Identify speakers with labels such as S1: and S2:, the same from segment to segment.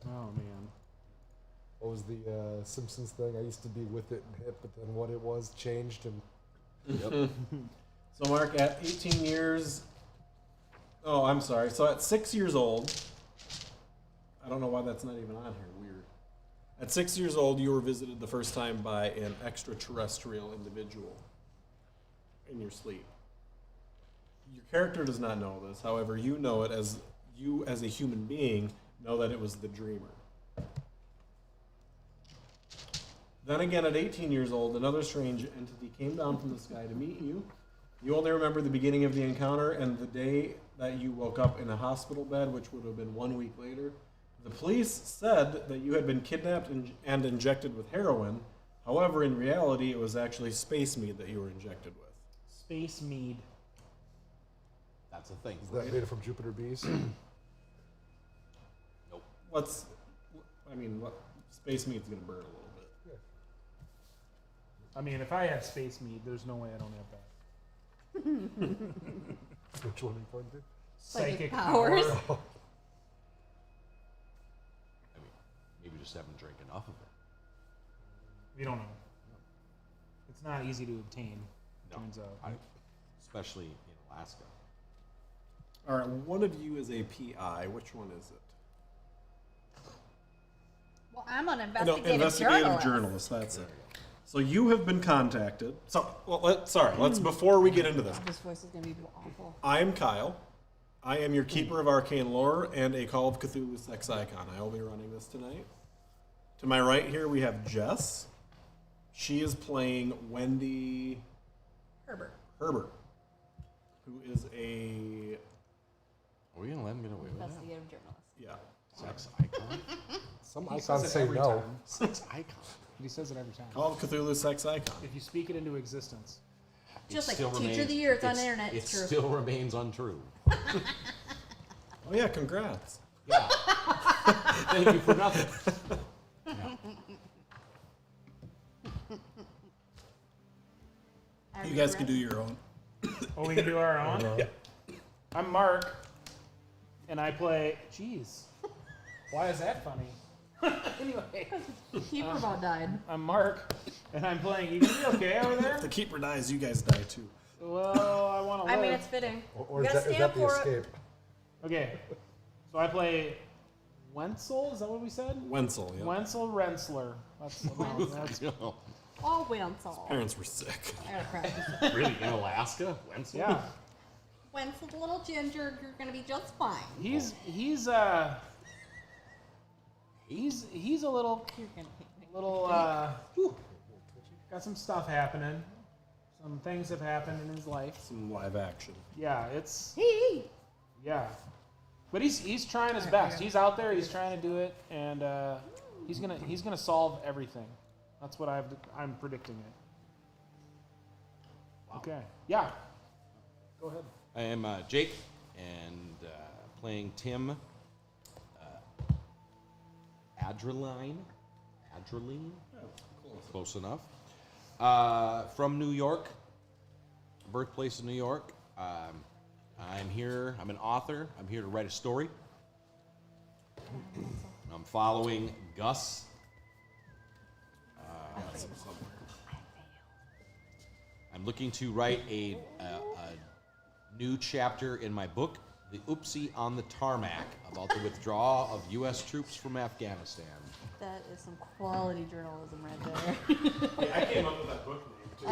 S1: Oh, man.
S2: What was the Simpsons thing? I used to be with it and hip, but then what it was changed and...
S3: Yep.
S4: So, Mark, at 18 years... Oh, I'm sorry. So, at 6 years old... I don't know why that's not even on here. Weird. At 6 years old, you were visited the first time by an extraterrestrial individual in your sleep. Your character does not know this. However, you know it as you, as a human being, know that it was the dreamer. Then again, at 18 years old, another strange entity came down from the sky to meet you. You only remember the beginning of the encounter and the day that you woke up in a hospital bed, which would have been 1 week later. The police said that you had been kidnapped and injected with heroin. However, in reality, it was actually space mead that you were injected with.
S1: Space mead.
S3: That's a thing.
S2: Is that made from Jupiter bees?
S3: Nope.
S4: What space mead's gonna burn a little bit.
S1: I mean, if I had space mead, there's no way I don't have that.
S2: Which one are you pointing to?
S1: Psychic
S5: powers.
S1: power.
S3: I mean, maybe just haven't drank enough of it.
S1: We don't know. It's not easy to obtain, turns out.
S3: Especially in Alaska.
S4: All right, one of you is a PI. Which one is it?
S5: Well, I'm an
S4: No,
S5: investigative journalist.
S4: journalist. That's it. So you have been contacted. So, let's before we get into this.
S5: This voice is gonna be awful.
S4: I am Kyle. I am your keeper of arcane lore and a Call of Cthulhu sex icon. I will be running this tonight. To my right here, we have Jess. She is playing Wendy
S5: Herbert.
S4: Herbert, who is a
S3: Are we gonna let him get away with that?
S5: Investigative journalist.
S4: yeah.
S3: Sex icon.
S2: Some
S1: He
S2: icons
S1: says it
S2: say
S1: every
S2: no.
S1: time.
S3: Sex icon.
S1: He says it every time.
S4: Call of Cthulhu sex icon.
S1: If you speak it into existence.
S5: Just
S3: It
S5: like
S3: still
S5: Teacher of
S3: remains-
S5: the Year, it's on the internet,
S3: It
S5: it's true.
S3: still remains untrue.
S4: Oh yeah, congrats.
S3: Yeah. Thank you for nothing.
S4: You guys can do your own.
S1: Oh, we can do our own?
S4: Yeah.
S1: I'm Mark, and I play... Jeez. Why is that funny? Anyway,
S5: Keeper about died.
S1: I'm Mark, and I'm playing... You gonna be okay over there?
S4: If the keeper dies, you guys die too.
S1: Well, I want to live.
S5: I mean, it's fitting.
S2: Or
S5: You
S2: is
S5: gotta
S2: that
S5: stand
S2: the
S5: for it.
S2: escape?
S1: Okay, so I play Wenzel, is that what we said?
S4: Wenzel, yeah.
S1: Wenzel Rensler. That's
S5: All Wenzel.
S4: Parents were sick.
S5: I gotta practice.
S3: Really? In Alaska? Wenzel?
S1: yeah.
S5: Wenzel, the little ginger, you're gonna be just fine.
S1: He's a little
S5: You're gonna hate me.
S1: whew, got some stuff happening. Some things have happened in his life.
S4: Some live action.
S1: Yeah, it's
S5: Hee.
S1: yeah. But he's trying his best. He's out there. He's trying to do it, and he's gonna solve everything. That's what I'm predicting it.
S3: Wow.
S1: Okay. Yeah. Go ahead.
S3: I am Jake, and playing Tim Adreline. Close enough. From New York, birthplace in New York. I'm here. I'm an author. I'm here to write a story. I'm following Gus. I'm looking to write a new chapter in my book, The Oopsie on the Tarmac, about the withdrawal of U.S. troops from Afghanistan.
S5: That is some quality journalism right there.
S4: Yeah, I came up with that book name too.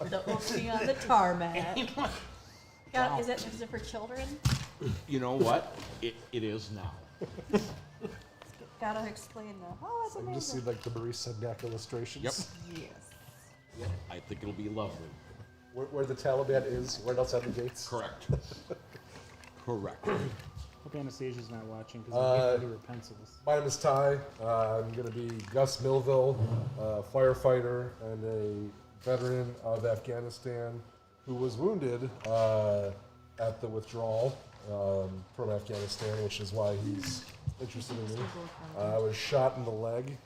S5: The oopsie on the tarmac. God, is it for children?
S3: You know what? It is now.
S5: Gotta explain the. Oh, that's
S2: I can just see
S5: amazing.
S2: like the Maurice Sednak illustrations.
S3: Yep.
S5: Yes.
S3: I think it'll be lovely.
S2: Where the Taliban is, right outside the gates.
S3: Correct. Correct.
S1: Hope Anastasia's not watching because I'm getting her pencils.
S2: My name is Ty. I'm going to be Gus Millville, a firefighter and a veteran of Afghanistan who was wounded at the withdrawal from Afghanistan, which is why he's interested in me. I was shot in the leg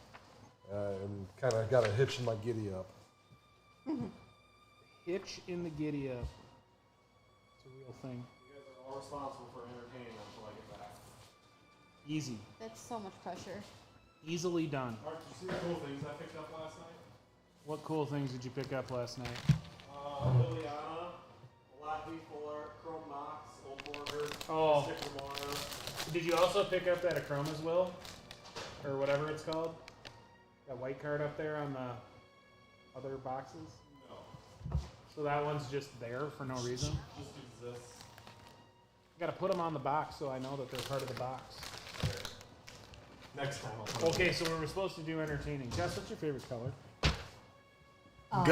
S2: and kind of got a hitch in my giddy up.
S1: Hitch in the giddy up. It's a real thing.
S4: You guys are all responsible for entertaining until I get back.
S1: Easy.
S5: That's so much pressure.
S1: Easily done.
S4: Mark, did you see the cool things I picked up last night?
S1: What cool things did you pick up last night?
S4: Liliana, a latte fuller, chrome Knox, old mortar,
S1: Oh.
S4: sticker mortar.
S1: Did you also pick up that Achroma's Will? Or whatever it's called? That white card up there on the other boxes?
S4: No,
S1: So that one's just there for no reason?
S4: just exists.
S1: I gotta put them on the box so I know that they're part of the box.
S4: Next time I'll put it.
S1: Okay, so we were supposed to do entertaining. Jess, what's your favorite color?
S5: He's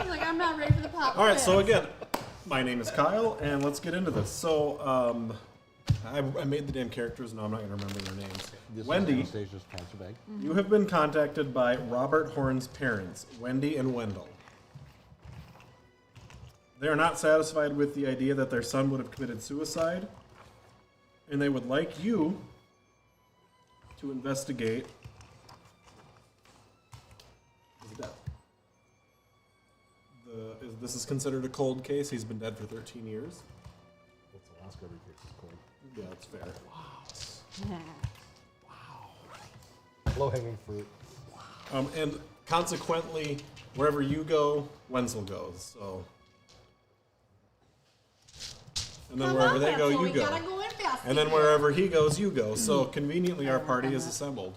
S5: like, I'm not ready for the pop.
S4: All right, so again, my name is Kyle, and let's get into this. So, I made the damn characters. No, I'm not going to remember their names. Wendy,
S3: Anastasia's cancer bag.
S4: you have been contacted by Robert Horn's parents, Wendy and Wendell. They are not satisfied with the idea that their son would have committed suicide, and they would like you to investigate his death. This is considered a cold case. He's been dead for 13 years.
S2: That's Alaska. Every case is cold.
S4: Yeah, that's fair.
S2: Low hanging fruit.
S4: And consequently, wherever you go, Wenzel goes. So, and then wherever they go, you go.
S5: Gotta go investigate.
S4: And then wherever he goes, you go. So conveniently, our party is assembled.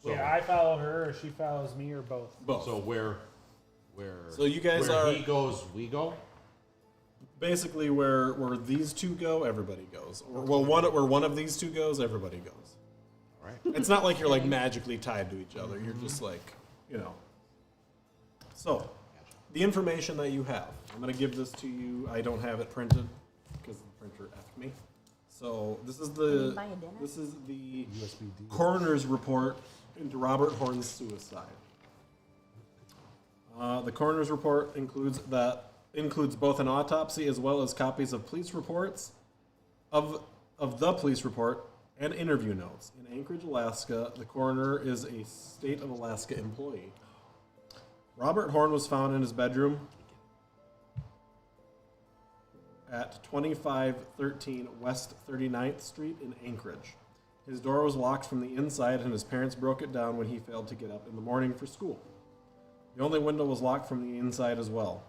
S1: So yeah, I follow her, or she follows me, or both.
S4: Both.
S3: So where
S4: So you guys
S3: where
S4: are
S3: he goes, we go.
S4: basically where these two go, everybody goes. Or, well, where one of these two goes, everybody goes.
S3: All right.
S4: It's not like you're like magically tied to each other. You're just like, you know. So, the information that you have, I'm going to give this to you. I don't have it printed because the printer effed me. So this is the
S5: buy a dinner?
S2: USB-D.
S4: coroner's report into Robert Horn's suicide. The coroner's report includes both an autopsy as well as copies of police reports of the police report and interview notes. In Anchorage, Alaska, the coroner is a state of Alaska employee. Robert Horn was found in his bedroom at 2513 West 39th Street in Anchorage. His door was locked from the inside and his parents broke it down when he failed to get up in the morning for school. The only window was locked from the inside as well.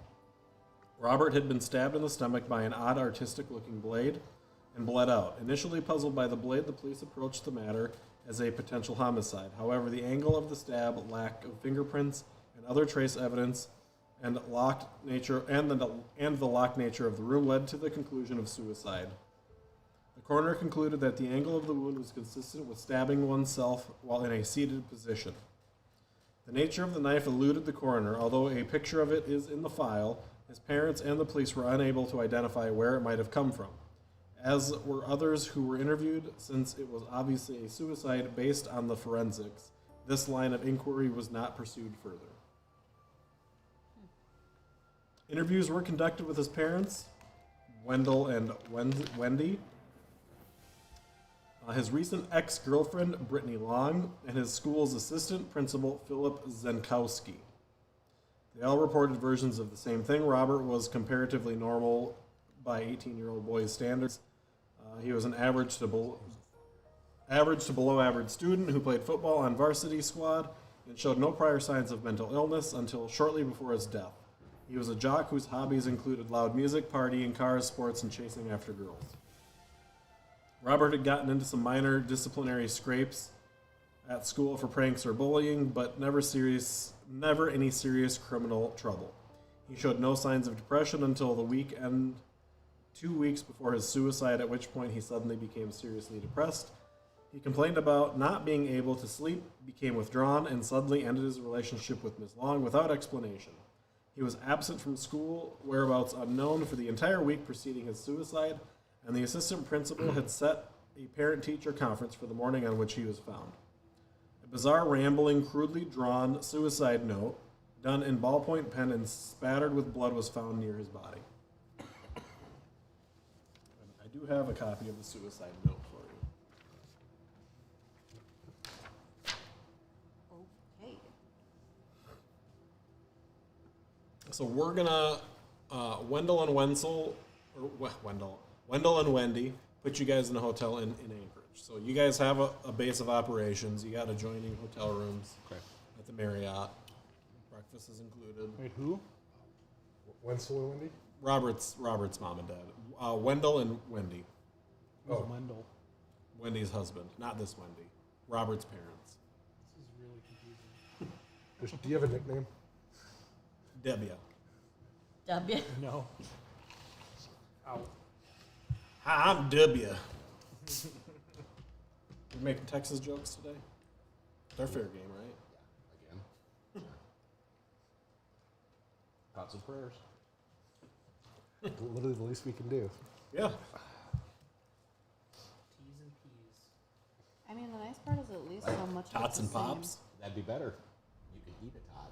S4: Robert had been stabbed in the stomach by an odd artistic-looking blade and bled out. Initially puzzled by the blade, the police approached the matter as a potential homicide. However, the angle of the stab, lack of fingerprints, and other trace evidence, and the locked nature of the room led to the conclusion of suicide. The coroner concluded that the angle of the wound was consistent with stabbing oneself while in a seated position. The nature of the knife eluded the coroner, although a picture of it is in the file. His parents and the police were unable to identify where it might have come from, as were others who were interviewed. Since it was obviously a suicide based on the forensics, this line of inquiry was not pursued further. Interviews were conducted with his parents, Wendell and Wendy, his recent ex-girlfriend, Brittany Long, and his school's assistant principal, Philip Zenkowski. They all reported versions of the same thing. Robert was comparatively normal by 18-year-old boys' standards. He was an average to below average student who played football on varsity squad and showed no prior signs of mental illness until shortly before his death. He was a jock whose hobbies included loud music, partying, cars, sports, and chasing after girls. Robert had gotten into some minor disciplinary scrapes at school for pranks or bullying, but never any serious criminal trouble. He showed no signs of depression until the weekend, 2 weeks before his suicide, at which point he suddenly became seriously depressed. He complained about not being able to sleep, became withdrawn, and suddenly ended his relationship with Ms. Long without explanation. He was absent from school, whereabouts unknown, for the entire week preceding his suicide, and the assistant principal had set a parent-teacher conference for the morning on which he was found. A bizarre, rambling, crudely drawn suicide note, done in ballpoint pen and spattered with blood, was found near his body. And I do have a copy of the suicide note for you.
S5: Okay.
S4: So we're gonna Wendell and Wendy, put put you guys in a hotel in Anchorage. So you guys have a base of operations. You got adjoining hotel rooms
S3: Okay.
S4: at the Marriott. Breakfast is included.
S1: Wait, who?
S2: Wenzel and Wendy?
S4: Robert's mom and dad. Wendell and Wendy.
S1: Who's
S2: Oh.
S1: Wendell?
S4: Wendy's husband. Not this Wendy. Robert's parents.
S1: This is really confusing.
S2: Do you have a nickname?
S4: Debbie.
S5: W.
S1: No. Ow.
S4: Hi, I'm W. We're making Texas jokes today? They're fair game, right?
S3: Again. Thoughts and prayers.
S2: Literally the least we can do.
S4: Yeah.
S1: T's and P's.
S5: I mean, the nice part is at least so much. of
S4: Tots
S5: it's
S4: and
S5: the same.
S4: pops.
S3: That'd be better. You can eat a tot.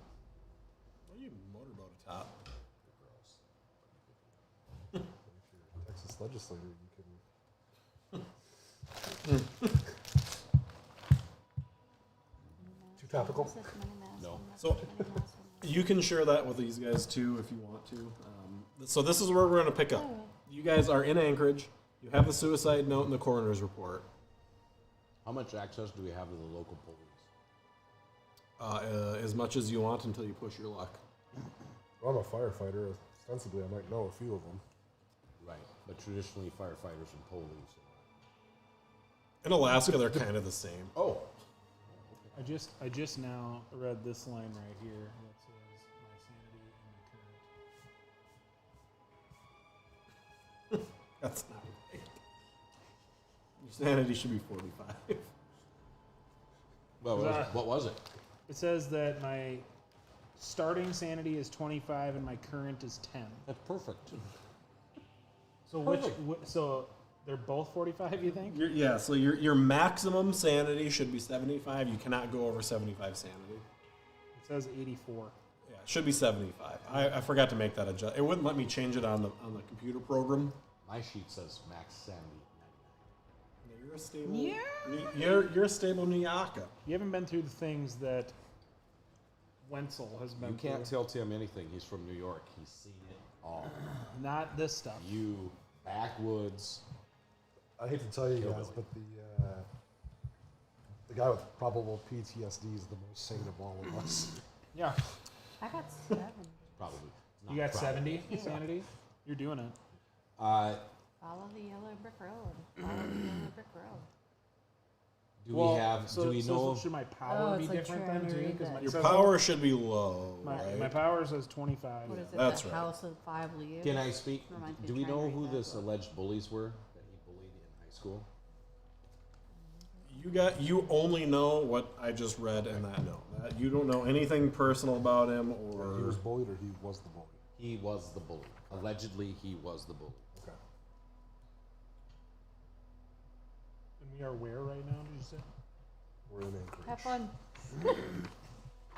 S4: What are you motorboat a top?
S3: Gross.
S2: If you're a Texas legislator, you can. Too topical?
S3: No.
S4: So- You can share that with these guys too if you want to. So this is where we're going to pick up. You guys are in Anchorage. You have the suicide note and the coroner's report.
S3: How much access do we have to the local police?
S4: As much as you want until you push your luck.
S2: Well, I'm a firefighter. Ostensibly, I might know a few of them.
S3: Right. But traditionally, firefighters and police.
S4: In Alaska, they're kind of the same.
S3: Oh.
S1: I just now read this line right here that says my sanity and my current.
S4: That's not right. Your sanity should be 45.
S3: Well, what was it?
S1: It says that my starting sanity is 25 and my current is 10.
S3: That's perfect.
S1: So so they're both 45, you think?
S4: So your maximum sanity should be 75. You cannot go over 75 sanity.
S1: It says 84.
S4: Yeah, it should be 75. I forgot to make that adjust. It wouldn't let me change it on the computer program.
S3: My sheet says max 70.
S4: You're a stable.
S5: Yeah.
S4: You're a stable Nyaka.
S1: You haven't been through the things that Wenzel has been
S3: You can't
S1: through.
S3: tell Tim anything. He's from New York. He's seen it all.
S1: Not this stuff.
S3: You backwoods.
S2: I hate to tell you guys,
S3: Hillbilly.
S2: but the guy with probable PTSD is the most sane of all of us.
S1: Yeah.
S5: I got 7.
S3: Probably. Not
S1: You got
S3: probably.
S1: 70 sanity? You're doing it.
S5: Follow the yellow brick road. Follow the yellow brick road.
S3: Do we have?
S1: So,
S3: do we know?
S1: should my power
S5: Oh,
S1: be
S5: it's like
S1: different
S5: trying
S1: then
S5: to
S1: too?
S5: read
S1: 'Cause
S5: that.
S1: my-
S4: Your
S1: so
S4: power should be low,
S1: My
S4: right?
S1: power says 25.
S5: What is it?
S4: That's
S5: the
S4: right.
S5: House of 5 leaves?
S3: Can I speak?
S5: Reminds me
S3: Do
S5: of
S3: we
S5: trying to
S3: know
S5: read
S3: who
S5: that
S3: this
S5: book.
S3: alleged bullies were that he bullied in high school?
S4: You only know what I just read in that note. You don't know anything personal about him
S2: He
S4: or
S2: was bullied, or he was the bully.
S3: He was the bully. Allegedly, he was the bully.
S2: Okay.
S1: And we are where right now, did you say?
S2: We're in Anchorage.
S5: Have fun.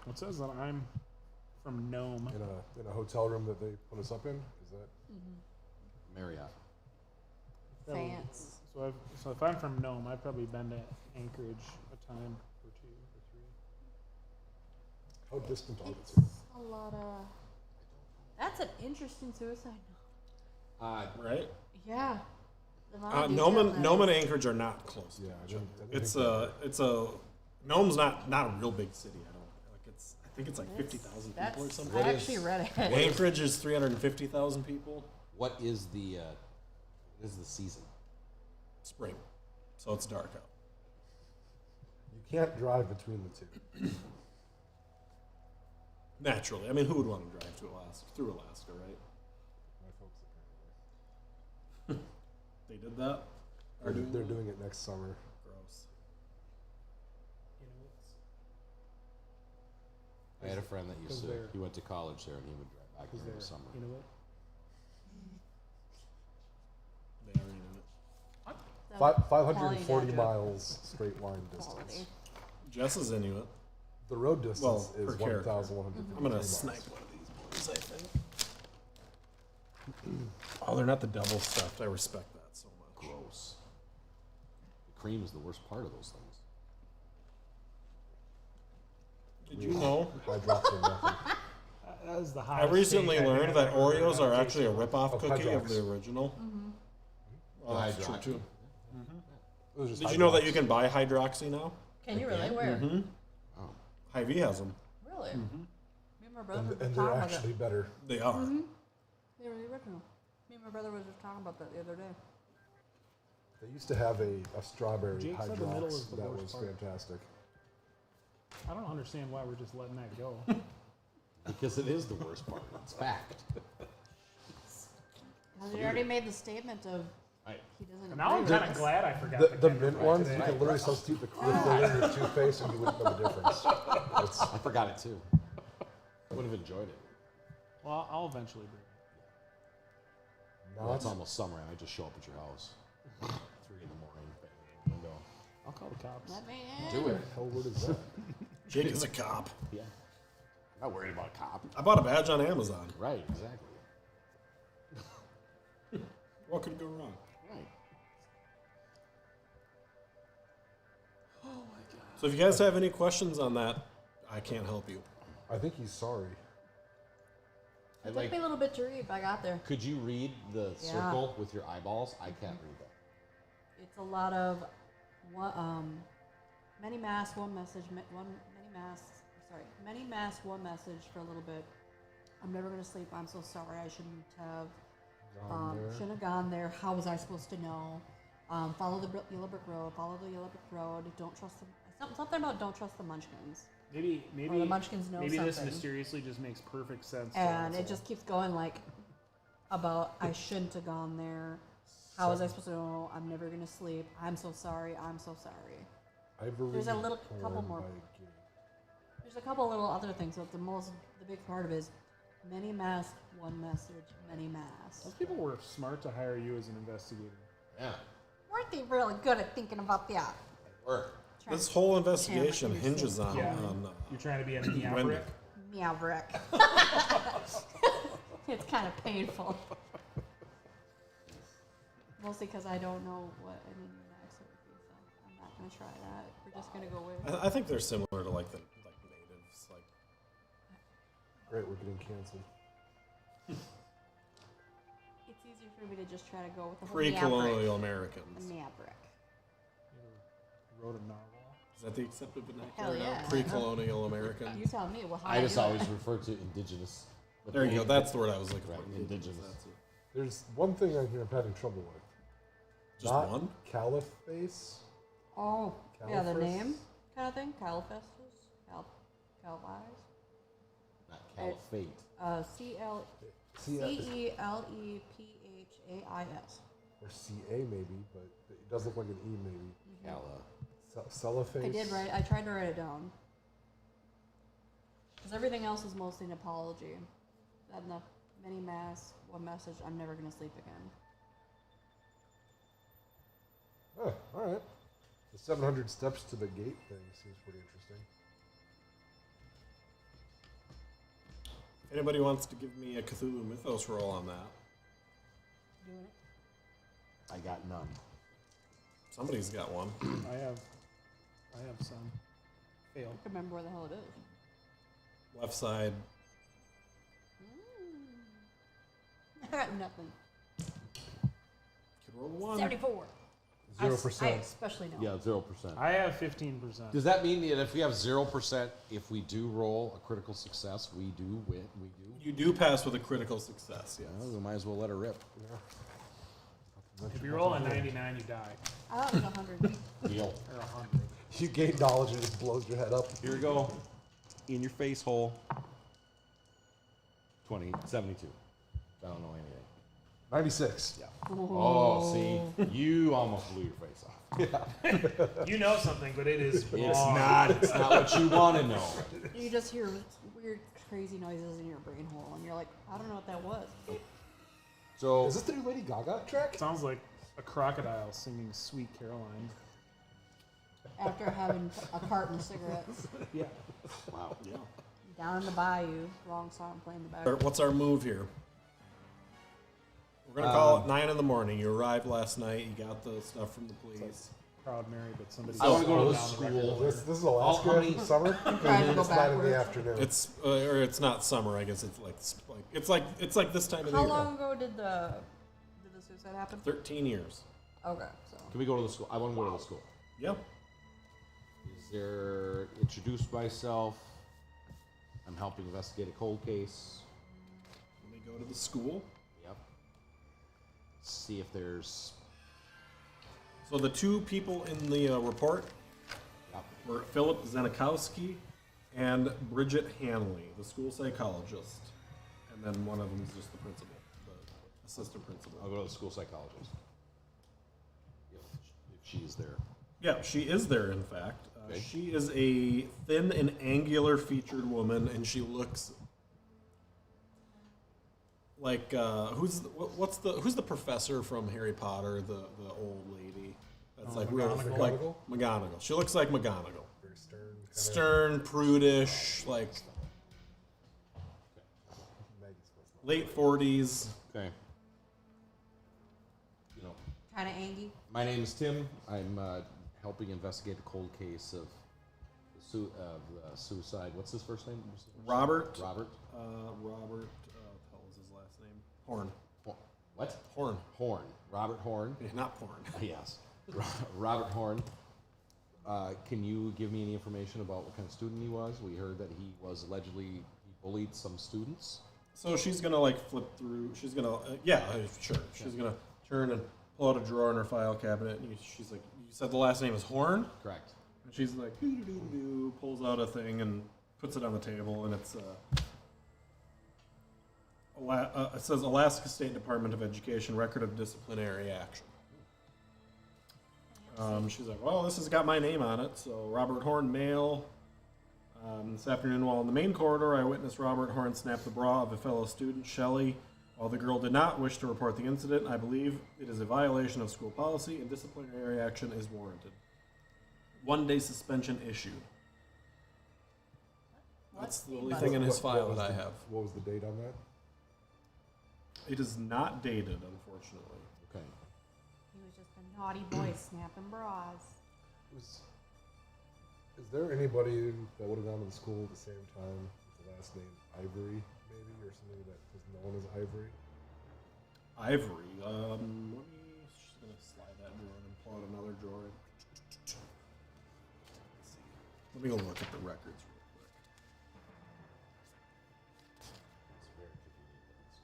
S1: It says that I'm from Nome.
S2: In a hotel room that they put us up in. Is that?
S3: Marriott.
S5: Fancy.
S1: So if I'm from Nome, I've probably been to Anchorage a time or 2 or 3.
S2: How distant are the two?
S5: A lot of. That's an interesting suicide note.
S4: right?
S5: Yeah. The amount of detail
S4: Nome
S5: that
S4: and
S5: is-
S4: Anchorage are not close to
S2: Yeah,
S4: each
S2: I
S4: other.
S2: didn't
S4: It's
S2: think
S4: Nome's not a real big city. I think it's like 50,000 people or
S5: That's-
S4: something.
S5: I actually read it.
S4: Anchorage is 350,000 people.
S3: What is the season?
S4: Spring, so it's dark out.
S2: You can't drive between the two.
S4: Naturally, I mean, who would want to drive through Alaska, right?
S2: My folks apparently.
S4: They did that.
S2: They're doing it next summer.
S4: Gross.
S3: I had a friend that used
S1: 'Cause
S3: to.
S1: they're-
S3: He went to college there, and he would drive back
S1: Because
S3: there in
S1: they're,
S3: the summer.
S1: you know what?
S4: They are in it.
S5: So,
S2: 540
S5: quality
S2: miles straight line
S5: quality.
S2: distance.
S4: Jess is Inuit.
S2: The road distance
S4: Well,
S2: is
S4: per character.
S2: 1,150
S4: I'm gonna
S2: miles.
S4: snipe one of these boys, I think. Oh, they're not the double stuffed. I respect that so much.
S3: Gross. The cream is the worst part of those things.
S4: Did you know?
S2: I dropped in nothing.
S1: That was the
S4: I
S1: highest.
S4: recently
S1: steak I
S4: learned
S1: think
S4: that
S1: I've ever
S4: Oreos
S1: had.
S4: are actually a rip-off
S2: Oh,
S4: cookie of
S2: Hydrox.
S4: the original. Well, that's true
S3: Hydrox.
S4: too.
S2: It was just
S4: Did you know that you
S2: Hydrox.
S4: can buy hydroxy now?
S5: Can you really? Where?
S3: Oh.
S4: Hy-Vee has them.
S5: Really? Me and my brother
S2: And,
S5: were
S2: and
S5: just
S2: they're
S5: talking about
S2: actually
S5: that.
S2: better.
S4: They are.
S5: They were the original. Me and my brother were just talking about that the other day.
S2: They used to have a strawberry
S1: Jake said the middle is
S2: Hydrox
S1: the
S2: that
S1: worst
S2: was
S1: part.
S2: fantastic.
S1: I don't understand why we're just letting that go.
S3: Because it is the worst part. It's fact.
S5: Well, he already made the statement of
S3: Right.
S5: he doesn't.
S1: Now I'm
S5: agree with
S1: kind of
S5: us.
S1: glad I forgot
S2: The
S1: Kinder
S2: mint
S1: Fry
S2: ones,
S1: today.
S2: you can literally substitute the filler in your toothpaste and you wouldn't know the difference. It's,
S3: I forgot it too. I would have enjoyed it.
S1: Well, I'll eventually bring it.
S3: Well, it's
S2: not,
S3: almost summer, and I just show up at your house. 3 in the morning, bang on the window.
S1: I'll call the cops.
S5: Let me in.
S3: Do it.
S2: hell, what is that?
S4: Jake is a cop.
S3: Yeah. I'm not worried about a cop.
S4: I bought a badge on Amazon.
S3: Right, exactly.
S4: What could go wrong?
S3: Right.
S4: So if you guys have any questions on that, I can't help you.
S2: I think he's sorry.
S3: I
S5: It
S3: like.
S5: took me a little bit to read, but I got there.
S3: Could you read the
S5: Yeah.
S3: circle with your eyeballs? I can't read that.
S5: It's a lot of many masks, one message, many masks. Sorry, many masks, one message for a little bit. I'm never gonna sleep. I'm so sorry. I shouldn't have. Shouldn't have gone there. How was I supposed to know? Follow the yellow brick road. Follow the yellow brick road. Don't trust them. Something about don't trust the Munchkins.
S1: Maybe
S5: Or the Munchkins know
S1: maybe this
S5: something.
S1: mysteriously just makes perfect sense. to
S5: And
S1: us
S5: it
S1: all.
S5: just keeps going like about I shouldn't have gone there. How was I supposed to know? I'm never gonna sleep. I'm so sorry. I'm so sorry.
S2: Ivory
S5: There's a little
S2: Porn
S5: couple more.
S2: by Gay.
S5: There's a couple little other things, but the big part of it is many masks, one message, many masks.
S1: Those people were smart to hire you as an investigator.
S3: Yeah.
S5: Weren't they really good at thinking about that?
S3: Or
S4: This whole investigation
S5: Damn,
S4: hinges on,
S1: Yeah.
S4: on
S1: You're trying to be a
S4: Wendy.
S1: maverick.
S5: Maverick. It's kind of painful. Mostly because I don't know what an Indian accent would be, so I'm not going to try that. We're just going to go with.
S4: I think they're similar to like natives. Like
S2: Great, we're getting canceled.
S5: It's easier for me to just try to go with the whole
S4: pre-colonial
S5: Maverick.
S4: Americans.
S5: Maverick.
S1: You wrote a novel.
S4: Is that the accepted vernacular
S5: Hell
S4: now?
S5: yeah.
S4: Pre-colonial American.
S5: You tell me. Well, how
S3: I just
S5: do it?
S3: always refer to indigenous. But
S4: There you go.
S3: they-
S4: That's the word I was looking
S3: Right,
S4: for.
S3: indigenous.
S4: That's it.
S2: There's one thing on here I'm having trouble with.
S4: Just
S2: Not
S4: one?
S2: Caliphase.
S5: Oh, yeah, the
S2: Caliphus?
S5: name kind of thing. Califestus. Calvise.
S3: Not caliphate.
S5: CELEPHAIS.
S2: Or CA maybe, but it does look like an E maybe.
S3: Cala.
S2: Cellophase.
S5: I did write. I tried to write it down. Because everything else is mostly an apology. And the many masks, one message. I'm never gonna sleep again.
S2: Oh, alright. The 700 steps to the gate thing seems pretty interesting.
S4: If anybody wants to give me a Cthulhu Mythos roll on that,
S5: Doing it.
S3: I got none.
S4: somebody's got one.
S1: I have some. Fail.
S5: I can remember where the hell it is.
S4: Left side.
S5: I got nothing.
S4: Could roll a one.
S5: 74. I
S2: 0%.
S5: especially know.
S3: Yeah, 0%.
S1: I have 15%.
S3: Does that mean that if we have 0%, if we do roll a critical success, we do win? We do?
S4: You do pass with a critical success, yes.
S3: Well, we might as well let her rip.
S1: If you roll a 99, you die.
S5: I thought it was 100.
S3: Deal.
S1: Or 100.
S2: You gain knowledge and it just blows your head up.
S3: Here we go. In your face hole. 72. I don't know anything.
S2: 96.
S3: Yeah. Oh, see, you almost blew your face off.
S1: You know something, but it is wrong.
S3: It's not. It's not what you want to know.
S5: You just hear weird, crazy noises in your brain hole, and you're like, I don't know what that was.
S3: So
S2: Is this the new Lady Gaga track?
S1: Sounds like a crocodile singing Sweet Caroline.
S5: After having a carton of cigarettes
S1: Yeah.
S3: wow.
S4: Yeah.
S5: down in the bayou, wrong song playing in the background.
S4: What's our move here? We're gonna call it 9 in the morning. You arrived last night. You got the stuff from the police.
S1: Proud Mary, but somebody.
S3: I wanna go to
S1: down the
S3: school.
S1: record order.
S2: This is Alaska
S3: How many-
S2: summer?
S5: Trying to go
S2: It's 9 in the
S5: backwards.
S2: afternoon.
S4: It's not summer. I guess it's like this time of the
S5: How
S4: year.
S5: long ago did the suicide happen?
S4: 13 years.
S5: Okay, so
S3: Can we go to the school? I want to go to the school.
S4: Yep.
S3: Is there introduce myself? I'm helping investigate a cold case.
S4: Let me go to the school.
S3: Yep. See if there's.
S4: So the two people in the report
S3: Yep.
S4: were Philip Zanikowski and Bridget Hanley, the school psychologist. And then one of them is just the principal, the assistant principal.
S3: I'll go to the school psychologist. If she's there.
S4: Yeah, she is there, in fact.
S3: Okay.
S4: She is a thin and angular featured woman, and she looks like who's the professor from Harry Potter, the old lady that's like real like
S2: McGonagall?
S4: McGonagall. She looks like McGonagall.
S2: Very stern.
S4: Stern, prudish, like late 40s.
S3: Okay. You know,
S5: Kind of angy.
S3: my name is Tim. I'm helping investigate a cold case of suicide. What's his first name?
S4: Robert.
S3: Robert.
S4: Robert. What the hell is his last name? Horn.
S3: What?
S4: Horn.
S3: Horn. Robert Horn.
S4: Yeah, not porn.
S3: Yes. Robert Horn. Can you give me any information about what kind of student he was? We heard that he was allegedly he bullied some students.
S4: So she's gonna like flip through. She's gonna sure. She's gonna turn and pull out a drawer in her file cabinet. And she's like, "You said the last name is Horn?"
S3: Correct.
S4: And she's like, doo-doo-doo-doo, pulls out a thing and puts it on the table, and it's it says Alaska State Department of Education Record of Disciplinary Action. She's like, well, this has got my name on it. So Robert Horn, male. This afternoon, while in the main corridor, I witnessed Robert Horn snap the bra of a fellow student, Shelley. While the girl did not wish to report the incident, I believe it is a violation of school policy and disciplinary action is warranted. 1-day suspension issued. That's the only thing in his file that I have.
S2: What was the date on that?
S4: It is not dated, unfortunately.
S3: Okay.
S5: He was just a naughty boy snapping bras.
S2: Is there anybody that would have gone to the school at the same time with the last name Ivory, maybe, or somebody that was known as Ivory?
S4: Ivory. Let me. Just gonna slide that drawer and pull out another drawer. Let's see. Let me go look at the records real quick.
S3: It's very convenient that it's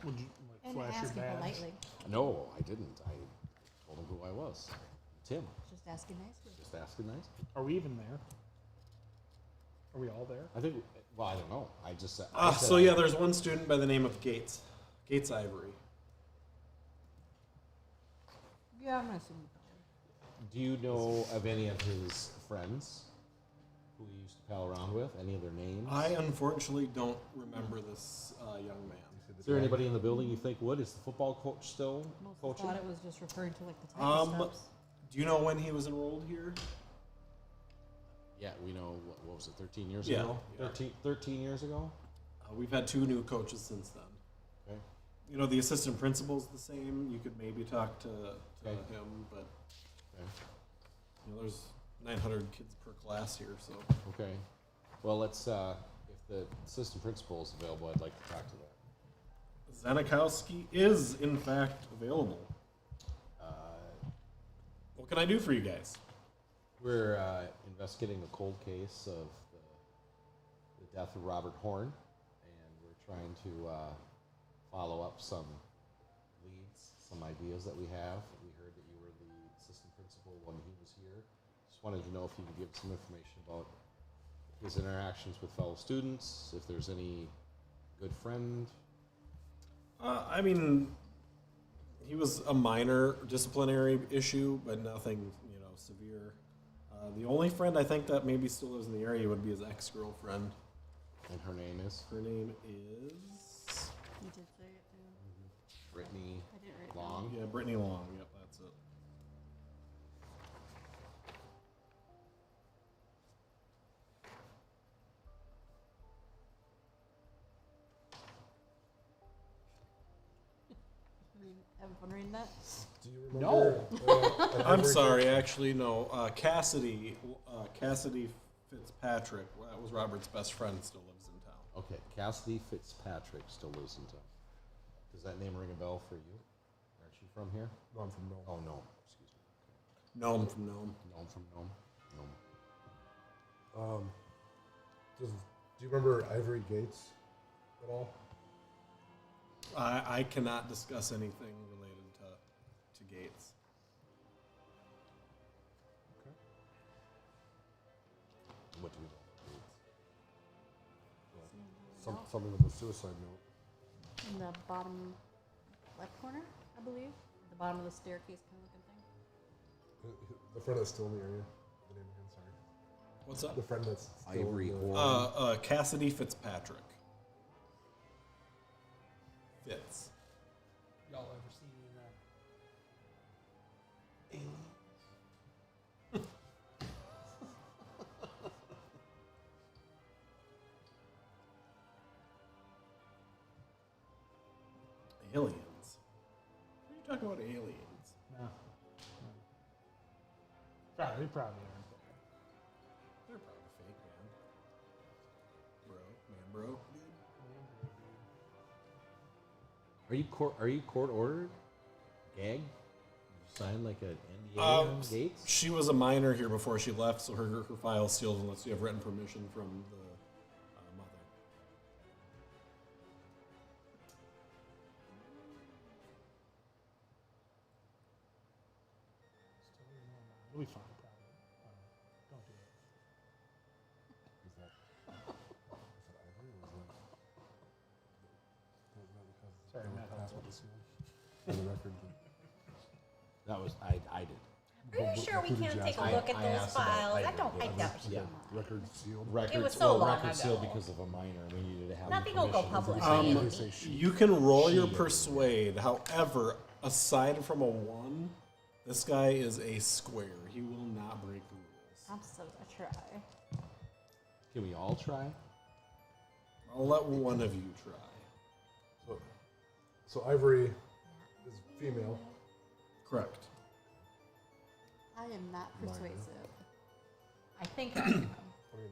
S1: Would you
S5: And
S1: like flash
S5: asking
S1: your badge?
S5: politely.
S3: No, I didn't. I told him who I was. Tim.
S5: Just asking nicely.
S3: Just asking nice.
S1: Are we even there? Are we all there?
S3: I think. Well, I don't know. I just said.
S4: So yeah, there's one student by the name of Gates. Gates Ivory.
S5: Yeah, I'm gonna assume you probably.
S3: Do you know of any of his friends who he used to pal around with? Any of their names?
S4: I unfortunately don't remember this young man.
S3: Is there anybody in the building you think would? Is the football coach still
S5: Mostly
S3: coaching?
S5: thought it was just referring to like the type steps.
S4: Do you know when he was enrolled here?
S3: Yeah, we know. What was it? 13 years
S4: Yeah,
S3: ago.
S4: yeah.
S3: 13 years ago.
S4: We've had 2 new coaches since then.
S3: Okay.
S4: You know, the assistant principal's the same. You could maybe talk to
S3: Okay.
S4: him, but
S3: Okay.
S4: you know, there's 900 kids per class here, so.
S3: Okay. Well, let's. If the assistant principal is available, I'd like to talk to that.
S4: Zanikowski is, in fact, available. What can I do for you guys?
S3: We're investigating a cold case of the death of Robert Horn, and we're trying to follow up some leads, some ideas that we have. We heard that you were the assistant principal when he was here. Just wanted to know if you could give some information about his interactions with fellow students, if there's any good friend.
S4: I mean, he was a minor disciplinary issue, but nothing, you know, severe. The only friend I think that maybe still lives in the area would be his ex-girlfriend.
S3: And her name is
S4: Her name is
S5: You did say it too.
S3: Brittany
S5: I didn't write it down.
S3: Long.
S4: yeah, Brittany Long. Yep, that's it.
S5: Having fun reading that?
S2: Do you remember?
S4: I'm sorry, actually, no. Cassidy Fitzpatrick, that was Robert's best friend, still lives in town.
S3: Okay, Cassidy Fitzpatrick still lives in town. Does that name ring a bell for you? Aren't you from here?
S2: No, I'm from Nome.
S3: Oh, no. Excuse me.
S4: Gnome from Gnome.
S3: Gnome from Gnome. Gnome.
S2: Do you remember Ivory Gates at all?
S4: I cannot discuss anything related to Gates.
S2: Okay.
S3: What do we know?
S2: Something with a suicide note.
S5: In the bottom left corner, I believe. The bottom of the staircase kind of looking thing.
S2: The friend that's still in the area. The name again, sorry.
S4: What's up?
S2: The friend that's still
S3: Ivory
S2: in the,
S3: Horn.
S4: Cassidy Fitzpatrick. Fitz.
S1: Y'all ever seen
S4: Aliens. What are you talking about, aliens?
S1: No. Probably aren't there.
S4: They're probably fake, man. Bro.
S3: Are you court ordered? Gag? You signed like an NDA on Gates?
S4: She was a minor here before she left, so her file's sealed unless you have written permission from the mother.
S1: It'll be fine, probably. Don't do it.
S2: Is that Ivory or was that
S1: Sorry, Matt.
S2: password is sealed? For the record.
S3: That was, I did.
S6: Are you sure we
S2: Who did
S6: can't
S2: you
S6: take
S2: ask?
S6: a look at
S3: I
S6: those
S3: asked about
S6: files? I
S3: Ivory
S6: don't. I
S3: Gates.
S6: don't.
S3: Yeah.
S2: Record sealed.
S3: Records,
S6: so long
S3: records sealed
S6: ago.
S3: because of a minor. We needed to have
S6: Nothing will go
S3: permission.
S6: public.
S2: They say she.
S4: You can roll your
S3: She-
S4: persuade. However, aside from a 1, this guy is a square. He will not break the rules.
S5: I'm still gonna try.
S3: Can we all try?
S4: I'll let one of you try.
S2: So Ivory is female.
S4: Correct.
S5: I am not
S2: Minor.
S5: persuasive.
S6: I think I am.
S2: I mean,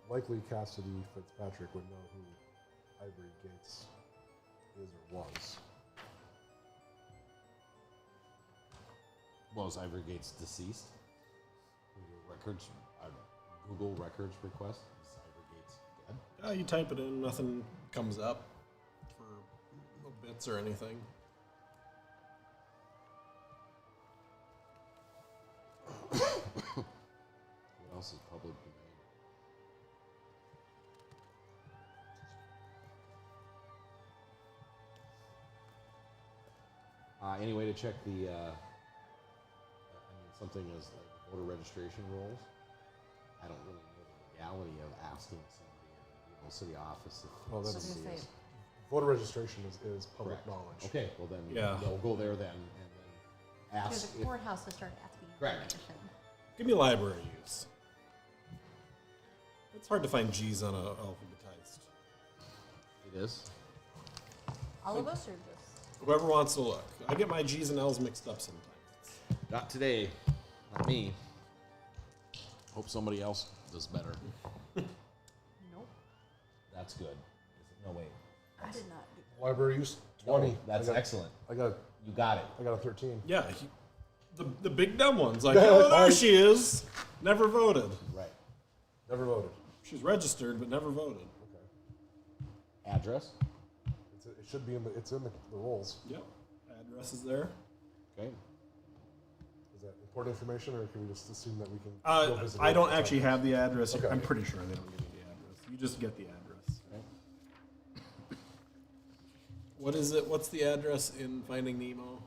S2: likely Cassidy Fitzpatrick would know who Ivory Gates is or was.
S3: Was Ivory Gates deceased? Records, Google records request. Is Ivory Gates dead?
S4: You type it in, nothing comes up for no bits or anything.
S3: What else is public domain? Any way to check the, something as like voter registration rolls? I don't really know the legality of asking somebody in city office if
S2: Well, that's-
S3: somebody
S5: I was
S3: is.
S5: gonna
S2: Voter registration is public
S3: Correct.
S2: knowledge.
S3: Okay, well then,
S4: Yeah.
S3: we'll go there then and then
S5: Because
S3: ask
S5: the
S3: if,
S5: courthouse to start asking
S3: Correct.
S5: information.
S4: Give me library use. It's hard to find G's on a alphabetized.
S3: it is.
S5: All of us are just.
S4: Whoever wants to look. I get my G's and L's mixed up sometimes.
S3: Not today. Not me. Hope somebody else does better.
S5: Nope.
S3: That's good. Is it? No, wait.
S5: I did not do.
S2: Library use 20.
S3: Oh, that's
S2: I got,
S3: excellent.
S2: I got
S3: You got it.
S2: I got a 13.
S4: Yeah, the big dumb ones. Like, oh, there she is. Never voted.
S3: Right.
S2: Never voted.
S4: She's registered, but never voted.
S2: Okay.
S3: Address.
S2: It should be in the the rolls.
S4: Yep. Address is there.
S3: Okay.
S2: Is that important information, or can we just assume that we can go visit
S4: I
S2: it
S4: don't
S2: at the
S4: actually
S2: time?
S4: have the address.
S2: Okay.
S4: I'm pretty sure they don't give you the address. You just get the address. What is it? What's the address in Finding Nemo?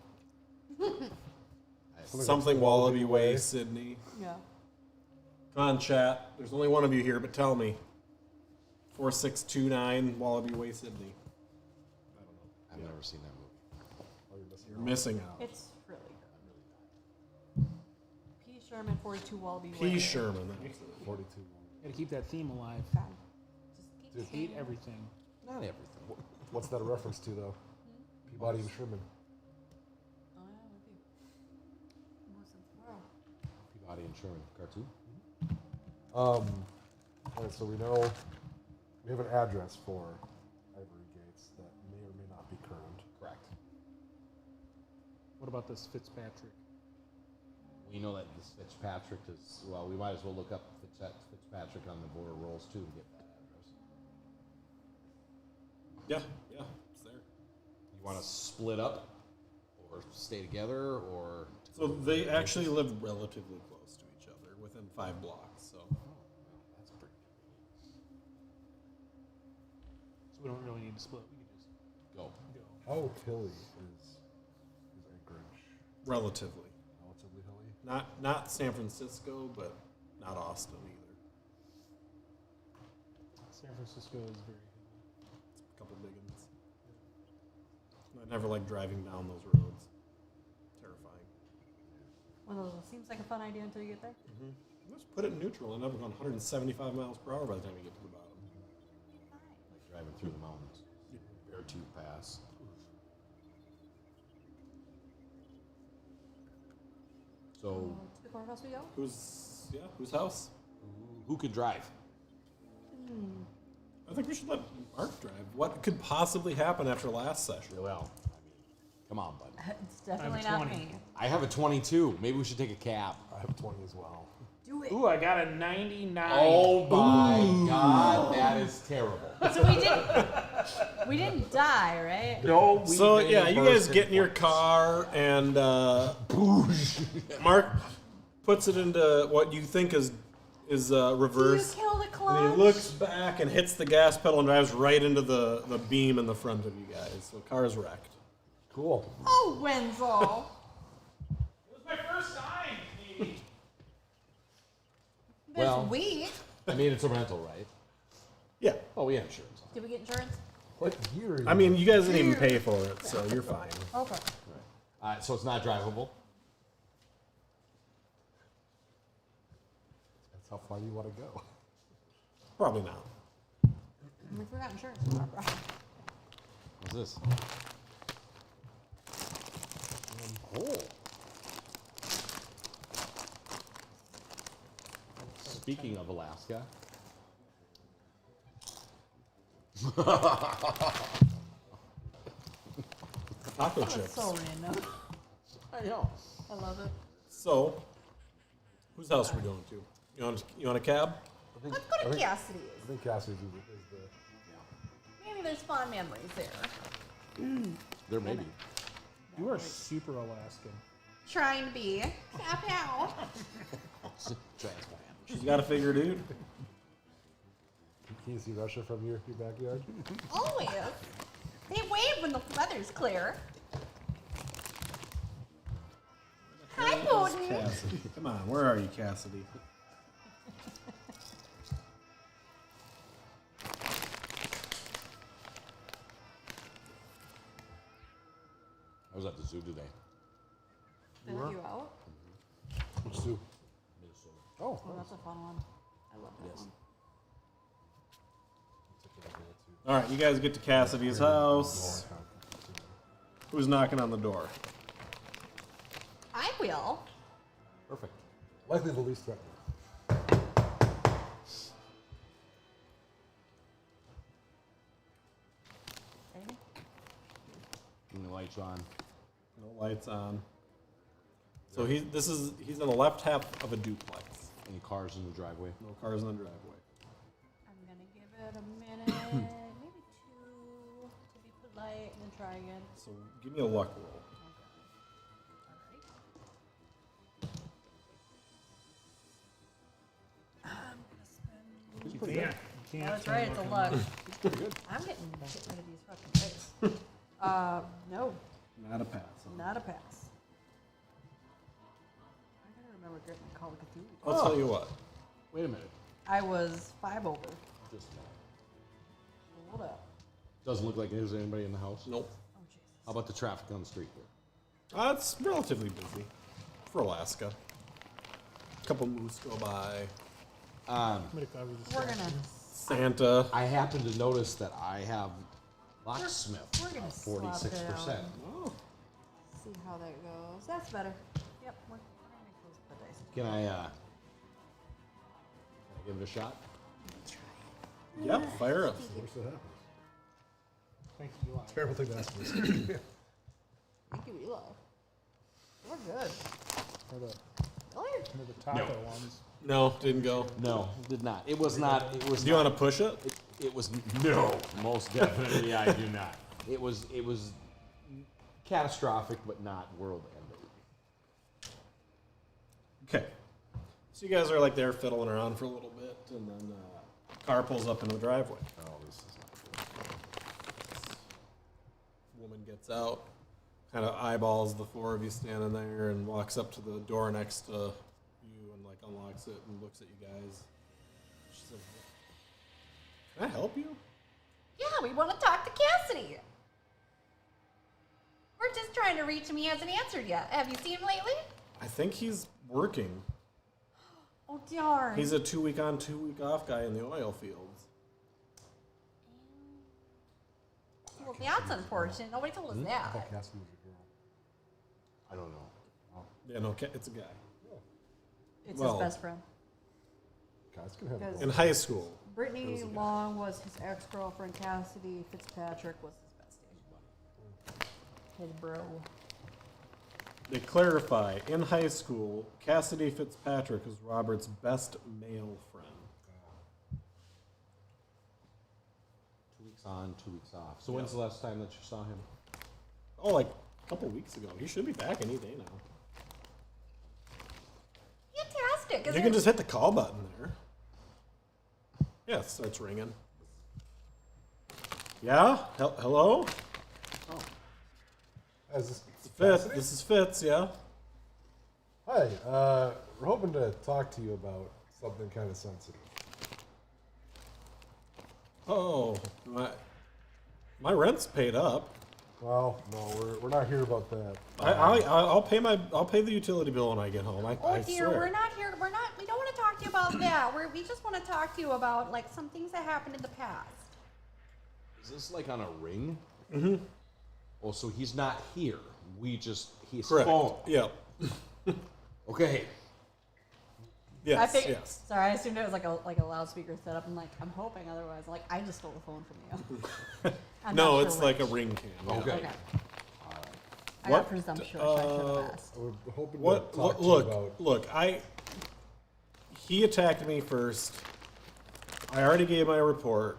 S4: Something Wallaby Way, Sydney.
S5: Yeah.
S4: Come on, chat. There's only one of you here, but tell me. 4629 Wallaby Way, Sydney. I don't know.
S3: I've never seen that movie.
S2: Oh, you're missing
S4: You're
S2: out.
S4: missing out.
S5: It's really good. P. Sherman, 42 Wallaby Way.
S4: P. Sherman. That's it.
S2: 42.
S1: Gotta keep that theme alive.
S5: God. Just keep
S2: Dude,
S1: Hate
S5: saying it.
S1: everything.
S3: Not everything.
S2: What's that a reference to, though? Peabody and Sherman.
S5: Oh, yeah, with you. More since tomorrow.
S3: Peabody and Sherman cartoon.
S2: All right, so we know we have an address for Ivory Gates that may or may not be current.
S3: Correct.
S1: What about this Fitzpatrick?
S3: We know that this Fitzpatrick is, well, we might as well look up Fitzpatrick on the border rolls too and get that address.
S4: Yeah, it's there.
S3: You want to split up or stay together or?
S4: So they actually live relatively close to each other, within 5 blocks. So
S3: That's pretty
S1: So we don't really need to split. We can just
S3: good. Go.
S1: go.
S2: How hilly is Anchorage?
S4: relatively,
S2: Relatively hilly.
S4: not San Francisco, but not Austin either.
S1: San Francisco is very.
S4: A couple big ones. I never like driving down those roads. Terrifying.
S5: One of those seems like a fun idea until you get there.
S4: Just put it in neutral and I'm going 175 miles per hour by the time you get to the bottom.
S3: Like driving through the mountains. Beartooth Pass. So,
S5: To the courthouse we go.
S4: Whose house?
S3: who could drive?
S4: I think we should let Mark drive. What could possibly happen after last session?
S3: Well, I mean, come on, bud.
S5: It's definitely not
S1: 20.
S5: me.
S3: I have a 22. Maybe we should take a cab.
S2: I have 20 as well.
S5: Do it.
S1: Ooh, I got a 99.
S3: Oh my God, that is terrible.
S5: So we didn't die, right?
S1: No, we
S4: So
S1: made
S4: yeah, you guys
S1: person
S4: get in your
S1: points.
S4: car and Mark puts it into what you think is
S5: Do
S4: reverse.
S5: you kill the
S4: And
S5: clutch?
S4: he looks back and hits the gas pedal and drives right into the beam in the front of you guys. So the car is wrecked.
S2: Cool.
S5: Oh, Wenzel.
S1: It was my first time, maybe.
S5: This
S3: Well-
S5: week.
S3: I mean, it's a rental, right?
S4: Yeah.
S3: Oh, we have insurance.
S5: Did we get insurance?
S2: What year are you?
S4: I mean, you guys didn't even pay for it, so you're fine.
S5: Okay.
S3: So it's not drivable.
S2: That's how far you want to go.
S4: Probably not.
S5: We forgot insurance. Remember?
S3: What's this? Oh. Speaking of Alaska.
S4: Taco
S5: That's
S4: chips.
S5: so random.
S3: I know.
S5: I love it.
S4: So, whose house are we going to? You want a cab?
S2: I think,
S5: Let's go
S2: I
S5: to
S2: think,
S5: Cassidy's.
S2: I think Cassidy's is the.
S5: Maybe there's fond memories there.
S3: There may be.
S1: You are super Alaskan.
S5: Trying to be. Pow.
S3: Transplant.
S4: She's got to figure it out.
S2: Can you see Russia from your backyard?
S5: Always. They wave when the weather's clear. Hi, Bowden.
S4: Cassidy. Come on, where are you, Cassidy?
S3: I was at the zoo today.
S5: Did I let you out?
S2: Which zoo?
S3: Minnesota.
S2: Oh,
S5: Oh, that's a fun one. I love that one.
S4: All right, you guys get to Cassidy's house. Who's knocking on the door?
S5: I will.
S2: perfect. Likely the least threatening.
S5: Okay.
S3: And the lights on.
S4: No lights on. So he's in the left half of a duplex.
S3: Any cars in the driveway?
S4: No cars in the driveway.
S5: I'm gonna give it a minute, maybe 2, to be polite, and then try again.
S4: So give me a luck roll.
S1: You can't. You can't.
S5: Yeah, that's right. It's a luck. I'm getting rid of these fucking dice. No,
S4: Not a pass.
S5: not a pass. I gotta remember getting a Call of Cthulhu.
S4: I'll tell you what.
S3: Wait a minute.
S5: I was 5 over.
S3: Just a minute.
S5: Hold up.
S3: Doesn't look like there's anybody in the house.
S4: Nope.
S5: Oh Jesus.
S3: How about the traffic on the street here?
S4: It's relatively busy for Alaska. A couple moose go by.
S1: I'm gonna cover this.
S5: We're gonna
S4: Santa.
S3: I happen to notice that I have locksmith.
S5: we're gonna
S3: at
S5: swap it
S3: 46%.
S5: out.
S4: Oh,
S5: see how that goes. That's better. Yep. We're gonna close the dice.
S3: Can I give it a shot?
S4: Yep, fire up.
S2: Worst that happens.
S1: Thank you, Eli.
S2: Terrible thing to ask for.
S5: Thank you, Eli. We're good.
S1: For the,
S5: Really?
S1: for the taco ones.
S4: No, didn't go.
S3: No, it did not. It was not. It was.
S4: Do you want to push it?
S3: It was no. Most definitely, I do not. It was catastrophic, but not world ending.
S4: Okay. So you guys are like there fiddling around for a little bit, and then car pulls up in the driveway.
S3: Oh, this is not good.
S4: Woman gets out, kind of eyeballs the four of you standing there, and walks up to the door next to you and like unlocks it and looks at you guys. She says, "Can I help you?"
S6: Yeah, we want to talk to Cassidy. We're just trying to reach him. He hasn't answered yet. Have you seen him lately?
S4: I think he's working.
S6: Oh, darn.
S4: He's a 2 week on, 2 week off guy in the oil fields.
S6: Well, that's unfortunate. Nobody told us
S2: I
S6: that.
S2: thought Cassidy was a girl.
S3: I don't know.
S4: Yeah, no, it's a guy.
S5: It's
S4: Well-
S5: his best friend.
S2: Guys can have
S5: Because-
S4: In high school.
S5: Brittany Long was his ex-girlfriend. Cassidy Fitzpatrick was his bestie. His bro.
S4: They clarify, in high school, Cassidy Fitzpatrick is Robert's best male friend.
S3: 2 weeks on, 2 weeks off. So when's the last time that you saw him?
S4: Oh, like a couple weeks ago. He should be back any day now.
S6: Fantastic.
S4: You can just hit the call button there. Yeah, it starts ringing. Yeah? Hello?
S2: As this
S4: Fitz.
S2: Cassidy?
S4: This is Fitz, yeah?
S2: Hi, we're hoping to talk to you about something kind of sensitive.
S4: Oh, my rent's paid up.
S2: Well, no, we're not here about that.
S4: I'll pay the utility bill when I get home.
S6: Oh
S4: I
S6: dear,
S4: swear.
S6: we're not here. We don't want to talk to you about that. We just want to talk to you about like some things that happened in the past.
S3: Is this like on a ring? Mm-hmm. Oh, so he's not here. His
S4: Correct.
S3: phone.
S4: Yep.
S3: Okay.
S4: Yes.
S5: Yes. Sorry, I assumed it was like a loudspeaker setup. I'm hoping otherwise. Like I just stole the phone from you. I'm
S4: No,
S5: not sure
S4: it's like a
S5: which.
S4: ring cam. Yeah.
S3: Okay.
S5: Okay. I
S4: What,
S5: got presumptuous. I should have asked.
S2: We're hoping
S4: What?
S2: to talk to you about.
S4: Look. He attacked me first. I already gave my report.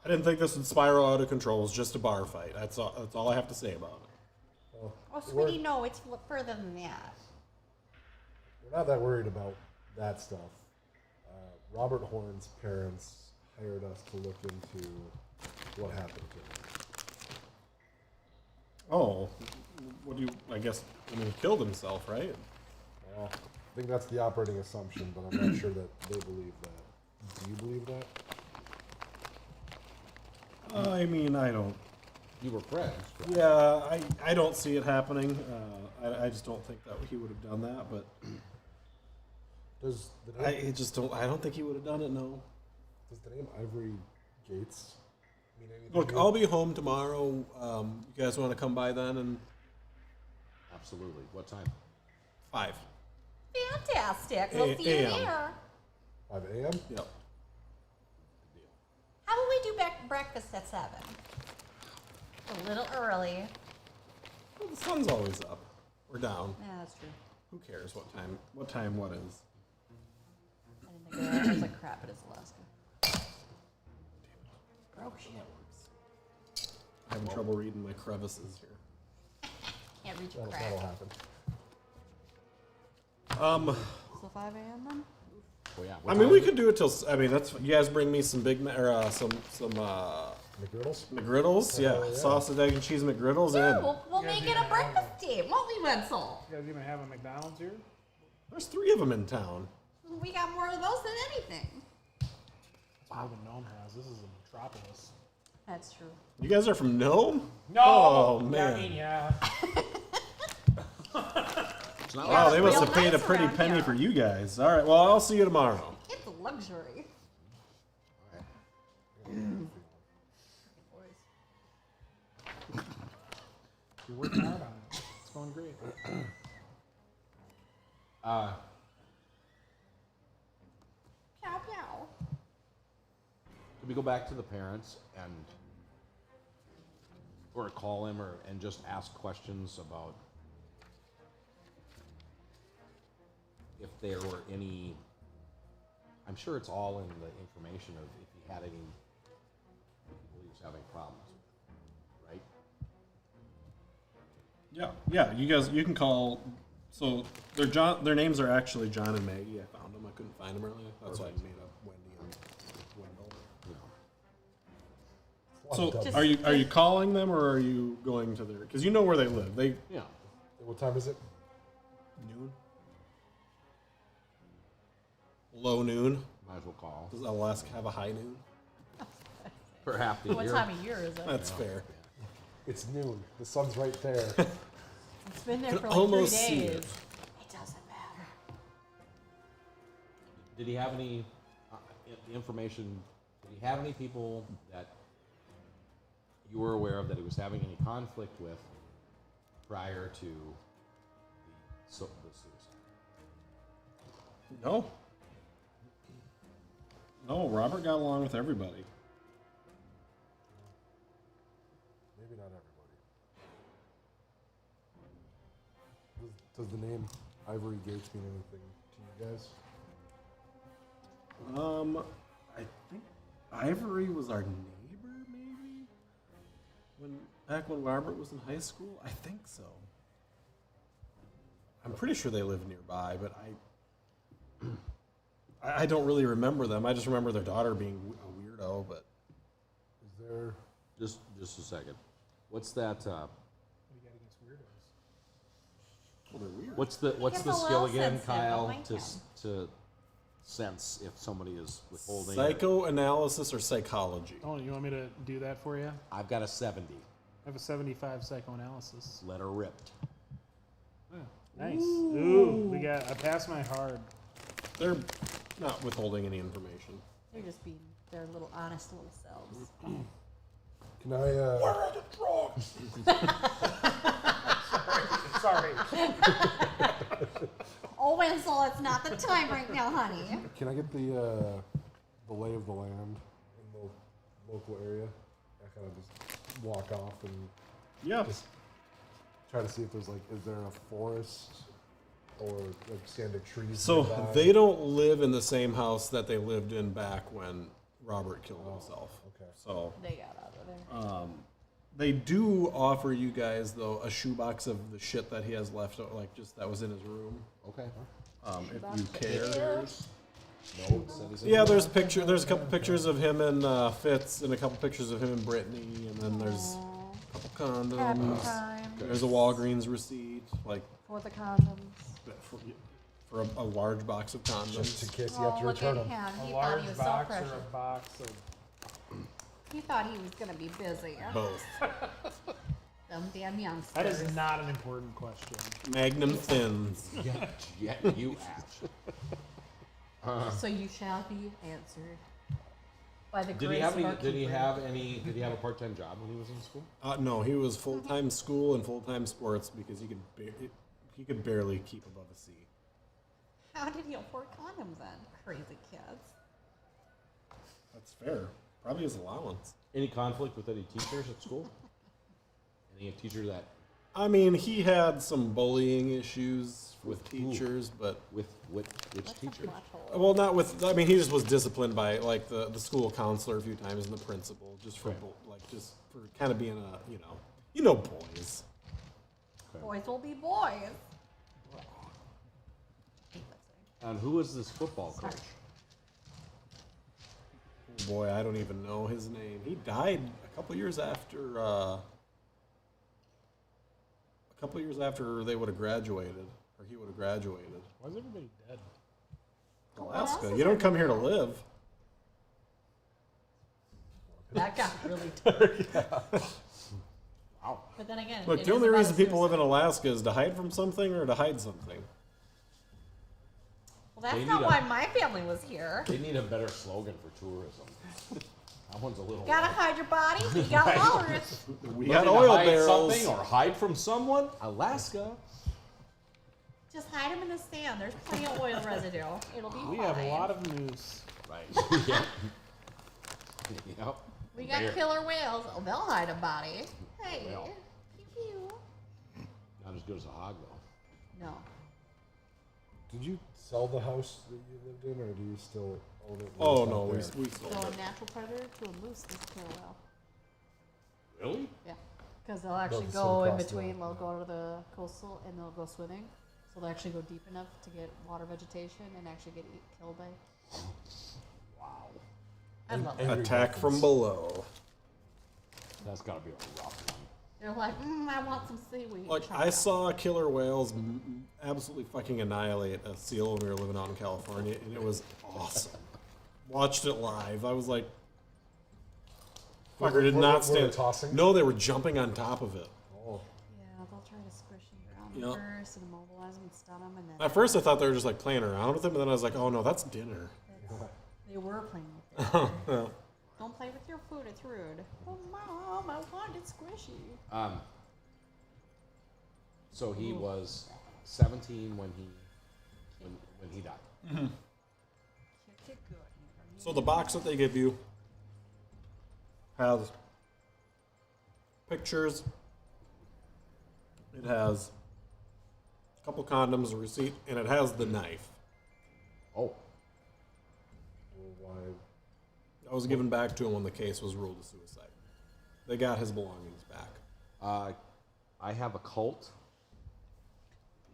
S4: I didn't think this would spiral out of control. It was just a bar fight. That's all I have to say about it.
S6: Oh,
S2: We're-
S6: sweetie, no, it's further than that.
S2: We're not that worried about that stuff. Robert Horn's parents hired us to look into what happened to him.
S4: Oh, what do you? I mean, he killed himself, right?
S2: Well, I think that's the operating assumption, but I'm not sure that they believe that. Do you believe that?
S4: I mean, I don't.
S3: You were friends. Right?
S4: Yeah, I don't see it happening. I just don't think that he would have done that. But
S2: Does the name,
S4: I don't think he would have done it. No.
S2: does the name Ivory Gates mean anything?
S4: Look,
S2: to you?
S4: I'll be home tomorrow. You guys want to come by then? And
S3: Absolutely. What time?
S4: 5.
S6: Fantastic. We'll see you
S4: AM.
S6: there.
S2: 5 a.m.
S4: Yep.
S6: How about we do breakfast at 7? A little early.
S4: Well, the sun's always up or down.
S5: Yeah, that's true.
S4: Who cares what time? What time? What is?
S5: I didn't think of that. I was like, crap, it is Alaska.
S4: Oh shit. I'm having trouble reading my crevices here.
S6: Can't reach a
S2: That'll
S6: crack.
S2: happen.
S5: So 5 a.m. then?
S3: Oh yeah.
S4: I mean, we could do it till. I mean, that's. You guys bring me some some
S2: McGriddles?
S4: McGriddles. Yeah,
S2: yeah.
S4: sausage, egg, and cheese McGriddles.
S6: Sure,
S4: In.
S6: we'll make it a breakfast team, won't we, Wenzel?
S1: You guys even have a McDonald's here?
S4: There's 3 of them in town.
S6: We got more of those than anything.
S1: It's more than Nome has. This is a metropolis.
S5: That's true.
S4: You guys are from Nome?
S1: No!
S4: Oh,
S1: Yeah,
S4: man.
S1: I mean, yeah.
S3: It's not
S4: Wow,
S3: like
S4: they
S6: real
S4: must have paid a
S6: nice
S4: pretty
S6: around
S4: penny
S6: here.
S4: for you guys. All right, well, I'll see you tomorrow.
S6: It's a luxury.
S1: You're working hard on it. It's going great.
S3: Could we go back to the parents or call him and just ask questions about if there were any? I'm sure it's all in the information of if he had any people he was having problems with, right?
S4: Yeah. You can call. So their names are actually John and Maggie. I found them. I couldn't find them earlier. That's why I made up Wendy and Wendell. So are you calling them or are you going to their? Because you know where they live.
S3: Yeah.
S2: What time is it?
S4: Noon. Low noon.
S3: Might as well call.
S4: Does Alaska have a high noon?
S3: For half the
S5: What
S3: year.
S5: time of year is it?
S4: That's fair.
S2: It's noon. The sun's right there.
S5: It's been there
S4: Can
S5: for like
S4: almost
S5: 3
S4: see
S5: days.
S4: it.
S5: It doesn't matter.
S3: Did he have any information? Did he have any people that you were aware of that he was having any conflict with prior to the suicide?
S4: No. No, Robert got along with everybody.
S2: Maybe not everybody. Does the name Ivory Gates mean anything to you guys?
S4: I think Ivory was our neighbor, maybe? Back when Robert was in high school? I think so. I'm pretty sure they live nearby, but I don't really remember them. I just remember their daughter being a weirdo, but
S2: Is there?
S3: Just a second. What's that?
S1: What do you got against weirdos?
S4: well, they're weird.
S3: What's the
S6: guess
S3: skill
S6: a little
S3: again,
S6: sensitive,
S3: Kyle?
S6: but mine
S3: To sense if somebody is withholding.
S4: Psychoanalysis or psychology?
S1: Oh, you want me to do that for you?
S3: I've got a 70.
S1: I have a 75 psychoanalysis.
S3: Letter ripped.
S1: Oh, nice. Ooh, I passed my hard.
S4: They're not withholding any information.
S5: They're just being their little honest little selves.
S2: Can I?
S1: Sorry.
S6: Oh, Winslow, it's not the time right now, honey.
S2: Can I get the lay of the land in the local area? I kind of just walk off and
S4: Yeah.
S2: just try to see if there's is there a forest or standing trees?
S4: So
S2: nearby?
S4: they don't live in the same house that they lived in back when Robert killed himself.
S2: Okay.
S5: Oh,
S4: So
S5: They got out of there.
S4: they do offer you guys though a shoebox of the shit that he has left, just that was in his room.
S3: Okay.
S4: If you care.
S3: Notes. Anything?
S4: Yeah, there's a couple pictures of him and Fitz, and a couple pictures of him and Brittany, and then there's a couple
S5: Happy
S4: condoms.
S5: time
S4: There's a Walgreens receipt,
S5: for the condoms.
S4: for a large box of
S2: Just
S4: condoms.
S2: in case you
S6: Oh,
S2: have to
S6: look
S2: return
S6: at
S2: them.
S6: him.
S1: A
S6: He thought he
S1: large
S6: was so
S1: box or
S6: precious.
S1: a box of...
S6: He thought he was going to be busy.
S4: Both.
S6: Them damn youngsters.
S1: That is not an important question.
S4: Magnum Thins.
S3: Yeah, you asked.
S5: So you shall be answered by the
S3: Did
S5: grace
S3: he have
S5: of
S3: any?
S5: our
S3: Did he
S5: keeper.
S3: have any? Did he have a part-time job when he was in school?
S4: No, he was full-time school and full-time sports because he could barely keep above a C.
S6: How did he afford condoms then? Crazy kids.
S4: That's fair. Probably his allowance.
S3: Any conflict with any teachers at school? Any teacher that
S4: I mean, he had some bullying issues with
S3: With who?
S4: teachers, but
S3: which teachers?
S4: well, not with. I mean, he just was disciplined by the school counselor a few times and the principal, just for
S3: Right.
S4: just for kind of being a you know boys.
S6: Boys will be boys.
S3: And who was this football coach?
S4: Oh boy, I don't even know his name. He died a couple years after. A couple years after they would have graduated, or he would have graduated.
S1: Why is everybody dead?
S4: Alaska, you don't come here to live.
S5: That got really dark.
S3: Wow.
S5: But then again,
S4: Look,
S5: it
S4: the
S5: is
S4: only
S5: about
S4: reason
S5: a
S4: people live in
S5: suicide.
S4: Alaska is to hide from something or to hide something.
S6: Well, that's
S3: They
S6: not
S3: need a-
S6: why my family was here.
S3: They need a better slogan for tourism. That one's a little.
S6: Gotta hide your body. You got walrus.
S4: We got
S3: Looking to
S4: oil
S3: hide
S4: barrels.
S3: something or hide from someone. Alaska.
S6: Just hide them in the sand. There's plenty of oil residue. It'll be
S1: We
S6: fine.
S1: have a lot of moose.
S3: Right. Yeah. Yep.
S6: We got
S3: Bear.
S6: killer whales. Oh, they'll hide a body. Hey.
S3: Well.
S6: Pew, pew.
S3: Not as good as a hog, though.
S5: No.
S2: Did you sell the house that you lived in, or do you still own it?
S4: Oh
S2: It's
S4: no,
S2: out
S4: we
S2: there?
S4: sold
S5: So a
S4: it.
S5: natural predator to a moose is killer whale.
S3: Really?
S5: Yeah. Because they'll actually
S2: the
S5: go
S2: swim
S5: in
S2: across the
S5: between,
S2: lake,
S5: they'll
S2: yeah.
S5: go to the coastal and they'll go swimming. So they'll actually go deep enough to get water vegetation and actually get killed by.
S3: Wow.
S6: I love it.
S2: Angry
S4: Attack from
S2: dolphins.
S4: below.
S3: That's got to be a rough one.
S5: They're like, I want some seaweed.
S4: Like
S5: Chop
S4: I
S5: it up.
S4: saw killer whales absolutely fucking annihilate a seal when we were living out in California, and it was awesome. Watched it live. I was like, fucker did
S2: Were
S4: not
S2: they
S4: stand.
S2: tossing?
S4: No, they were jumping on top of it.
S2: Oh.
S5: Yeah, they'll try to squish them
S4: Yep.
S5: around first and immobilize them and stun them. And then
S4: At first, I thought they were just like playing around with them, and then I was like, oh no, that's dinner.
S5: they were playing with it.
S4: Yeah.
S5: Don't play with your food, it's rude. Oh, Mom, I want it squishy.
S3: So he was 17 when he died.
S4: So the box that they give you has pictures. It has a couple condoms, a receipt, and it has the knife.
S3: Oh,
S2: Well, why?
S4: That was given back to him when the case was ruled a suicide. They got his belongings back.
S3: I have a cult.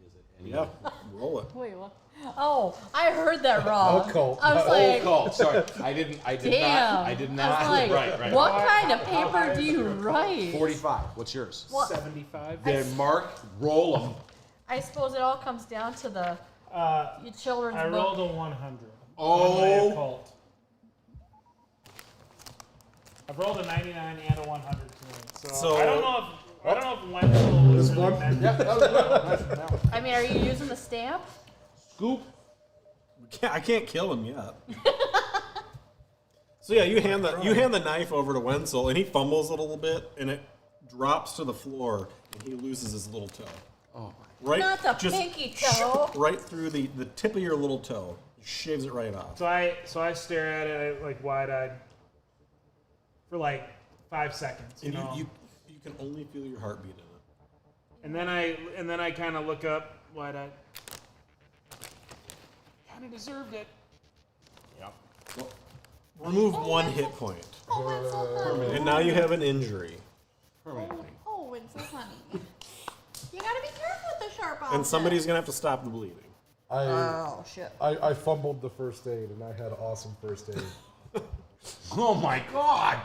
S3: Is it any?
S4: Yeah, roll it.
S5: Wait, what?
S6: Oh, I heard that wrong.
S2: cult.
S6: I was
S3: Oh,
S6: like,
S3: cult. Sorry, I did
S6: damn.
S3: not. I did not.
S6: I was like,
S3: right.
S6: what
S1: How
S6: kind of
S1: high
S6: paper
S1: is
S6: do you
S1: your
S6: write?
S3: 45. What's yours?
S6: Well,
S1: 75.
S3: Then Mark, roll them.
S6: I suppose it all comes down to the your children's
S1: I
S6: book.
S1: rolled a 100.
S3: Oh.
S1: On my occult. I've rolled a 99 and a 100 tonight. So I don't know if Wenzel was
S2: This
S1: really
S2: one?
S1: meant
S3: Yeah, that was good. That was-
S6: I mean, are you using the stamp?
S3: Scoop.
S4: I can't kill him yet. So yeah, you hand the knife over to Wenzel, and he fumbles it a little bit, and it drops to the floor, and he loses his little toe.
S3: Oh
S4: Right,
S6: Not the
S4: just
S6: pinky toe.
S4: right through the tip of your little toe. Shaves it right off.
S1: So I stare at it like wide-eyed for like 5 seconds, you
S4: And
S1: know.
S4: you can only feel your heartbeat in it.
S1: And then I kind of look up wide-eyed. Kind of deserved it.
S3: Yep.
S4: Remove one hit point,
S6: Oh, Winslow, honey.
S4: and now you have an injury.
S3: Permanently.
S6: Oh, Winslow, honey. You gotta be careful with the sharp objects.
S4: And somebody's gonna have to stop the bleeding.
S6: Oh shit.
S2: I fumbled the first aid, and I had awesome first aid.
S3: Oh my God.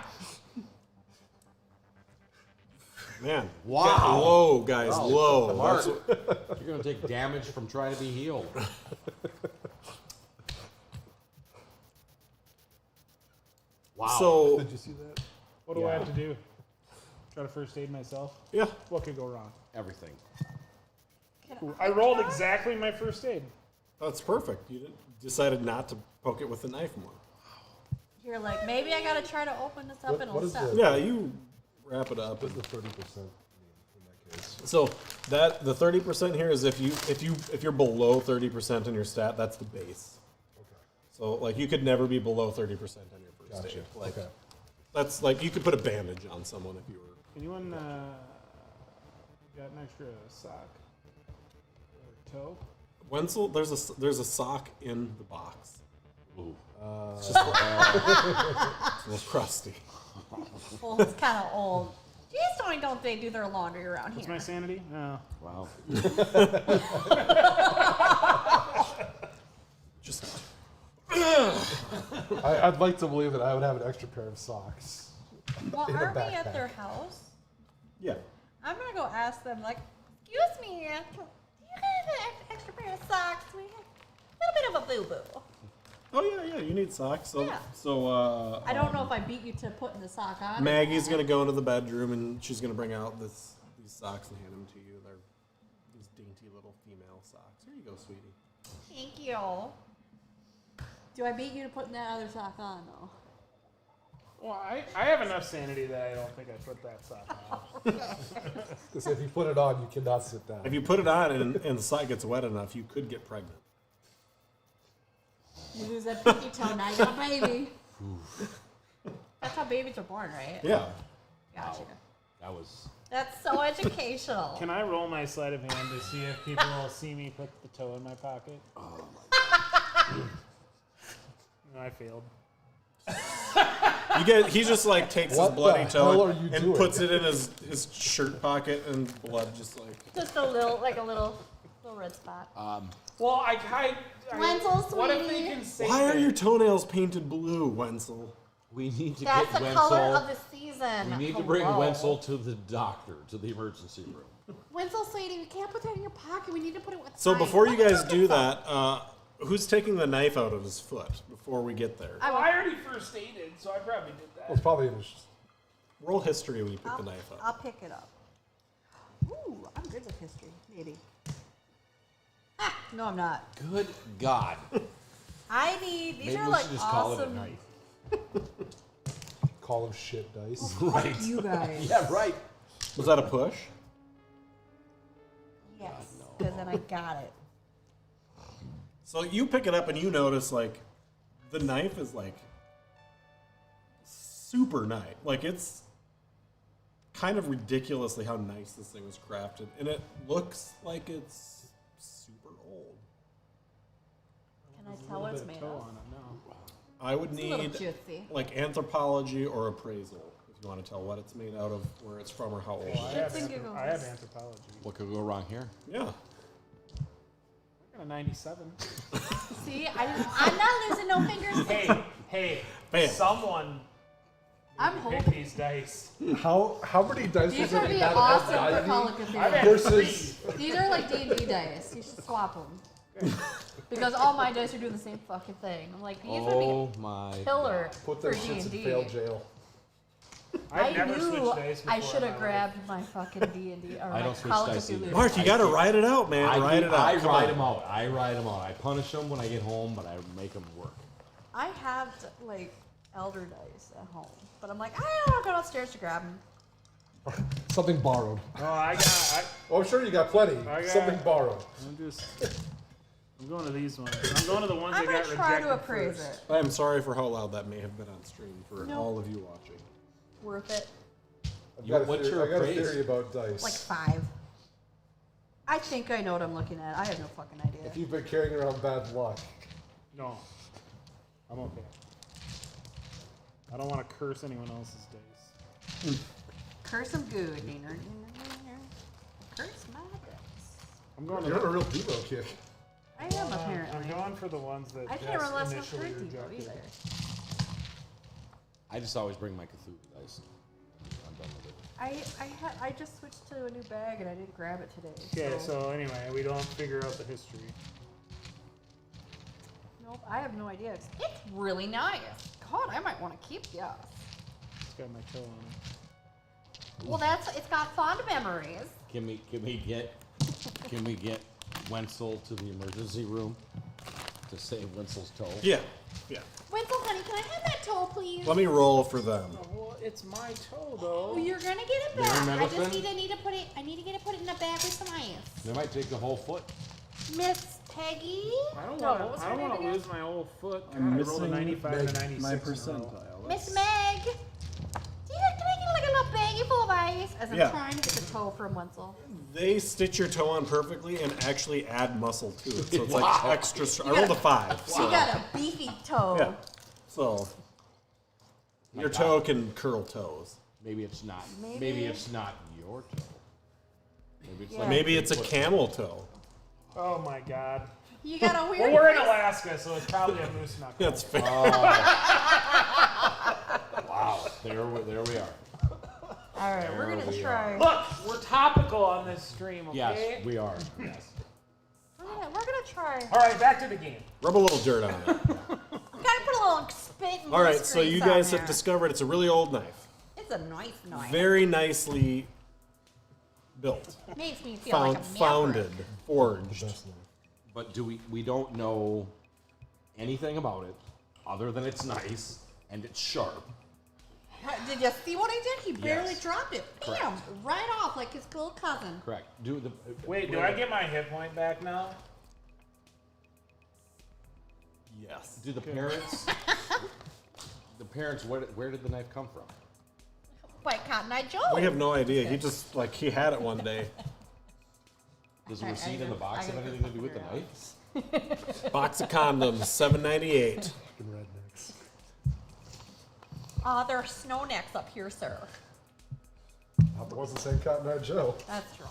S4: Man,
S3: Wow.
S4: get low, guys,
S3: Wow.
S4: low.
S3: Mark,
S4: That's what-
S3: you're gonna take damage from trying to be healed. Wow.
S4: So
S2: Did you see that?
S1: What do I
S3: Yeah.
S1: have to do? Try to first aid myself?
S4: yeah,
S1: What could go wrong?
S3: everything.
S1: I rolled exactly my first aid.
S4: that's perfect. You decided not to poke it with the knife more.
S6: You're like, maybe I gotta try to open this up
S2: What-
S6: and
S2: what
S6: it'll
S2: is
S6: stop.
S2: the-
S4: Yeah, you wrap it up.
S2: What does the 30% mean in that case?
S4: So that the 30% here is if you're below 30% in your stat, that's the base.
S2: Okay.
S4: So like you could never be below 30% on your first
S2: Gotcha.
S4: aid. Like
S2: Okay.
S4: that's like you could put a bandage on someone if you were.
S1: Anyone got an extra sock or toe?
S4: Wenzel, there's a sock in the box.
S3: Ooh.
S4: It's just a little crusty.
S6: Well, it's kind of old. Jeez, don't they do their laundry around
S1: What's
S6: here?
S1: my sanity? No.
S3: Wow.
S4: Just
S2: I'd like to believe that I would have an extra pair of socks.
S6: Well,
S2: in a
S6: aren't we at
S2: backpack.
S6: their house?
S4: yeah.
S6: I'm gonna go ask them, like, excuse me, do you have an extra pair of socks? We have a little bit of a boo-boo.
S4: Oh yeah. You need socks. So
S6: Yeah.
S4: so
S5: I don't know if I beat you to putting the sock on.
S4: Maggie's gonna go into the bedroom and she's gonna bring out these socks and hand them to you. They're these dainty little female socks. Here you go, sweetie.
S6: Thank you.
S5: Do I beat you to putting that other sock on, though?
S1: Well, I have enough sanity that I don't think I put that sock on.
S2: Because if you put it on, you cannot sit down.
S4: If you put it on and the sock gets wet enough, you could get pregnant.
S5: You lose that pinky toe, now you got a baby.
S6: That's how babies are born, right?
S4: Yeah.
S6: Gotcha.
S3: That was.
S6: That's so educational.
S1: Can I roll my sleight of hand to see if people will see me put the toe in my pocket? No, I failed.
S4: He just like takes
S2: What
S4: his bloody
S2: the
S4: toe
S2: hell are
S4: and,
S2: you
S4: and
S2: doing?
S4: puts it in his shirt pocket, and blood just like.
S6: Just a little red spot.
S1: Well, I
S6: Wenzel,
S1: what if they
S6: sweetie.
S1: can save
S4: Why are
S1: it?
S4: your toenails painted blue, Wenzel?
S3: We need to
S6: That's
S3: get
S6: the
S3: Wenzel.
S6: color of the season.
S3: We need to bring
S6: Hello.
S3: Wenzel to the doctor, to the emergency room.
S6: Wenzel, sweetie, we can't put that in your pocket. We need to put it with.
S4: So
S6: ice.
S4: before you
S6: Let me
S4: guys
S6: look
S4: do
S6: at some.
S4: that, who's taking the knife out of his foot before we get there?
S1: Well, I already first aided, so I probably did that.
S2: Well, it's probably in his.
S4: Roll history when you pick the knife up.
S5: I'll pick it up. Ooh, I'm good with history. Maybe. Ah, no, I'm not.
S3: Good God.
S6: I need. These
S3: Maybe
S6: are
S3: we
S6: like
S3: should just call it a
S6: awesome.
S3: knife.
S2: Call him shit dice.
S3: Right.
S5: You guys.
S3: Yeah, right.
S4: Was that a push?
S6: Yes, because then I got it.
S4: So you pick it up and you notice like the knife is like super nice. Like it's kind of ridiculously how nice this thing was crafted, and it looks like it's super old.
S6: Can I tell what it's made
S1: Toe
S6: of?
S1: on it now.
S4: I would
S6: It's a little
S4: need
S6: juicy.
S4: like anthropology or appraisal if you want to tell what it's made out of, where it's from, or how old.
S1: Well,
S4: it is.
S1: I have anthropology.
S3: What could go wrong here?
S4: Yeah.
S1: I got a 97.
S6: See, I'm not losing no fingers.
S1: Hey,
S4: Bam.
S1: someone
S5: I'm
S1: pick
S5: holding.
S1: these dice.
S2: How many dice
S5: These
S2: was
S5: would
S2: it
S5: be
S2: had
S5: awesome
S2: at
S5: for
S2: Ivy
S5: Call of
S1: I've
S5: Cthulhu.
S1: had
S2: versus?
S5: These are like D&D dice. You should swap them. Because all my dice are doing the same fucking thing. I'm like, these
S3: Oh
S5: would
S3: my.
S5: be killer
S2: Put
S5: for
S2: them shits in
S5: D&D.
S2: fail jail.
S1: I've
S5: I
S1: never
S5: knew
S1: switched dice before
S5: I should
S1: in
S5: have
S1: my life.
S5: grabbed my fucking D&D or
S3: I
S5: my
S3: don't switch
S5: Call of
S3: dice either.
S5: Cthulhu.
S4: Mark, you got to ride it out, man.
S3: I
S4: Ride it out.
S3: I
S4: Come
S3: ride
S4: on.
S3: them out. I ride them out. I punish them when I get home, but I make them work.
S5: I have like elder dice at home, but I'm like, I don't want to go downstairs to grab them.
S2: Something borrowed.
S1: No, I got.
S2: Oh, I'm sure you got plenty.
S1: I got-
S2: Something borrowed.
S1: I'm going to these ones. I'm going to the ones
S5: I'm
S1: that
S5: gonna
S1: got
S5: try
S1: rejected
S5: to appraise
S1: first.
S5: it.
S4: I'm sorry for how loud that may have been on stream for
S5: No.
S4: all of you watching.
S5: Worth it.
S2: I've got,
S3: What's
S2: a,
S3: your
S2: theory, I got a
S3: appraise?
S2: theory about dice.
S5: Like 5. I think I know what I'm looking at. I have no fucking idea.
S2: If you've been carrying around bad luck,
S1: No, I'm okay. I don't want to curse anyone else's dice.
S5: Curse them good. Curse my dice.
S1: I'm going
S2: you're on a
S1: to.
S2: real Devo kick.
S5: I am apparently.
S1: I'm going for the ones that
S5: I can't
S1: Jess
S5: remember last time
S1: initially
S5: I heard Devo
S1: rejected.
S5: either.
S3: I just always bring my Cthulhu dice. I'm done with it.
S5: I just switched to a new bag and I didn't grab it today.
S1: Okay, so anyway, we don't figure out the history.
S5: Nope, I have no idea. It's really nice. God, I might want to keep this.
S1: It's got my toe on it.
S6: Well, it's got fond memories.
S3: Can we get Wenzel to the emergency room to save Wenzel's toe?
S4: Yeah. Yeah.
S6: Wenzel, honey, can I have that toe, please?
S4: Let me roll for them.
S1: Well, it's my toe though.
S6: Oh, you're gonna get it
S3: There,
S6: back. I just
S3: medicine?
S6: need to put it. I need to get it put it in a bag with some ice.
S3: They might take the whole foot.
S6: Miss Peggy.
S1: I don't
S6: No,
S1: want
S6: what was
S1: to.
S6: her
S1: I don't
S6: name
S1: want to
S6: again?
S1: lose my whole foot.
S4: I'm
S1: God, I rolled a
S4: missing
S1: 95 to 96
S4: my
S1: in a row.
S4: percentile.
S6: Miss Meg. Can I get like a little baggie full of ice?
S5: As I'm
S4: Yeah.
S5: trying to get the toe from Wenzel.
S4: They stitch your toe on perfectly and actually add muscle to it, so it's like
S3: Wow.
S4: extra strong. I rolled a 5.
S5: You
S4: So,
S5: got a beefy toe.
S4: yeah. So your toe can curl toes.
S3: Maybe it's not.
S5: Maybe-
S3: Maybe it's not your toe. Maybe it's
S5: Yeah.
S3: like
S4: Maybe it's a
S3: Bigfoot.
S4: camel toe.
S1: Oh my God.
S6: You got a
S1: Well,
S6: weird.
S1: we're in Alaska, so it's probably a moose knuckle.
S4: That's fair.
S3: Wow. There we are.
S5: All right, we're
S3: There
S5: gonna
S3: we
S5: try.
S1: Look, we're topical on this stream, okay?
S3: Yes, we are. Yes.
S5: We're gonna try.
S1: All right, back to the game.
S4: Rub a little dirt on it.
S6: Gotta put a little spit and
S4: All right, so
S6: grease
S4: you
S6: on
S4: guys
S6: there.
S4: have discovered it's a really old knife.
S6: It's a nice knife.
S4: Very nicely built.
S6: Makes me feel like a
S4: Founded. Forged.
S3: But we don't know anything about it other than it's nice and it's sharp.
S6: Did you see what I did? He barely
S3: Yes.
S6: dropped it. Bam! Right off like his little cousin.
S3: Correct.
S1: Wait, do I get my hit point back now?
S4: Yes.
S3: Do the parents Parents, where did the knife come from?
S6: By Cotton Eye Joe.
S4: We have no idea. He just he had it one day.
S3: Does the receipt in the box have anything to do with the knife?
S4: Box of condoms, $7.98.
S2: Fucking rednecks.
S6: There are snow necks up here, sir.
S2: Not the ones that say Cotton Eye Joe.
S6: That's true.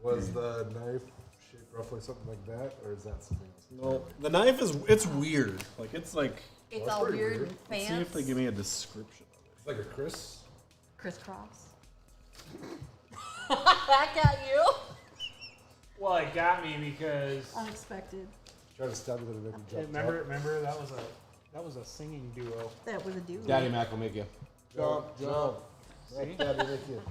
S2: Was the knife shaped roughly something like that, or is that something else?
S4: No, the knife it's weird. It's like,
S6: It's
S2: Well,
S6: all
S2: that's pretty
S6: weird
S2: weird.
S6: and
S4: let's
S6: fancy.
S4: see if they give me a description of it.
S2: It's like a Chris.
S5: Crisscross.
S6: That got you?
S1: Well, it got me because
S5: Unexpected.
S2: Try to stab it and make him jump.
S1: remember that was a singing duo.
S5: That was a dude.
S3: Daddy Mac will make you.
S2: Jump, jump.
S1: See?
S2: Daddy, make you.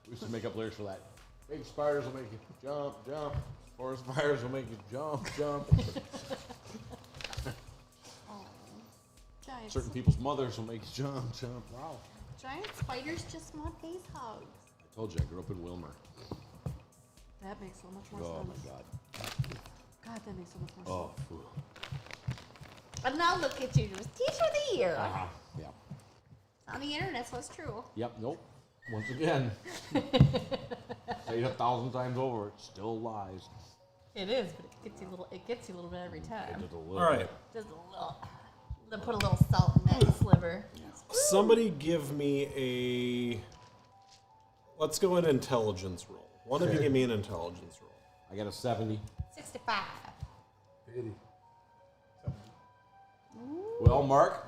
S3: We used to make up lyrics for that. Big spiders will make you jump, jump. Forest fires will make you jump, jump.
S5: Giant,
S3: Certain people's mothers will make you jump, jump.
S1: Wow.
S6: Giant spiders just want face hugs.
S3: I told you I grew up in Wilmer.
S5: that makes so much more
S3: Oh
S5: sense.
S3: my God.
S5: God, that makes so much more
S3: Oh. Phew.
S6: And now look at you, just teacher of the year.
S3: Uh-huh. Yeah.
S6: On the internet, so it's true.
S3: Yep. Nope. Once again. Say it 1,000 times over. It still lies.
S6: It is, but it gets you a little bit every time.
S3: Just a little
S4: All right.
S3: bit.
S6: Just a little. Then put a little salt in that sliver.
S4: Somebody give me a. Let's go an intelligence roll. One of you give me an intelligence roll.
S3: I got a 70.
S6: 65.
S2: 80.
S3: Well, Mark,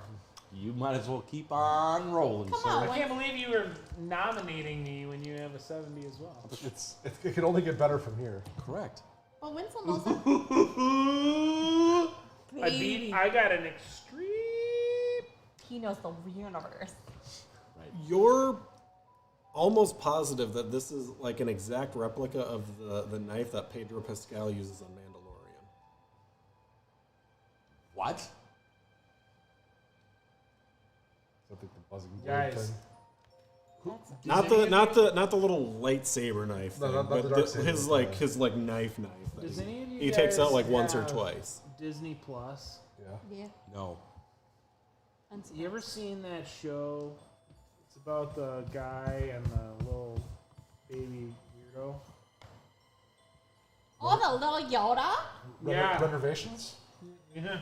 S3: you might as well keep on rolling,
S6: Come
S3: sir.
S6: on.
S1: I can't believe you were nominating me when you have a 70 as well.
S2: It can only get better from here.
S3: Correct.
S6: But Winslow knows that.
S1: I got an extreme.
S6: He knows the universe.
S4: You're almost positive that this is like an exact replica of the knife that Pedro Pascal uses on Mandalorian.
S3: What?
S2: I think the buzzing blade
S1: Guys.
S2: thing.
S4: Not the little lightsaber knife
S2: No,
S4: thing,
S2: not
S4: but
S2: the dark saber,
S4: his knife. That
S1: Does any of you
S4: he takes out
S1: guys
S4: like once or
S1: have
S4: twice.
S1: Disney Plus.
S2: Yeah.
S5: Yeah.
S3: No.
S1: You ever seen that show? It's about the guy and the little baby weirdo.
S6: Oh, the little Yoda?
S1: Yeah.
S2: Renovations?
S1: Yeah.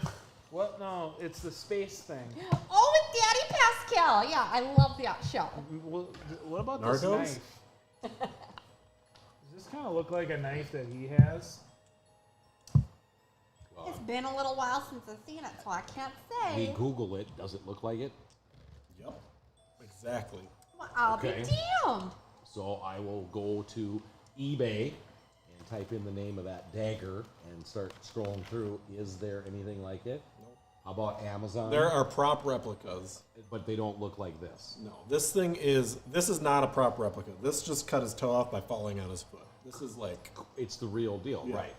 S1: What? No, it's the space thing.
S6: Oh, with Daddy Pascal. Yeah, I love that show.
S1: Well, what about
S4: Narcos?
S1: this knife? Does this kind of look like a knife that he has?
S6: It's been a little while since I've seen it, so I can't
S3: We
S6: say.
S3: Google it. Does it look like it?
S4: Yep. Exactly.
S6: Well, I'll
S3: Okay.
S6: be damned.
S3: So I will go to eBay and type in the name of that dagger and start scrolling through. Is there anything like it? Nope. How about Amazon?
S4: There are prop replicas.
S3: But they don't look like this.
S4: No, this is not a prop replica. This just cut his toe off by falling on his foot. This is like,
S3: It's the real deal,
S4: Yeah.
S3: right?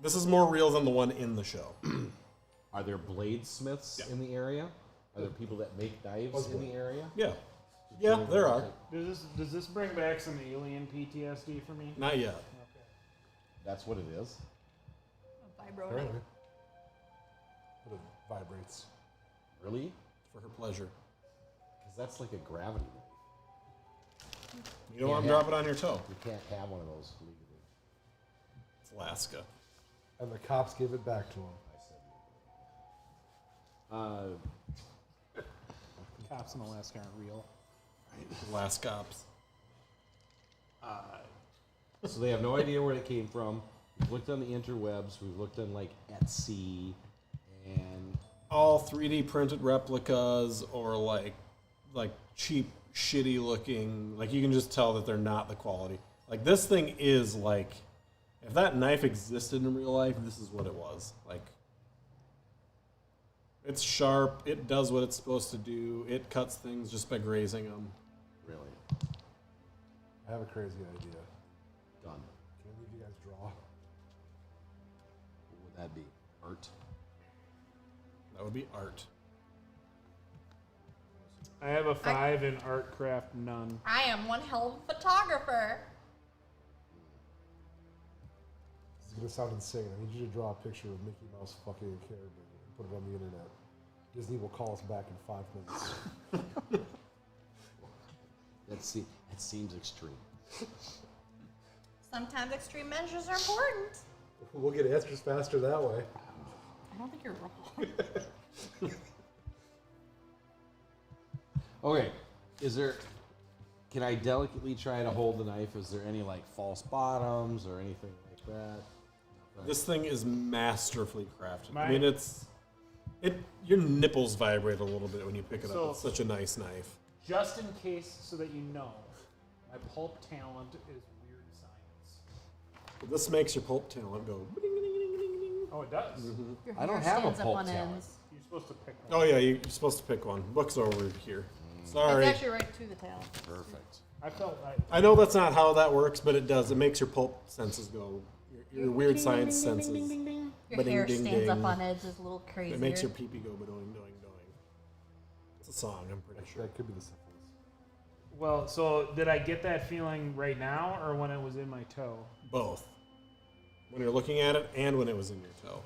S4: this is more real than the one in the show.
S3: Are there bladesmiths
S4: Yeah.
S3: in the area? Are there people that make knives in the area?
S4: Yeah. Yeah, there are.
S1: Does this bring back some alien PTSD for me?
S4: Not yet.
S3: That's what it is.
S5: Vibro.
S2: Apparently. But it vibrates.
S3: Really?
S4: For her pleasure.
S3: Because that's like a gravity knife.
S4: You don't want to drop it on your toe.
S3: You can't have one of those legally.
S4: It's Alaska.
S2: And the cops gave it back to him.
S1: Cops in Alaska aren't real.
S4: Last cops.
S3: So they have no idea where it came from. We've looked on the interwebs. We've looked on like Etsy, and
S4: All 3D printed replicas or like cheap, shitty looking. Like you can just tell that they're not the quality. Like this thing is like, if that knife existed in real life, this is what it was. Like, it's sharp. It does what it's supposed to do. It cuts things just by grazing them.
S3: really
S2: I have a crazy idea.
S3: done.
S2: Can any of you guys draw?
S3: What would that be? Art?
S4: That would be art.
S1: I have a 5 in art craft, none.
S6: I am one hell of a photographer.
S2: This is gonna sound insane. I need you to draw a picture of Mickey Mouse fucking a caribou and put it on the internet. Disney will call us back in 5 minutes.
S3: That seems extreme.
S6: Sometimes extreme measures are important.
S2: We'll get answers faster that way.
S5: I don't think you're wrong.
S3: Okay, can I delicately try to hold the knife? Is there any like false bottoms or anything like that?
S4: This thing is masterfully crafted. I
S1: My-
S4: mean, your nipples vibrate a little bit when you pick it
S1: So-
S4: up. It's such a nice knife.
S1: Just in case, so that you know, my pulp talent is weird science.
S4: This makes your pulp talent go.
S1: Oh, it does.
S5: Your
S3: I don't
S5: hair
S3: have a
S5: stands up
S3: pulp
S5: on
S3: talent.
S5: ends.
S1: You're supposed to pick one.
S4: Oh yeah, you're supposed to pick one. Book's over here. Sorry.
S5: It's actually right to the tail.
S3: Perfect.
S1: I felt
S4: I know that's not how that works, but it does. It makes your pulp senses go. Your weird
S1: Ding,
S4: science
S1: ding, ding,
S4: senses.
S1: ding, ding, ding.
S6: Your
S4: Ba-ding,
S6: hair
S4: ding,
S6: stands
S4: ding.
S6: up on edge, is a little crazy.
S4: It makes your pee pee go ba doing. It's a song, I'm pretty sure.
S2: That could be the syphilis.
S1: Well, so did I get that feeling right now, or when it was in my toe?
S4: Both. When you're looking at it and when it was in your toe.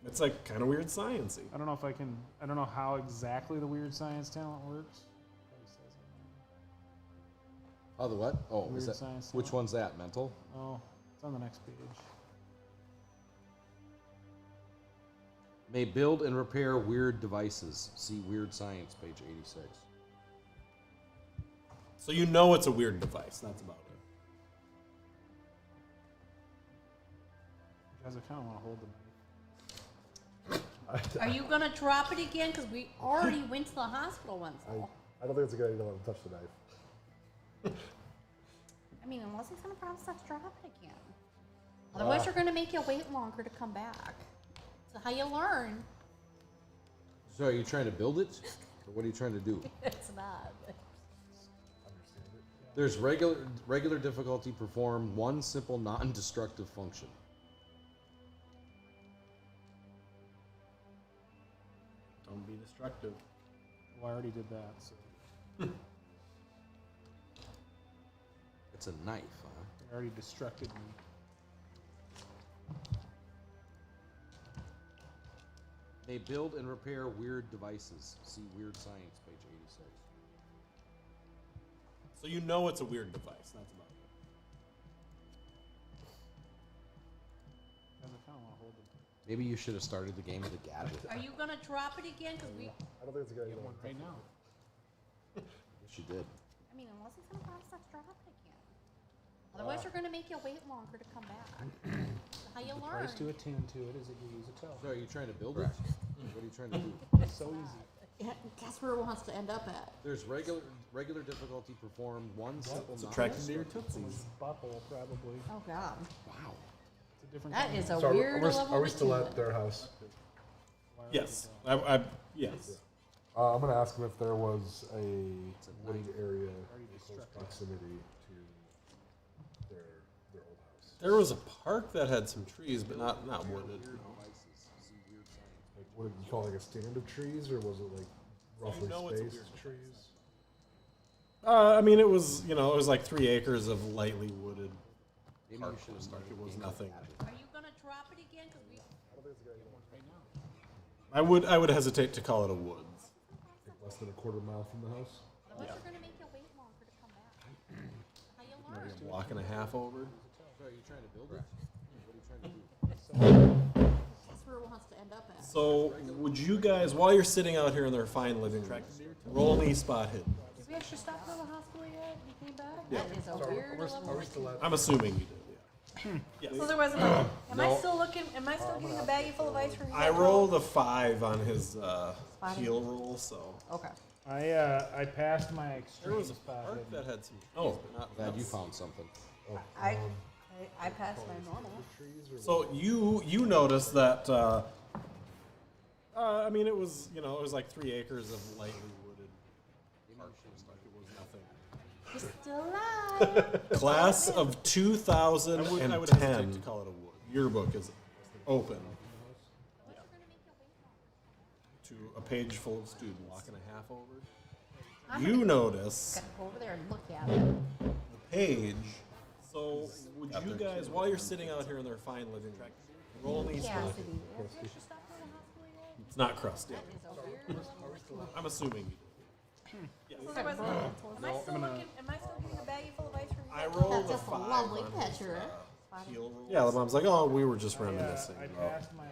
S4: It's like kind of weird sciencey.
S1: I don't know if I can. I don't know how exactly the weird science talent works.
S3: Oh, the what? Oh,
S1: Weird
S3: is that
S1: science
S3: which
S1: talent.
S3: one's that? Mental?
S1: Oh, it's on the next page.
S3: May build and repair weird devices. See Weird Science, page 86.
S4: So you know it's a weird device. That's about it.
S1: Guys, I kind of want to hold the knife.
S5: Are you gonna drop it again? Because we already went to the hospital once.
S2: I don't think it's a good idea to let him touch the knife.
S5: I mean, unless he's gonna promise not to drop it again. Otherwise, they're gonna make you wait longer to come back. So how you learn?
S3: So are you trying to build it? Or what are you trying to do?
S5: It's not.
S3: There's regular difficulty. Perform one simple non-destructive function.
S4: Don't be destructive.
S1: Well, I already did that. So
S3: It's a knife, huh?
S1: they already destructed me.
S3: May build and repair weird devices. See Weird Science, page 86.
S4: So you know it's a weird device. That's about it.
S1: Guys, I kind of want to hold it.
S3: Maybe you should have started the game with a gadget.
S5: Are you gonna drop it again? Because we.
S2: I don't think it's a good idea to let him touch
S1: Right now.
S3: Yes, you did.
S5: I mean, unless he's gonna promise not to drop it again. Otherwise, they're gonna make you wait longer to come back. So how you learn?
S1: Price to attune to it is that you use a toe.
S3: So are you trying to build it? What are you trying to do?
S1: It's so easy.
S5: Yeah, guess where it wants to end up at.
S3: There's regular difficulty. Perform one simple
S4: It's attracted to your
S3: non-destructive
S4: tootsies.
S1: Butthole, probably.
S5: Oh God,
S3: Wow.
S1: It's a different.
S5: that
S1: kind
S5: is
S1: of-
S5: a
S2: So
S5: weird
S2: are
S5: level
S2: we
S5: of
S2: still at
S5: attunement.
S2: their house?
S4: Yes. Yes.
S2: I'm going to ask them if there was a wooded area in close proximity to their old house.
S4: There was a park that had some trees, but not wooded. no.
S2: Like, what did you call it, like a stand of trees, or was it like roughly
S4: know it's a
S2: spaced
S4: weird
S2: trees?
S4: I mean, it was like 3 acres of lightly wooded.
S3: Maybe
S4: Park
S3: you should have
S4: was
S3: started
S4: like it
S3: the
S4: was
S3: game with a
S4: nothing.
S3: gadget.
S5: Are you gonna drop it again? Because we.
S4: I would hesitate to call it a woods.
S2: Like less than a quarter mile from the house?
S5: Otherwise, they're gonna make you wait longer to come back. How you learn?
S4: Like a block and a half over.
S3: So are you trying to build it? What are you trying to do?
S5: Guess where it wants to end up at.
S4: So, would you guys, while you're sitting out here in their fine living room, roll me spot hidden?
S5: Did we actually stop at the hospital yet? We came back.
S4: Yeah.
S5: That is a
S2: So
S5: weird
S2: are
S5: level
S2: we
S5: of
S2: still at?
S4: I'm assuming you did. Yeah.
S6: So there wasn't. Am I still looking? Am I still getting a baggie full of ice for you?
S4: I rolled a 5 on his heal roll, so
S5: Okay.
S1: I passed my
S4: there
S1: extreme
S4: was a
S1: spot.
S4: park
S1: hidden.
S4: that had some. Oh, not
S3: Glad you found something.
S6: I passed my normal.
S4: So you noticed that. I mean, it was it was like 3 acres of lightly wooded. Park. It was nothing.
S6: You're still alive.
S4: Class of 2010. I would hesitate to call it a wood. Yearbook is open to a page full of students. Block and a half over. You notice
S5: Gotta go over there and look at it.
S4: the page. So would you guys, while you're sitting out here in their fine living room, roll me spot hidden?
S6: Cassidy. Have you actually stopped at the hospital yet?
S4: It's not crust. Yeah. I'm assuming. Yes.
S6: So am I still getting a baggie full of ice cream?
S4: I rolled a
S5: That's a
S4: 5
S5: lovely
S4: on his,
S5: picture.
S4: heel roll. Yeah, the mom's like, oh, we were just reminiscing
S1: I
S4: about
S1: passed my.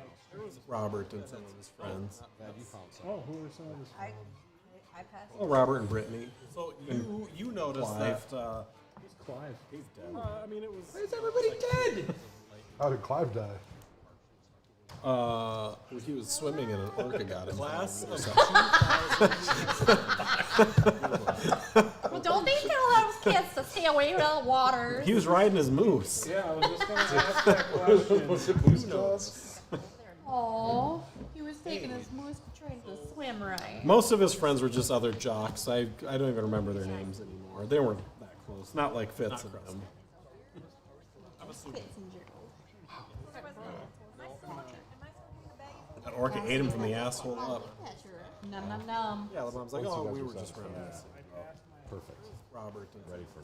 S4: Robert and some of his friends.
S3: Glad you found some.
S1: Oh, who are some of his?
S6: I passed.
S4: Oh, Robert and Brittany. So you noticed
S2: Clive.
S4: that
S1: Who's Clive?
S4: he's dead. I mean, it was.
S1: Is everybody dead?
S2: How did Clive die?
S4: He was swimming in an orca got him. Class.
S6: Well, don't they tell those kids to stay away from the water?
S4: He was riding his moose.
S1: Yeah, I was just gonna ask that question.
S2: Was it Moose Jaws?
S6: Oh, he was taking his moose trying to swim right.
S4: Most of his friends were just other jocks. I don't even remember their names anymore. They weren't that close. Not like Fitz and them. That orca ate him from the asshole up.
S6: Num num num.
S4: Yeah, the mom's like,
S2: Once you
S4: oh,
S2: guys
S4: we
S2: are
S4: were just
S2: satisfied.
S4: reminiscing.
S3: Perfect.
S4: Robert and
S3: Ready for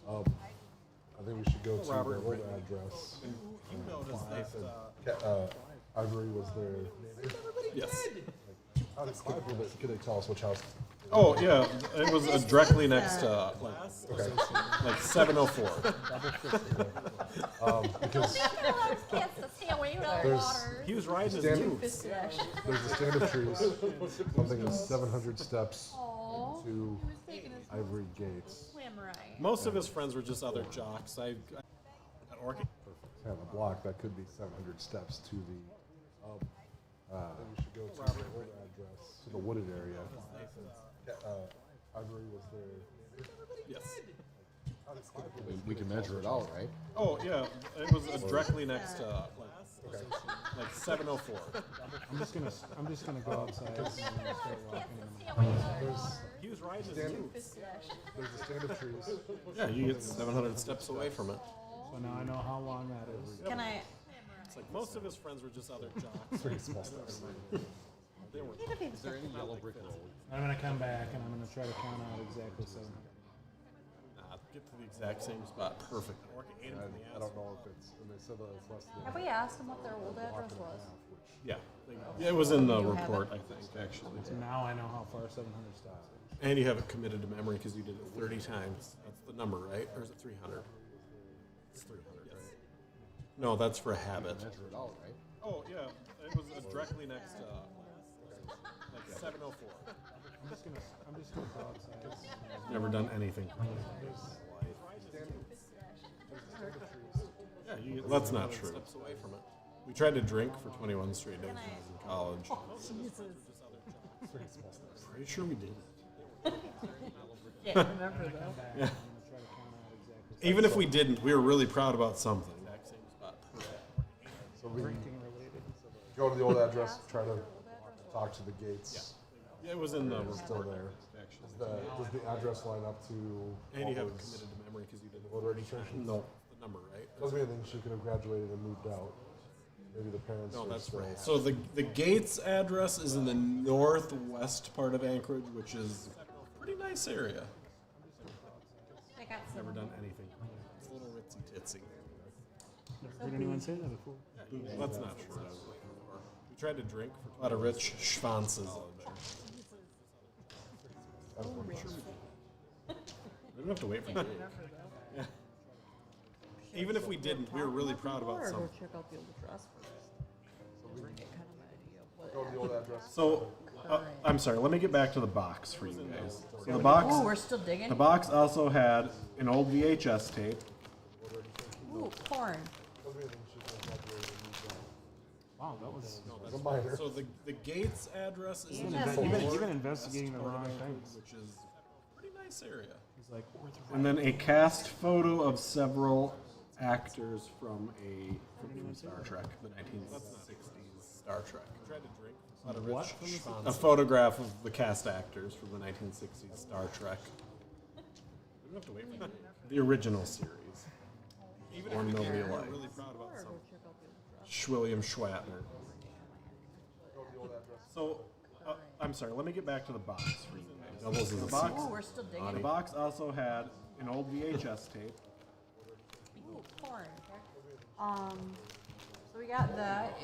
S3: now.
S2: I think we should go to
S4: Robert
S2: the
S4: and
S2: old
S4: Brittany.
S2: address.
S4: You noticed that.
S2: Ivory was there.
S4: Yes.
S2: How did Clive do it? Could they tell us which house?
S4: Oh yeah, it was directly next to
S2: Okay.
S4: like 704.
S6: Don't they tell those kids to stay away from the
S2: There's-
S6: water?
S4: He was riding his
S2: Stand-
S4: moose.
S2: There's the stand of trees. Something is 700 steps
S6: Oh,
S2: to
S6: he was taking his
S2: Ivory Gates.
S6: swim right.
S4: Most of his friends were just other jocks. That orca.
S2: Yeah, the block, that could be 700 steps to the. We should go to the old address, to the wooded area. Ivory was there.
S4: Yes.
S3: We can measure it out, right?
S4: Oh yeah, it was directly next to like 704.
S1: I'm just gonna go outside and start walking.
S6: Stay away from the water.
S4: He was riding his
S2: Stand,
S4: moose.
S2: there's a stand of trees.
S4: Yeah, you get 700 steps away from it.
S1: So now I know how long that is.
S6: Can I?
S4: It's like most of his friends were just other jocks.
S2: Pretty small steps.
S4: They were.
S3: Is there any yellow brick road?
S1: I'm gonna come back and I'm gonna try to count out exactly 700.
S4: Get to the exact same spot. Perfect. Orca ate him from the
S2: I
S4: asshole.
S2: don't know if it's, and they said that it's less than.
S6: Have we asked them what their old address was?
S4: Yeah. It was in the report, I think, actually.
S1: So now I know how far 700 stops is.
S4: And you have it committed to memory because you did it 30 times. That's the number, right? Or is it 300? It's 300, right? No, that's for a habit.
S3: Measure it out, right?
S4: Oh, yeah. It was directly next to like 704.
S1: I'm just gonna go outside.
S4: Never done anything. Yeah, that's not true. We tried to drink for 21 straight days when I was in college. Are you sure we did?
S6: Can't remember though.
S4: Yeah. Even if we didn't, we were really proud about something.
S2: So we go to the old address, try to talk to the gates.
S4: Yeah, it was in the
S2: Still
S4: report.
S2: there.
S4: Actually.
S2: Does the address line up to?
S4: And you have it
S2: all those-
S4: committed to memory because you did
S2: voter registration?
S4: No, the number, right?
S2: Doesn't mean anything. She could have graduated and moved out. Maybe the parents.
S4: No,
S2: are
S4: that's
S2: still.
S4: right. So the Gates address is in the northwest part of Anchorage, which is a pretty nice area.
S6: I got some.
S4: Never done anything. It's a little ritzy titsy.
S1: Never heard anyone say that before.
S4: That's not true. We tried to drink for a lot of rich schwanzes out there. We don't have to wait for you. Yeah. Even if we didn't, we were really proud about
S5: Or go
S4: something.
S5: check out the old address first. Get kind of an idea of what.
S2: Go to the old address.
S4: So, I'm sorry. Let me get back to the box for you guys. So the box,
S5: Ooh, we're still digging.
S4: the box also had an old VHS tape.
S5: Ooh, corn.
S2: Doesn't mean anything. She could have graduated and moved out.
S1: Wow, that was.
S2: It's a minor.
S4: So the Gates address is in
S5: Yes,
S4: the
S5: you've been-
S4: northwest
S1: you've been investigating the
S4: part of
S1: wrong
S4: Anchorage,
S1: things.
S4: which is a pretty nice area.
S1: He's like, where's the
S4: And then a cast photo of several actors from Star Trek, the 1960s Star Trek. A photograph of the cast actors from the 1960s Star Trek. We don't have to wait for that. The original series. Even or nobody alive. Really proud about something. William Shatner. So, I'm sorry. Let me get back to the box for you guys. Now, those are the box.
S5: Ooh, we're still digging.
S4: The box also had an old VHS tape.
S5: Ooh, corn. So we got that.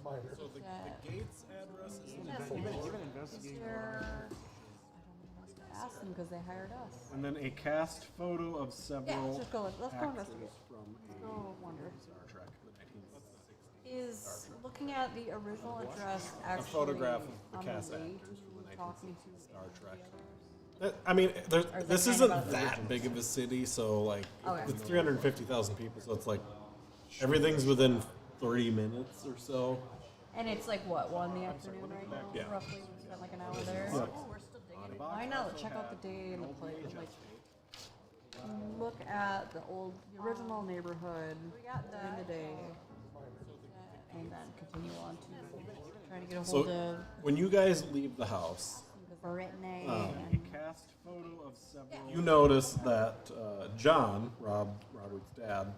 S2: minor.
S4: So the
S5: that-
S4: gate's address is
S1: Even investigating.
S5: There, I don't know what else to ask them because they hired us.
S4: and then a cast photo of several
S5: Yeah, let's just go. Let's go
S4: actors
S5: investigate.
S4: from
S5: Go wonder.
S4: Star Trek, the 1960s.
S5: Is looking at the original address actually
S4: photograph of the
S5: on
S4: cast
S5: way
S4: actors from the
S5: to talk me to
S4: Star Trek. I mean, this
S5: kind
S4: isn't
S5: of
S4: that big of a city, so like
S5: Okay.
S4: it's 350,000 people, so it's like everything's within 30 minutes or so.
S5: And it's like what, 1 in the afternoon right now?
S4: Yeah.
S5: Roughly, we spent like an hour there.
S4: Yeah.
S5: Why not check out the day and the place? Like, look at the original neighborhood during the day, and then continue on to trying to get a hold
S4: So
S5: of
S4: when you guys leave the house,
S5: Brittany.
S4: a
S5: and
S4: cast photo of several. You notice that John, Robert's dad,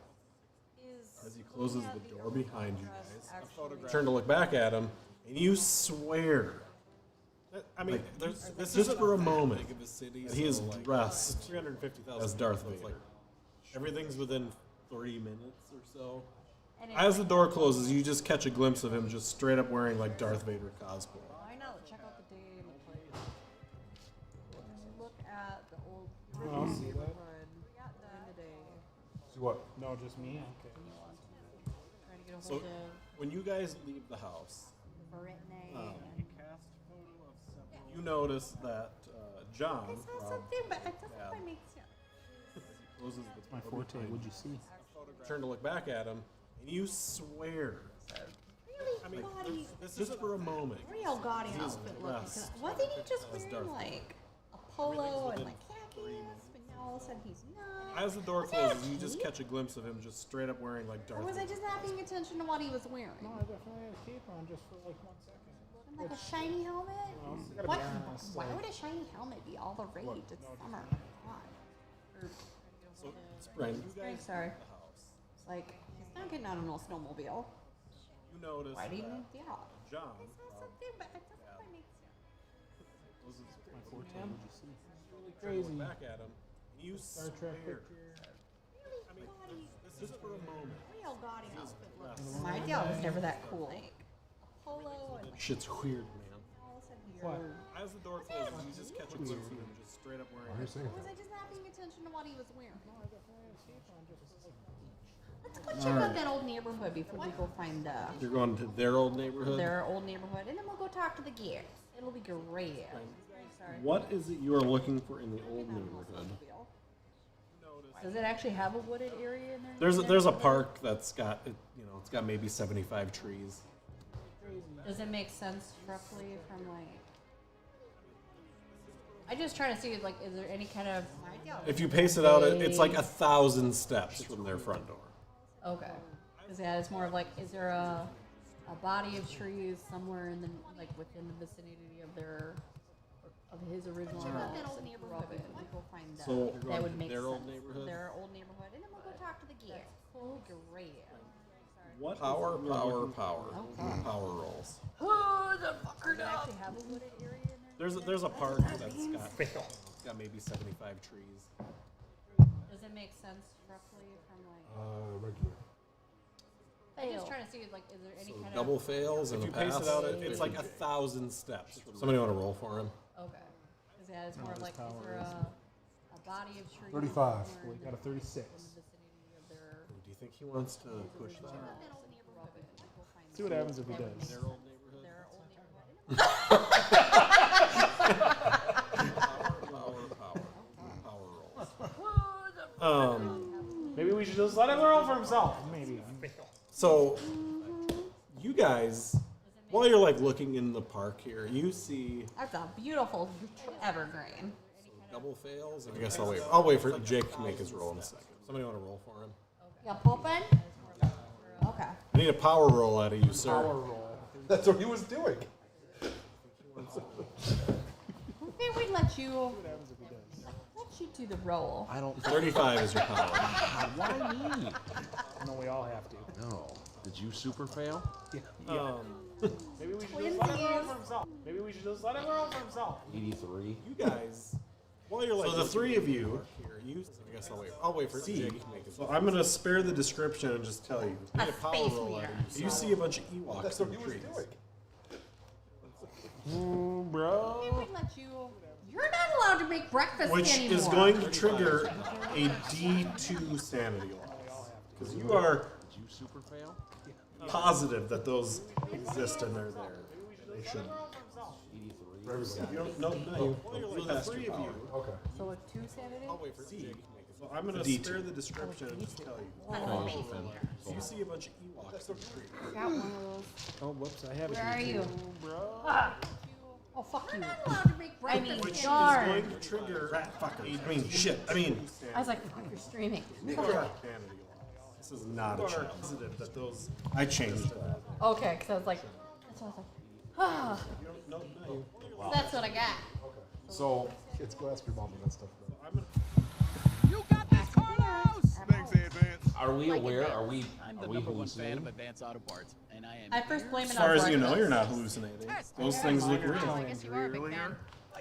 S4: as he closes the door behind you guys, turn to look back at him, and you swear. I mean, this is for a moment. He is dressed as Darth Vader. Everything's within 30 minutes or so.
S5: and
S4: As the door closes, you just catch a glimpse of him just straight up wearing like Darth Vader cosplay.
S5: why not check out the day and the place? Look at the original neighborhood during the day.
S2: See what?
S1: No, just me. Okay.
S5: Trying to get a
S4: So
S5: hold of
S4: when you guys leave the house,
S5: Brittany.
S4: you notice that John,
S6: I saw
S4: Rob,
S6: something, but it doesn't
S4: Dad.
S6: quite make sense.
S4: closes the
S1: My
S4: door
S1: forte.
S4: behind
S1: What'd you see?
S4: turn to look back at him, and you swear.
S6: Really
S4: I mean,
S6: gaudy,
S4: this is for a moment.
S6: real gaudy
S4: He is
S6: outfit looking. 'Cause
S4: dressed
S6: wasn't he just
S4: as
S6: wearing
S4: Darth
S6: like a polo and
S4: within
S6: like khakis? But now all of a sudden he's not.
S4: As the door
S6: Was that a
S4: closes, you just
S6: cape?
S4: catch a glimpse of him just straight up wearing like
S6: Or
S4: Darth
S6: was I
S4: Vader.
S6: just not paying attention to what he was wearing?
S1: No, I definitely had a cape on just for like 1 second.
S6: And like a shiny helmet?
S1: gotta
S6: What?
S1: be honest,
S6: Why
S1: like-
S6: would a shiny helmet be all the rage? It's summer. God.
S4: So, Spring,
S5: Spring, sorry.
S4: the house.
S5: It's like he's not getting on a snowmobile.
S4: You notice
S5: Why do you
S4: that
S5: need the yacht?
S4: John,
S6: I saw something, but it doesn't quite make sense.
S4: closes the
S1: My
S4: door
S1: forte. What'd you see?
S4: turn
S1: Really
S4: to
S1: crazy.
S4: look back at him, and you
S1: Star
S4: swear.
S1: Trek picture.
S6: Really
S4: I mean,
S6: gaudy,
S4: this is for a moment.
S6: real gaudy outfit looking.
S5: My yacht was never that cool.
S6: Like a polo and like
S4: Shit's weird, man.
S6: all of a sudden he's
S1: What?
S4: As the door closes, you just catch a glimpse of him just straight up wearing.
S2: Why are you saying
S6: Or was
S2: that?
S6: I just not paying attention to what he was wearing?
S1: No, I definitely had a cape on just for like.
S5: Let's go check out that old neighborhood before we go find
S4: You're going to their old neighborhood.
S5: their old neighborhood, and then we'll go talk to the gears. It'll be great. Sorry.
S4: What is it you are looking for in the old neighborhood?
S5: Does it actually have a wooded area in there?
S4: There's a park that's got it, it's got maybe 75 trees.
S5: Does it make sense roughly from like? I just trying to see like, is there any kind of?
S4: If you pace it out, it's like 1,000 steps from their front door.
S5: Okay. Because yeah, it's more of like, is there a body of trees somewhere in the like within the vicinity of his original
S6: Check out
S5: house?
S6: that old
S5: and
S6: neighborhood
S5: rub it,
S6: before.
S5: and go find that.
S4: So, you're going
S5: that
S4: to
S5: would make
S4: their
S5: sense.
S4: old neighborhood?
S5: Their old neighborhood, and then we'll go talk to the gears. Oh, great.
S4: What
S3: Power,
S4: is it you're
S3: power,
S4: looking-
S3: power.
S5: Okay.
S3: Power rolls.
S5: Oh, the fucker! Does it actually have a wooded area in there?
S4: There's a park that's got maybe 75 trees.
S5: Does it make sense roughly from like?
S2: Regular.
S5: I'm just trying to see like, is there any
S3: So
S5: kind
S3: double
S5: of?
S3: fails and
S4: If
S3: a
S4: you pace
S3: pass.
S4: it out, it's like 1,000 steps. Somebody want to roll for him?
S5: Okay. Because yeah, it's more of like, is there a body of trees?
S2: 35.
S5: somewhere
S1: We
S5: in
S1: got a 36.
S5: the vicinity of their
S4: Do you think he wants to push that?
S6: That old neighborhood.
S5: Go find
S1: See what happens if he does.
S4: Their old neighborhood?
S5: their old neighborhood.
S3: Power, power.
S1: Maybe we should just let him roll for himself. Maybe.
S4: So, you guys, while you're like looking in the park here, you see.
S5: That's a beautiful evergreen.
S3: Double fails and
S4: I guess I'll wait for Jake to make his roll in a second. Somebody want to roll for him?
S5: Yeah, Popen? Okay.
S4: I need a power roll out of you, sir.
S1: Power roll.
S2: That's what he was doing.
S5: Maybe we let you do the roll.
S3: I don't.
S4: 35 is your power.
S3: Why me?
S1: No, we all have to.
S3: No. Did you super fail?
S1: Maybe we should just let him roll for himself. Maybe we should just let him roll for himself.
S3: 83.
S4: You guys, while you're like. So the three of you here, I guess I'll wait for Jake to make it. So I'm gonna spare the description and just tell you.
S6: A
S4: Need power
S6: space
S4: roll
S6: mirror.
S4: item. You see a bunch of Ewoks in the trees.
S1: Bro.
S5: I would let you. You're not allowed to make breakfast
S4: Which
S5: anymore.
S4: is going to trigger a D2 sanity loss. Because you are positive that those exist and they're there. They shouldn't. You don't know. No, you past your power.
S2: Okay.
S5: So with 2 sanity?
S4: I'll wait for Jake to make it. So I'm gonna spare the description and just tell you.
S6: A space mirror.
S4: You see a bunch of Ewoks in the trees.
S5: Got one of those.
S1: Oh, whoops! I have it.
S5: Where are you?
S1: bro?
S5: Oh, fuck you.
S6: Not allowed to make
S5: I
S6: breakfast.
S5: mean,
S4: Which is
S5: darn.
S4: going to trigger. I mean, shit. I mean,
S5: I was like, you're streaming.
S4: this is not a challenge. Positive that those. I changed that.
S5: Okay, because I was like, that's what I was like, ah.
S4: You don't know.
S6: That's what I got.
S3: So
S2: Kids, go ask your mom that stuff.
S3: are we aware? Are we
S7: Number one fan of
S3: hallucinating?
S7: Advanced Auto Parts, and I am.
S5: I first blame
S4: As
S5: it
S4: far
S5: on
S4: as you know,
S5: breakfast.
S4: you're not hallucinating. Those things look real.
S6: I guess you are a big fan.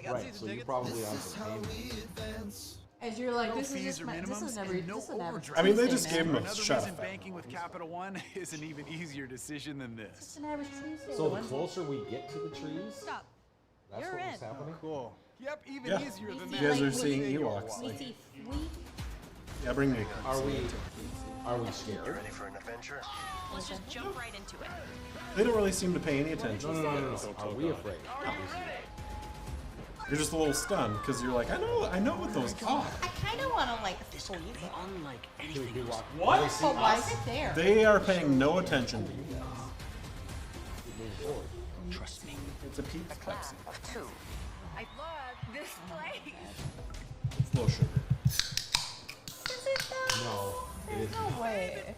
S3: Right. So you're probably on some payment.
S5: As you're like, this is
S7: fees
S5: just
S7: or
S5: my, this
S7: minimums
S5: is never,
S7: and no
S5: this is an average
S7: overdraft.
S4: I mean, they
S5: Tuesday,
S4: just
S5: man.
S4: gave him a
S7: Another
S4: shot.
S7: reason banking with Capital One is an even easier decision than this.
S5: It's an average Tuesday.
S3: So the
S5: Wednesday.
S3: closer we get to the trees,
S6: Stop.
S3: that's
S6: You're
S3: what
S6: in.
S3: was happening.
S7: Cool. Yep, even
S4: Yeah.
S7: easier than
S6: You
S7: that.
S4: You guys are
S6: Like,
S4: seeing
S7: we-
S4: Ewoks.
S6: We
S4: Like,
S6: see fleet.
S4: yeah, bring me.
S3: Are we scared?
S8: Ready for an adventure?
S6: Let's just jump right into it.
S4: They don't really seem to pay any attention.
S3: No. Are we afraid?
S4: You're just a little stunned because you're like, I know what those are.
S6: I kind of want to like sleep.
S8: Unlike anything else.
S1: What?
S5: But why is it there?
S4: They are paying no attention to you.
S8: Trust me.
S4: It's a Pete's Pepsi.
S8: Of two.
S6: I love this place.
S4: It's low sugar.
S6: Is it though?
S3: No. It
S6: There's
S3: isn't.
S6: no way.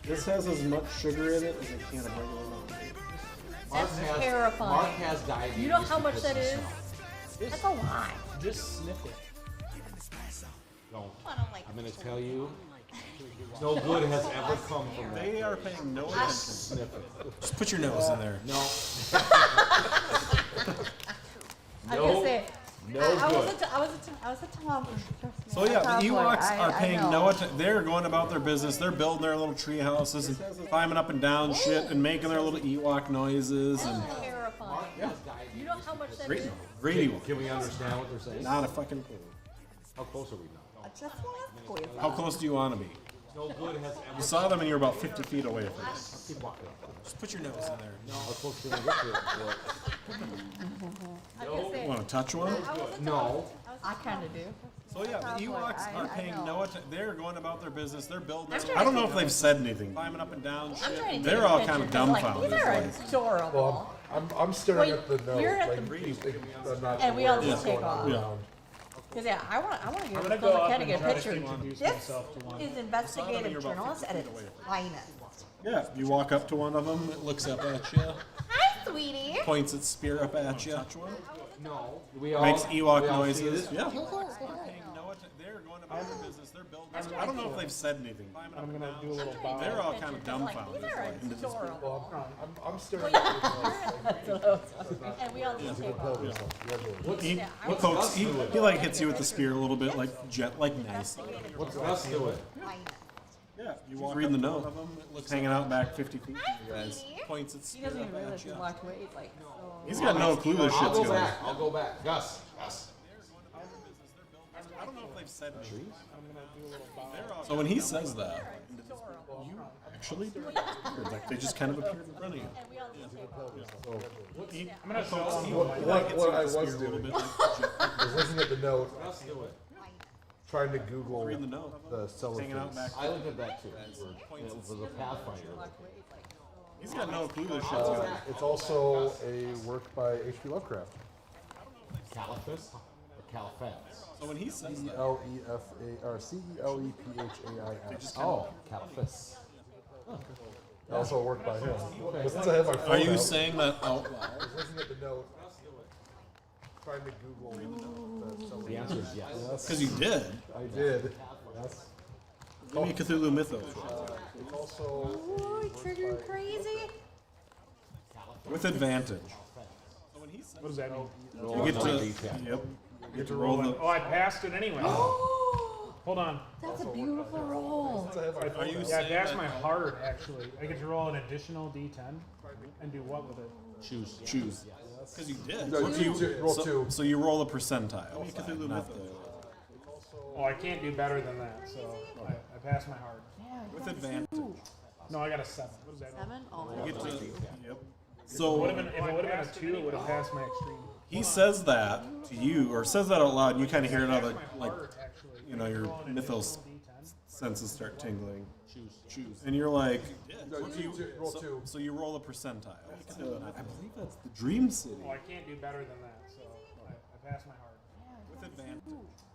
S4: This has as much sugar in it as a can of regular milk.
S3: Mark
S5: That's
S3: has,
S5: terrifying.
S3: Mark has diabetes.
S5: You know how much
S3: because
S5: that
S3: he
S5: is?
S3: smells.
S5: That's a lot.
S1: Just sniff it.
S3: Don't.
S6: I don't like
S3: I'm gonna tell you, no good has ever come from that.
S4: They are paying no attention.
S3: Sniff it.
S4: Just put your nose in there.
S3: No.
S5: I was gonna say,
S3: No
S5: I
S3: good.
S5: was a Tom. Trust me,
S4: So
S5: I'm a
S4: yeah, the
S5: tomboy.
S4: Ewoks are
S5: I
S4: paying
S5: know.
S4: no attention. They're going about their business. They're building their little tree houses and climbing up and down shit and making their little Ewok noises and
S5: Terrifying. You know how much that
S4: great,
S5: is?
S4: great Ewok.
S3: Can we understand what they're saying?
S4: Not a fucking clue.
S3: How close are we now?
S5: I just want to
S4: How close do you want to be?
S3: No good has
S4: You
S3: ever.
S4: saw them and you're about 50 feet away from them.
S3: Keep walking.
S4: Just put your nose in there.
S3: How close can we get to it?
S5: I was gonna say,
S4: You want to touch one?
S3: No.
S5: I kind of do.
S4: So yeah, the
S5: Tomboy,
S4: Ewoks are
S5: I
S4: paying
S5: know.
S4: no attention. They're going about their business. They're building.
S5: I'm
S4: Their,
S5: trying
S4: I don't
S5: to
S4: know if they've said anything. Climbing up and down
S5: I'm
S4: shit.
S5: trying to
S4: They're
S5: take
S4: all
S5: a
S4: kind of
S5: picture 'cause, like,
S4: dumbfounded.
S5: these are
S4: Like,
S5: adorable.
S2: Well, I'm staring
S5: Wait,
S2: at the note.
S5: we're at
S2: like,
S5: the-
S2: I'm not
S5: And we all
S2: aware
S5: just
S2: of what's
S5: take
S2: going
S5: off.
S2: on
S4: Yeah.
S2: around.
S5: Because yeah, I want to
S1: I'm
S5: give
S1: gonna
S5: Phil
S1: go up
S5: McKenna
S1: and
S5: a
S1: try to
S5: picture.
S1: introduce
S5: This
S1: myself to one.
S5: is
S4: you're
S5: investigative
S4: about
S5: journalist at its finest.
S4: Yeah, you walk up to one of them, it looks up at you,
S6: Hi, sweetie.
S4: points its spear up at you,
S3: No. We all
S4: makes Ewok
S3: we all see
S4: noises.
S3: it?
S4: Yeah. They're going about their business. They're building. I don't know if they've said anything.
S1: I'm gonna do a little bow.
S4: They're all kind of
S5: Like,
S4: dumbfounded.
S5: these are
S4: into this
S5: adorable.
S2: Well, I'm staring at the note.
S5: And we all just take off.
S4: He,
S5: Yeah, I
S4: he
S5: was-
S4: pokes. He like hits you with the spear a little bit, like nice.
S3: What's Gus doing?
S4: Yeah, you walk reading the note. It's hanging out back 50 feet from you guys.
S6: sweetie.
S4: Points its
S5: He
S4: spear
S5: doesn't
S4: up
S5: even realize
S4: at
S5: he
S4: you.
S5: walked away. He's like, so.
S4: He's got no clue this
S3: I'll
S4: shit's
S3: go
S4: going.
S3: back. I'll go back. Gus.
S4: I don't know if they've said anything.
S1: I'm gonna do a little bow.
S4: So when he says that, you actually do it. Like they just kind of appeared in front of you.
S5: And we all just take off.
S4: He,
S1: I'm gonna show
S4: he,
S1: him.
S2: What I was
S4: a little
S2: doing
S4: bit
S2: was
S4: like
S2: looking at the note,
S3: Gus do it.
S2: trying to Google
S4: reading the note.
S2: the seller
S4: Hanging out back.
S3: I looked at that too. For the Pathfinder.
S4: He's got no clue this shit's
S3: I'll go
S4: going.
S3: back.
S2: It's also a work by H.P. Lovecraft.
S3: Caliphus or Caliphas?
S4: So when he says that,
S2: C-E-L-E-F-A or C-E-L-E-P-H-A-I-S.
S3: Oh, Caliphus.
S2: Also a work by him. But since I have my phone
S4: are you
S2: out,
S4: saying that out loud?
S2: I was looking at the note, trying to Google the seller.
S3: The answer is yes.
S4: Because you did.
S2: I did. Yes.
S4: Give me a Cthulhu mythos
S2: It's also
S5: Ooh, trigger crazy.
S4: with advantage.
S1: What does that mean?
S4: You get to, yep. You get to roll the.
S1: Oh, I passed it anyway. Hold on.
S5: That's a beautiful roll.
S4: Are you
S1: Yeah, I
S4: saying
S1: passed
S4: that-
S1: my heart, actually. I get to roll an additional d10 and do what with it?
S3: Choose.
S4: Choose. Because you did.
S2: No, roll
S4: so,
S2: two.
S4: So you roll a percentile. Cthulhu
S3: not
S4: Myth.
S1: Oh, I can't do better than that, so I passed my heart.
S4: With advantage.
S1: No, I got a 7. What is that?
S5: 7? Oh,
S4: You get to, yep.
S1: If it
S4: So
S1: would have been a 2, it would have passed my extreme.
S4: he says that to you, or says that out loud, and you kind of hear another, like,
S1: Heart, actually.
S4: you know, your
S1: Roll an
S4: mythos
S1: additional d10.
S4: senses start tingling.
S3: Choose.
S4: And you're like,
S2: No, roll
S4: so,
S2: two.
S4: so you roll a percentile. I believe that's the Dream City.
S1: Oh, I can't do better than that, so I passed my heart.
S4: With advantage.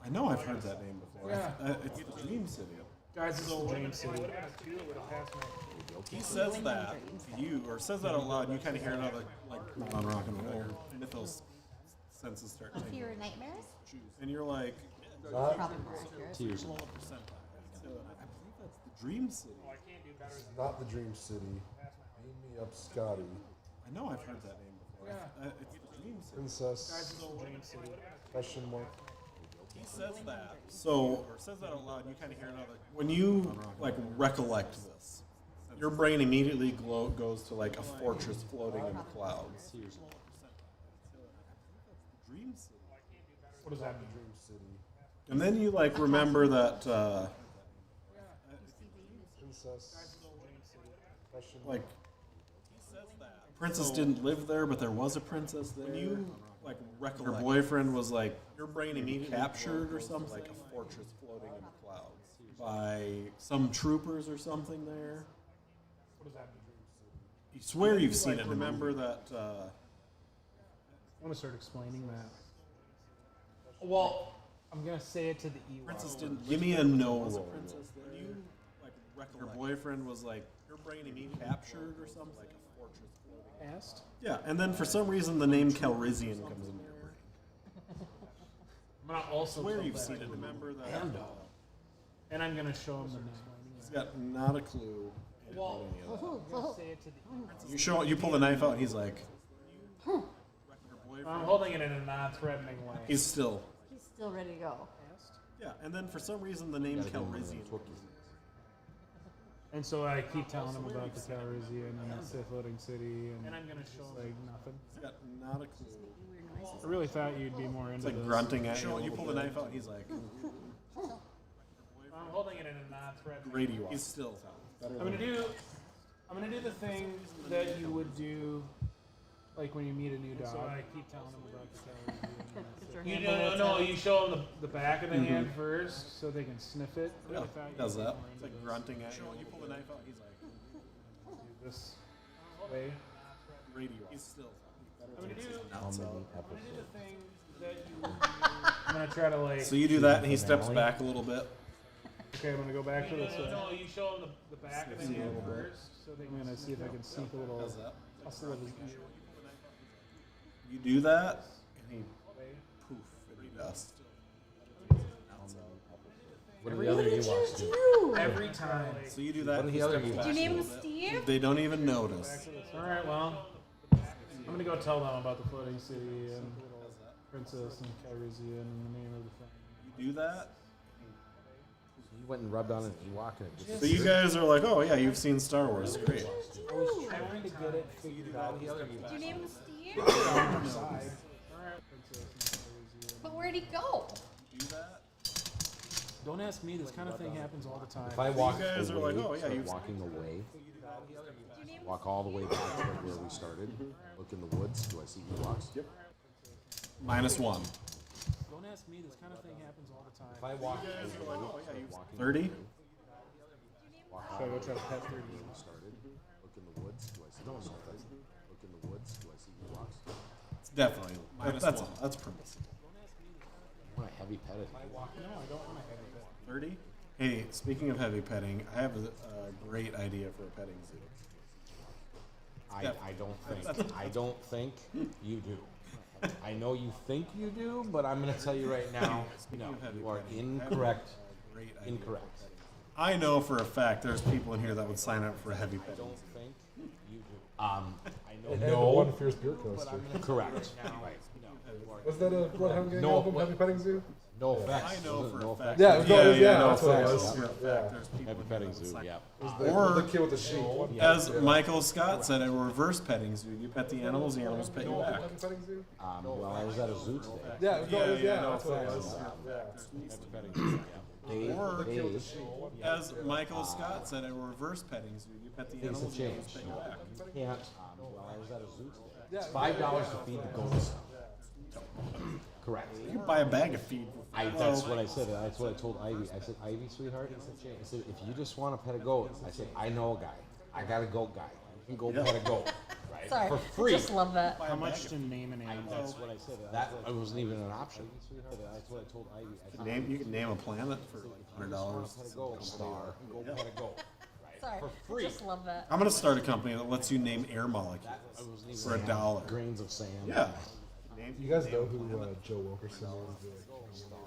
S4: I know I've heard that name before.
S1: Yeah.
S4: It's the Dream City.
S1: Guys, this is Dream City. If it would have been a 2, it would have passed my extreme.
S4: He says that to you, or says that out loud, and you kind of hear another, like, not on rock and roll, your mythos senses start tingling.
S6: Fear nightmares?
S4: And you're like,
S2: Not,
S5: probably more accurate.
S3: Tears.
S4: roll a percentile. I believe that's the Dream City.
S1: Oh, I can't do better than
S2: not the Dream City. Beam me up, Scotty.
S4: I know I've heard that name before. It's the Dream City.
S2: Princess?
S1: Guys, this is Dream City.
S2: Question mark.
S4: He says that. So, or says that out loud, and you kind of hear another. When you like recollect this, your brain immediately goes to like a fortress floating in the clouds. Dream City.
S1: What does that mean?
S2: Dream City.
S4: And then you like remember that
S2: Princess? Question mark.
S4: like princess didn't live there, but there was a princess there. When you like recollect, her boyfriend was like your brain immediately captured or something, like a fortress floating in the clouds by some troopers or something there.
S1: What does that mean?
S4: You swear you've seen it. Remember that?
S1: I want to start explaining that. Well, I'm gonna say it to the E.
S4: Princess didn't. Give me a no roll. When you like recollect, her boyfriend was like your brain immediately captured or something, like a fortress floating.
S1: Asked.
S4: Yeah, and then for some reason the name Calrissian comes into your brain.
S1: I'm gonna also
S4: Swear
S1: tell
S4: you've
S1: that.
S4: seen it. Remember that?
S1: And I'm gonna show him the name.
S4: He's got not a clue.
S1: Well, I'm gonna say it to the E.
S4: You pull the knife out, and he's like,
S1: I'm holding it in a non-threatening way.
S4: he's still.
S5: He's still ready to go.
S4: Yeah, and then for some reason the name Calrissian.
S1: And so I keep telling him about the Calrissian and the floating city, and I'm gonna show him like nothing.
S4: He's got not a clue.
S5: Weird noises.
S1: I really thought you'd be more into
S4: It's like
S1: this.
S4: grunting at you. You pull the knife out, and he's like,
S1: I'm holding it in a non-threatening.
S4: radio. He's still.
S1: I'm gonna do the thing that you would do, like when you meet a new dog. So I keep telling him about the Calrissian.
S5: Put your
S1: You
S5: hand
S1: no,
S5: on
S1: no,
S5: the
S1: no. You show them the back of the hand first, so they can sniff it. I
S4: Yeah,
S1: really thought
S4: does
S1: you'd be
S4: that.
S1: more
S4: It's
S1: into
S4: like grunting at you. You pull the knife out, he's like,
S1: do this way.
S4: radio. He's still.
S1: I'm gonna do
S3: How many
S1: the thing that you would do. I'm gonna try to like.
S4: So you do that, and he steps back a little bit.
S1: Okay, I'm gonna go back to this. No, you show them the back of the hand first, so I'm gonna see if I can sneak a little.
S4: How's that?
S1: I'll see what his ear.
S4: You do that, and he poof into dust.
S3: What do the other Ewoks do?
S1: Every time.
S4: So you do that,
S3: What
S4: and
S3: do
S4: he
S3: the other
S4: steps
S3: Ewoks
S4: back.
S6: Do you name
S4: a
S6: him
S4: little bit.
S6: Steve?
S4: They don't even notice.
S1: All right, well, I'm gonna go tell them about the floating city and princess and Calrissian and the name of the thing.
S4: You do that.
S3: You went and rubbed on an Ewok and it just.
S4: So you guys are like, oh yeah, you've seen Star Wars, great.
S1: I was trying to get it figured out.
S6: Do you name him Steve?
S1: Side. All right, princess and Calrissian.
S6: But where'd he go?
S4: Do that.
S1: Don't ask me. This kind of thing happens all the time.
S3: If I walk
S4: You guys are
S3: away,
S4: like, oh, yeah,
S3: start
S4: you've-
S3: walking away,
S6: Do you name him
S3: walk all the way back to where we started, look in the woods, do I see Ewoks? Yep.
S4: -1.
S1: Don't ask me. This kind of thing happens all the
S3: If
S1: time.
S3: I walk away, start walking
S4: 30?
S3: away, walk all
S1: So I
S3: the
S1: go
S3: way
S1: try to
S3: back
S1: pet
S3: to
S1: 30.
S3: where we started, look in the woods, do I see Ewoks? Look in the woods, do I see Ewoks?
S4: It's definitely that's all. That's permissible.
S3: I want a heavy pet it.
S1: No, I don't want to have it.
S4: 30. Hey, speaking of heavy petting, I have a great idea for a petting zoo.
S3: I don't think you do. I know you think you do, but I'm going to tell you right now, no,
S4: of heavy
S3: you are
S4: petting,
S3: incorrect.
S4: Great idea.
S3: Incorrect.
S4: I know for a fact there's people in here that would sign up for a heavy
S3: I
S4: petting
S3: don't
S4: zoo.
S3: think you do. I know
S2: And
S3: no,
S2: the one fierce beer
S3: but
S2: coaster.
S3: I'm going to correct. Right. No, you are
S2: Was that a Bloodhound Gang
S3: No,
S2: album,
S3: what-
S2: Heavy Petting Zoo?
S3: No effects.
S4: I know
S3: Wasn't
S4: for
S3: no
S4: a fact.
S3: effects?
S2: Yeah, it was no,
S4: no
S2: that's what it
S4: effects.
S2: was.
S4: For a fact,
S2: Yeah.
S4: there's people
S3: Happy
S4: in
S3: petting
S4: there
S3: zoo.
S4: that's
S3: Yeah.
S2: It was
S4: Or-
S2: the kid with the sheep.
S4: As Michael Scott said, a reverse petting zoo. You pet the animals pet you back.
S2: Petting zoo?
S3: Well, I was at a zoo today.
S2: Yeah,
S4: Yeah,
S2: that's what it was.
S3: Happy petting zoo. Yeah.
S4: Or-
S3: They
S4: As Michael Scott said, a reverse petting zoo. You pet the
S3: things
S4: animals
S3: have changed.
S4: pet you back.
S3: Can't. Well, I was at a zoo today. It's $5 to feed the goats. Correct.
S4: You can buy a bag of feed.
S3: That's what I said. That's what I told Ivy. I said, Ivy, sweetheart, I said, if you just want to pet a goat, I said, I know a guy. I got a goat guy. You can go pet a goat. Right?
S6: Sorry.
S3: For free.
S6: I just love that.
S1: How much to name an animal?
S3: That's what I said. That wasn't even an option. That's what I told Ivy. I said,
S4: You can name a planet for like $100.
S3: pet a goat. Star. Go pet a goat. Right?
S6: Sorry.
S3: For free.
S6: I just love that.
S4: I'm gonna start a company that lets you name air molecules for $1.
S3: Grains of sand.
S4: Yeah.
S2: You guys know who Joe Wilkerson is?
S6: Sorry.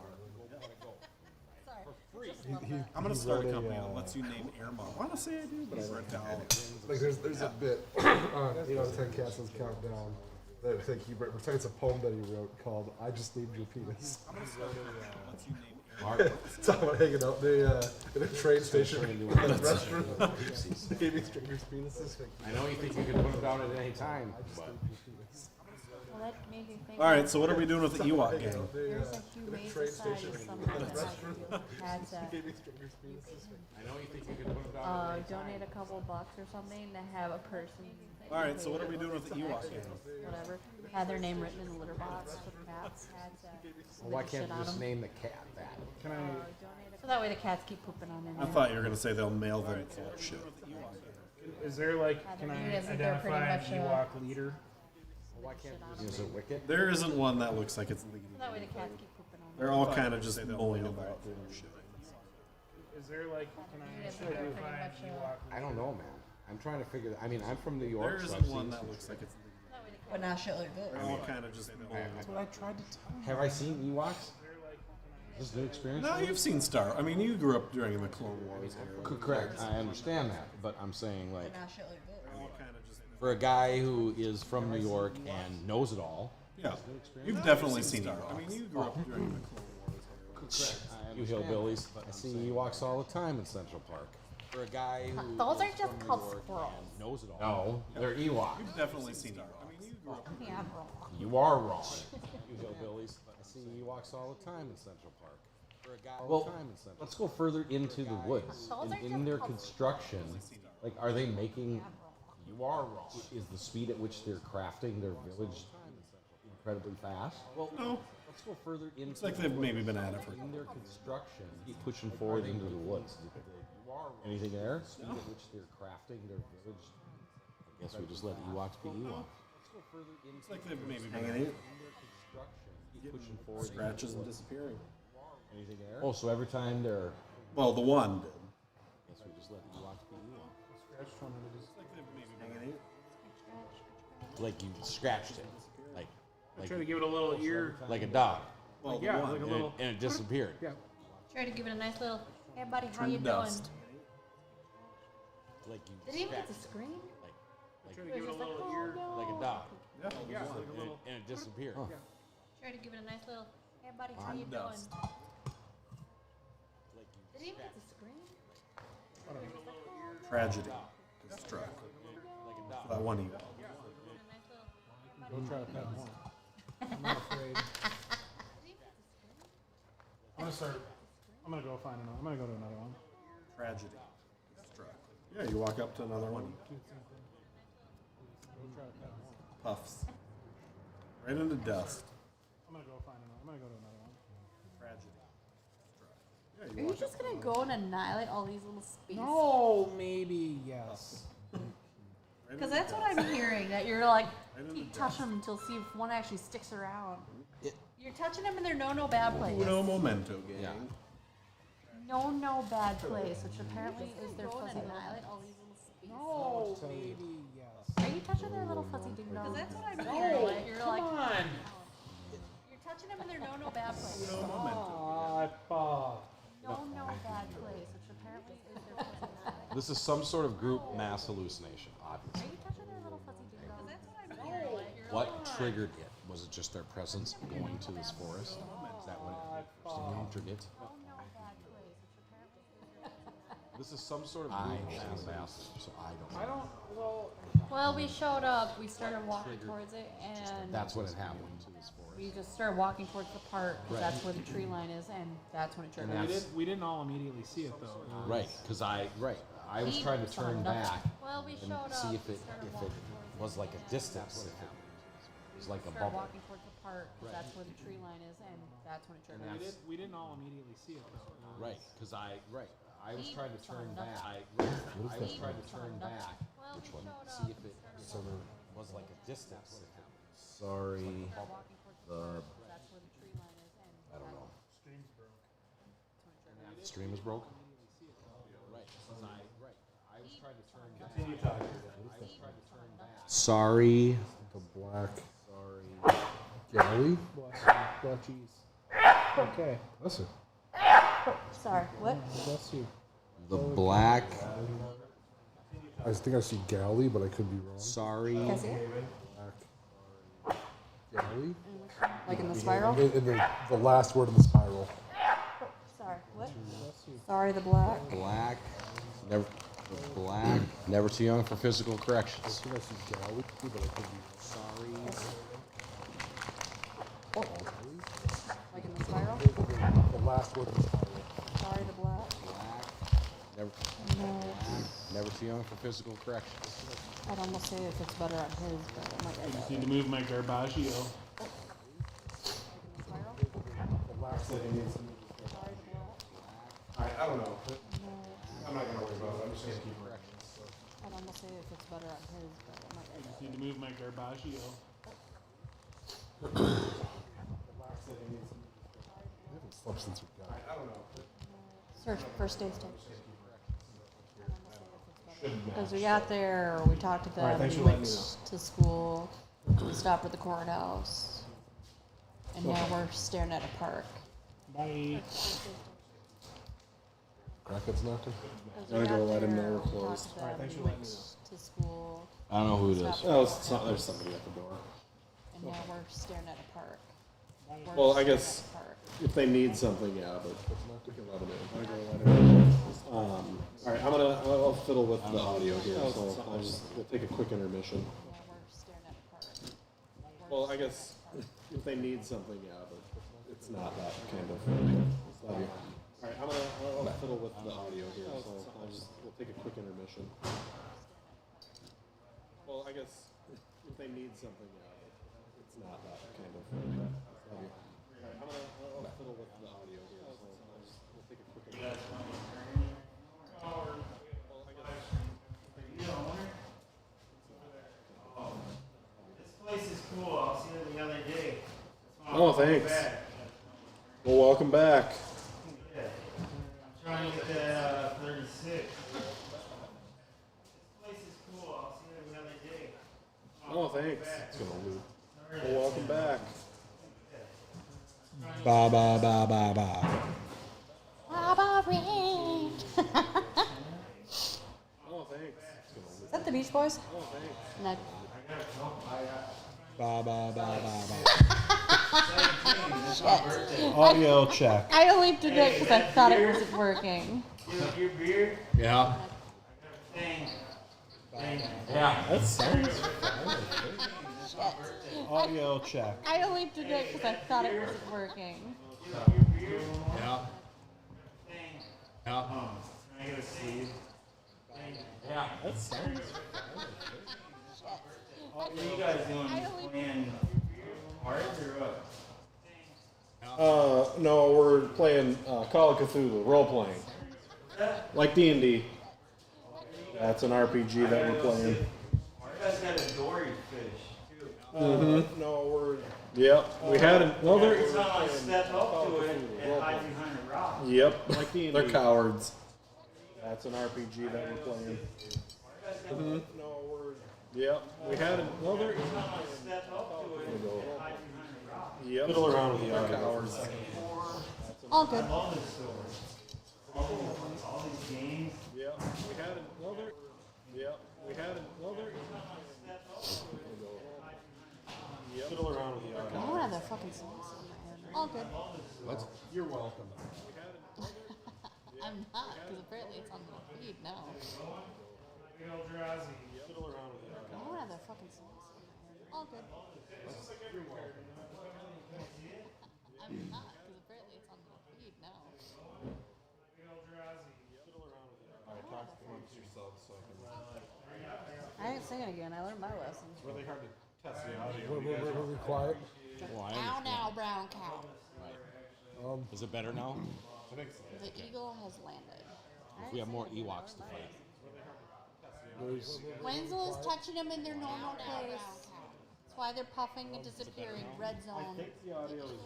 S6: I just love
S2: He,
S6: that.
S4: I'm gonna start a
S2: wrote
S4: company that lets you name air molecules. I wanna say I do, but for $1.
S2: like there's a bit on 8 out of 10 Castles Countdown that I think he wrote. It's a poem that he wrote called "I Just Named Your Penis." It's all about hanging out in a train station in a restroom. They gave me strangers' penises.
S3: I know you think you can put them down at any time, but
S5: Well, that made me think.
S4: All right, so what are we doing with the Ewok gang?
S5: There's a humane society somewhere that had to
S2: Gave me strangers' penises.
S3: I know you think you can put them down.
S5: donate a couple bucks or something to have a person.
S4: All right, so what are we doing with the Ewok gang?
S5: Whatever. Had their name written in the litter box for the cats. Had to
S3: Well, why
S5: lick
S3: can't
S5: shit
S3: you
S5: on
S3: just
S5: them.
S3: name the cat that?
S1: Can I?
S5: So that way the cats keep pooping on in
S4: I
S5: there.
S4: thought you were gonna say they'll mail them shit.
S1: Is there like?
S5: Yeah,
S1: Can
S5: they're
S1: I
S5: pretty- they're pretty
S1: identify
S5: much,
S1: an Ewok leader?
S3: Why can't you use a wicket?
S4: There isn't one that looks like it's leading.
S5: So that way the cats keep pooping on
S4: They're all kind of just mulling about doing shit.
S1: Is there like? Can I
S5: Yeah, they're pretty
S1: identify an
S5: much,
S1: Ewok?
S3: I don't know, man. I'm trying to figure. I mean, I'm from New York.
S4: There
S3: so
S4: isn't
S3: I've
S4: one
S3: seen
S4: that
S3: some
S4: looks
S3: shit.
S4: like it's leading.
S6: But not shit like this.
S4: They're all kind of just mulling
S1: That's
S4: about.
S1: what I tried to tell you.
S3: Have I seen Ewoks? Is this new experience?
S4: No,
S3: for you?
S4: you've seen Star. I mean, you grew up during the Clone Wars era.
S3: Correct. I understand that, but I'm saying like
S6: But not shit like this.
S4: They're all kind of just.
S3: for a guy who is from New York and knows it all.
S4: Yeah, you've definitely seen Ewoks. I mean, you grew up during the Clone Wars era.
S3: Correct. You hillbillies. I see Ewoks all the time in Central Park. For a guy who
S6: Those
S3: is
S6: aren't just
S3: from New
S6: called
S3: York
S6: squirrels.
S3: and knows it all. No, they're Ewoks.
S4: You've definitely seen Ewoks. I mean, you grew up.
S5: Yeah, I'm wrong.
S3: You are wrong. You hillbillies. I see Ewoks all the time in Central Park. For a guy all the time in Central let's go further into the woods.
S6: Those are
S3: In
S6: just
S3: their
S6: called
S3: construction, like, are they making? You are wrong. Is the speed at which they're crafting their village incredibly fast? Well,
S4: No,
S3: let's go further into.
S4: it's like they've maybe been at it for.
S3: in their construction, keep pushing forward into the woods. Anything there? Speed at which they're crafting their village. I guess we just let Ewoks be Ewoks. Let's go further into
S4: It's like they've maybe been
S3: in
S4: at it.
S3: their construction, keep pushing forward. into
S4: Scratches
S3: the
S4: and
S3: woods.
S4: disappearing.
S3: Anything there? Oh, so every time they're.
S4: Well, the one did.
S3: I guess we just let Ewoks be Ewoks.
S4: It's like they've maybe been at it.
S3: Like you scratched it, like
S1: Try to give it a little ear.
S3: like a dog,
S4: Well, the
S1: Yeah,
S4: one.
S1: like a
S3: and
S1: little.
S3: it disappeared.
S1: Yeah.
S6: Try to give it a nice little, hey buddy, how
S4: Turned
S6: you
S4: to
S6: doing?
S4: dust.
S3: Like you
S6: Did he even get to
S3: scratched
S6: scream?
S3: it,
S1: Try to
S6: It
S1: give it
S6: was
S1: a
S6: just like,
S1: little
S6: oh
S1: ear.
S6: no.
S3: like a dog,
S4: Yeah,
S1: Yeah,
S4: the one.
S1: like a little.
S3: and it disappeared.
S6: Try to give it a nice little, hey buddy, how
S4: On
S6: you
S4: dust.
S6: doing?
S3: Like you
S6: Did he even get to scream?
S4: Tragedy. Struck.
S3: like a dog.
S4: That one Ewok.
S6: A nice little, hey buddy,
S1: Don't try to pet more. I'm not afraid. I'm gonna start. I'm gonna go find another. I'm gonna go to another one.
S4: Tragedy. Struck. Yeah, you walk up to another one.
S1: Don't try to pet more.
S4: Puffs. Right into dust.
S1: I'm gonna go find another. I'm gonna go to another one.
S4: Tragedy. Struck. Yeah,
S5: Are
S4: you
S5: you
S4: walk
S5: just
S4: up.
S5: gonna go and annihilate all these little spaces?
S1: No, maybe yes.
S4: Right
S5: Because
S4: into
S5: that's what
S4: dust.
S5: I'm hearing. That you're like,
S4: Right into
S5: keep
S4: dust.
S5: touching them until see if one actually sticks around. You're touching them in their no bad place.
S4: Uno momento, gang.
S3: Yeah.
S5: No bad place, which apparently is their fuzzy annihilate all these little spaces.
S1: No, maybe yes.
S5: Are you touching their little fuzzy ding dong? Because that's what I'm
S1: No,
S5: hearing. Like, you're
S1: come
S5: like,
S1: on.
S5: you're touching them in their no bad place.
S4: Uno momento.
S1: Stop.
S5: No bad place, which apparently is their fuzzy annihilate.
S3: This is some sort of group mass hallucination,
S5: Are
S3: obviously.
S5: you touching their little fuzzy ding dong? Because that's what I'm hearing. Like, you're
S3: What triggered it? Was it just their presence going to this forest? Is that what it first encountered it?
S6: Oh no, bad place. It's apparently.
S3: This is some sort of I am a master, so I don't know.
S1: I don't. Well,
S6: Well, we showed up. We started walking towards it, and
S3: That's what had happened to this
S6: we
S3: forest.
S6: just started walking towards the park. 'Cause
S3: Right.
S6: That's where the tree line is, and that's when it triggered.
S3: And
S1: we
S3: that's-
S1: didn't. We didn't all immediately see it though. It was-
S3: Right, because I was
S6: He
S3: trying to
S6: saw
S3: turn
S6: nothing.
S3: back
S6: Well, we
S3: and
S6: showed up.
S3: see if
S6: we
S3: it
S6: started walking
S3: was like a
S6: towards it,
S3: distance. If it was like a
S6: started
S3: bubble.
S6: walking towards the park. 'Cause
S3: Right.
S6: That's where the tree line is, and that's when it triggered.
S1: We didn't. We didn't all immediately see it though. It was-
S3: Right, because I was
S6: He
S3: trying to
S6: saw
S3: turn
S6: nothing.
S3: back. I was trying to turn back.
S6: Well,
S3: Which
S6: we
S3: one?
S6: showed
S3: See
S6: up.
S3: if it
S2: Center.
S3: was like a distance. If it
S2: Sorry.
S6: Started walking towards the park. 'Cause That's where the tree line is, and
S3: I don't know.
S1: Stream's broke.
S3: The stream is broke. Right, because I was trying to turn back. I was trying to turn back. Sorry.
S2: The black
S3: Sorry.
S2: galley.
S1: Black cheese. Okay.
S2: That's it.
S5: Sorry, what?
S1: Bless you.
S3: The black.
S2: I think I see galley, but I could be wrong.
S3: Sorry.
S5: Can I see it?
S2: Black galley.
S5: Like in the spiral?
S2: In the last word in the spiral.
S5: Sorry, what? Sorry, the black.
S3: Black. Never. The black. Never too young for physical
S2: I
S3: corrections.
S2: think I see galley, but I could be
S3: Sorry.
S5: Like in the spiral?
S2: wrong. The last word in the spiral.
S5: Sorry, the black.
S3: Black. Never.
S5: No.
S3: Never too young for physical corrections.
S5: I'd almost say if it's better on his, but it might be
S1: Just need to move my Garbaggio.
S5: spiral.
S2: The last word in the spiral.
S5: Sorry, the black.
S4: I don't know.
S5: No.
S4: I'm not gonna worry about it. I'm just gonna keep it.
S5: I'd almost say if it's better on his, but it might be
S1: Just need to move my Garbaggio.
S2: I haven't slept since we got here.
S4: I don't know.
S5: Search first days take. Because we got there, we talked to them,
S4: Alright, thanks
S5: we
S4: for letting
S5: went
S4: me know.
S5: to school, we stopped at the courthouse, and now we're staring at a park.
S1: Bye.
S2: Crackhead's knocking.
S5: Because
S4: I'm
S5: we
S4: gonna go
S5: got
S4: let him know
S5: there,
S4: we're
S5: we talked
S4: closed.
S5: to them,
S4: Alright, thanks
S5: we
S4: for letting
S5: went
S4: me
S5: to school,
S3: I don't know who it is.
S5: stopped at
S4: Oh,
S5: the
S4: it's not, there's
S5: courthouse,
S4: somebody at the door.
S5: and now we're staring at a park. We're
S4: Well, I
S5: staring
S4: guess
S5: at a park.
S4: if they need something, yeah, but we can let them in. I'm gonna go let them in. All right, I'll fiddle with the audio here, so we'll take a quick intermission.
S5: Yeah, we're staring at a park.
S4: Well, I guess if they need something, yeah, but it's not that kind of. Love you. All right, I'll fiddle with the audio here, so we'll take a quick intermission. Well, I guess if they need something, yeah, but it's not that kind of. Love you. All right, I'll fiddle with the audio here, so we'll take a quick intermission.
S9: This place is cool. I'll see you the other day.
S4: Oh, thanks. Well, welcome back.
S9: Yeah. I'm trying to get that 36. This place is cool. I'll see you the other day.
S4: Oh, thanks.
S2: It's gonna loop.
S4: Well, welcome back.
S3: Ba ba ba ba ba.
S6: Baba Ring.
S4: Oh, thanks.
S5: Is that the Beach Boys?
S4: Oh, thanks.
S5: And that,
S3: Ba ba ba ba ba.
S4: Audio check.
S5: I only did it because I thought it wasn't working.
S9: Your beer?
S3: Yeah.
S9: Thing.
S4: That sounds fine. Audio check.
S5: I only did it because I thought it wasn't working.
S3: Yeah. Yeah.
S9: Can I get a sleeve?
S4: That sounds
S9: What are you guys doing? Playing cards or what?
S4: No, we're playing Call of Cthulhu, role playing, like D&D. That's an RPG that we're playing.
S9: You guys got a dory fish too.
S4: No, we're. Yep, we hadn't. Well, they're.
S9: Every time I step up to it, it hides behind a rock.
S4: Yep, like D&D. They're cowards. That's an RPG that we're playing. No, we're. Yep, we hadn't. Well, they're.
S9: Every time I step up to it, it hides behind a rock.
S4: Yep. Fiddle around with the cowards.
S5: All good.
S9: I love this story. All these games.
S4: Yep, we hadn't. Well, they're. Yep, we hadn't. Well, they're. Yep. Fiddle around with the
S5: I don't have their fucking songs in my head All good.
S3: What?
S4: You're welcome.
S5: I'm not, because apparently it's on the feed now.
S1: Big old Jirazi.
S4: Fiddle around with it.
S5: I don't have that fucking song. All good. I'm not, because apparently it's on the feed now.
S1: Big old Jirazi.
S4: Fiddle around with it.
S2: Alright, talk amongst yourselves so I can.
S5: I ain't singing again. I learned my lesson.
S4: It's really hard to test the audio.
S2: We're really quiet.
S3: Well, I
S5: Ow
S3: understand.
S5: now, brown cow.
S3: Right. Is it better now?
S4: I think so.
S5: The eagle has landed.
S3: If we have more Ewoks to fight.
S2: There's,
S5: Wenzel is touching them in their normal place. That's why they're puffing and disappearing. Red
S4: I
S5: zone.
S4: think the audio is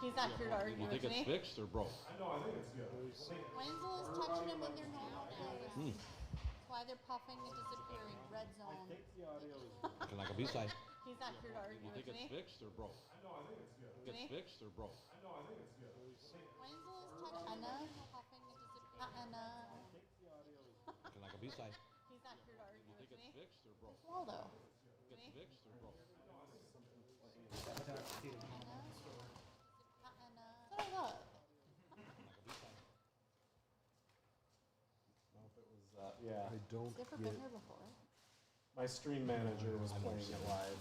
S5: He's not here to argue
S3: You
S5: with
S3: think it's
S5: me.
S3: fixed or broke?
S5: Wenzel is touching them in their normal place. That's why they're puffing and disappearing. Red zone.
S3: Looking like a B-side.
S5: He's not here to argue
S3: You
S5: with
S3: think it's
S5: me.
S3: fixed or broke? It's fixed or broke?
S5: Wenzel is touching Anna, puffing and disappearing. Anna.
S3: Looking like a B-side.
S5: He's not here to argue
S3: You think
S5: with
S3: it's
S5: me.
S3: fixed or broke?
S5: Waldo.
S3: It's fixed or broke?
S5: Anna. What I thought.
S3: Like a B-side.
S4: know if it was, yeah.
S2: I don't
S5: Has he ever
S2: get.
S5: been here before?
S4: My stream manager was playing it live.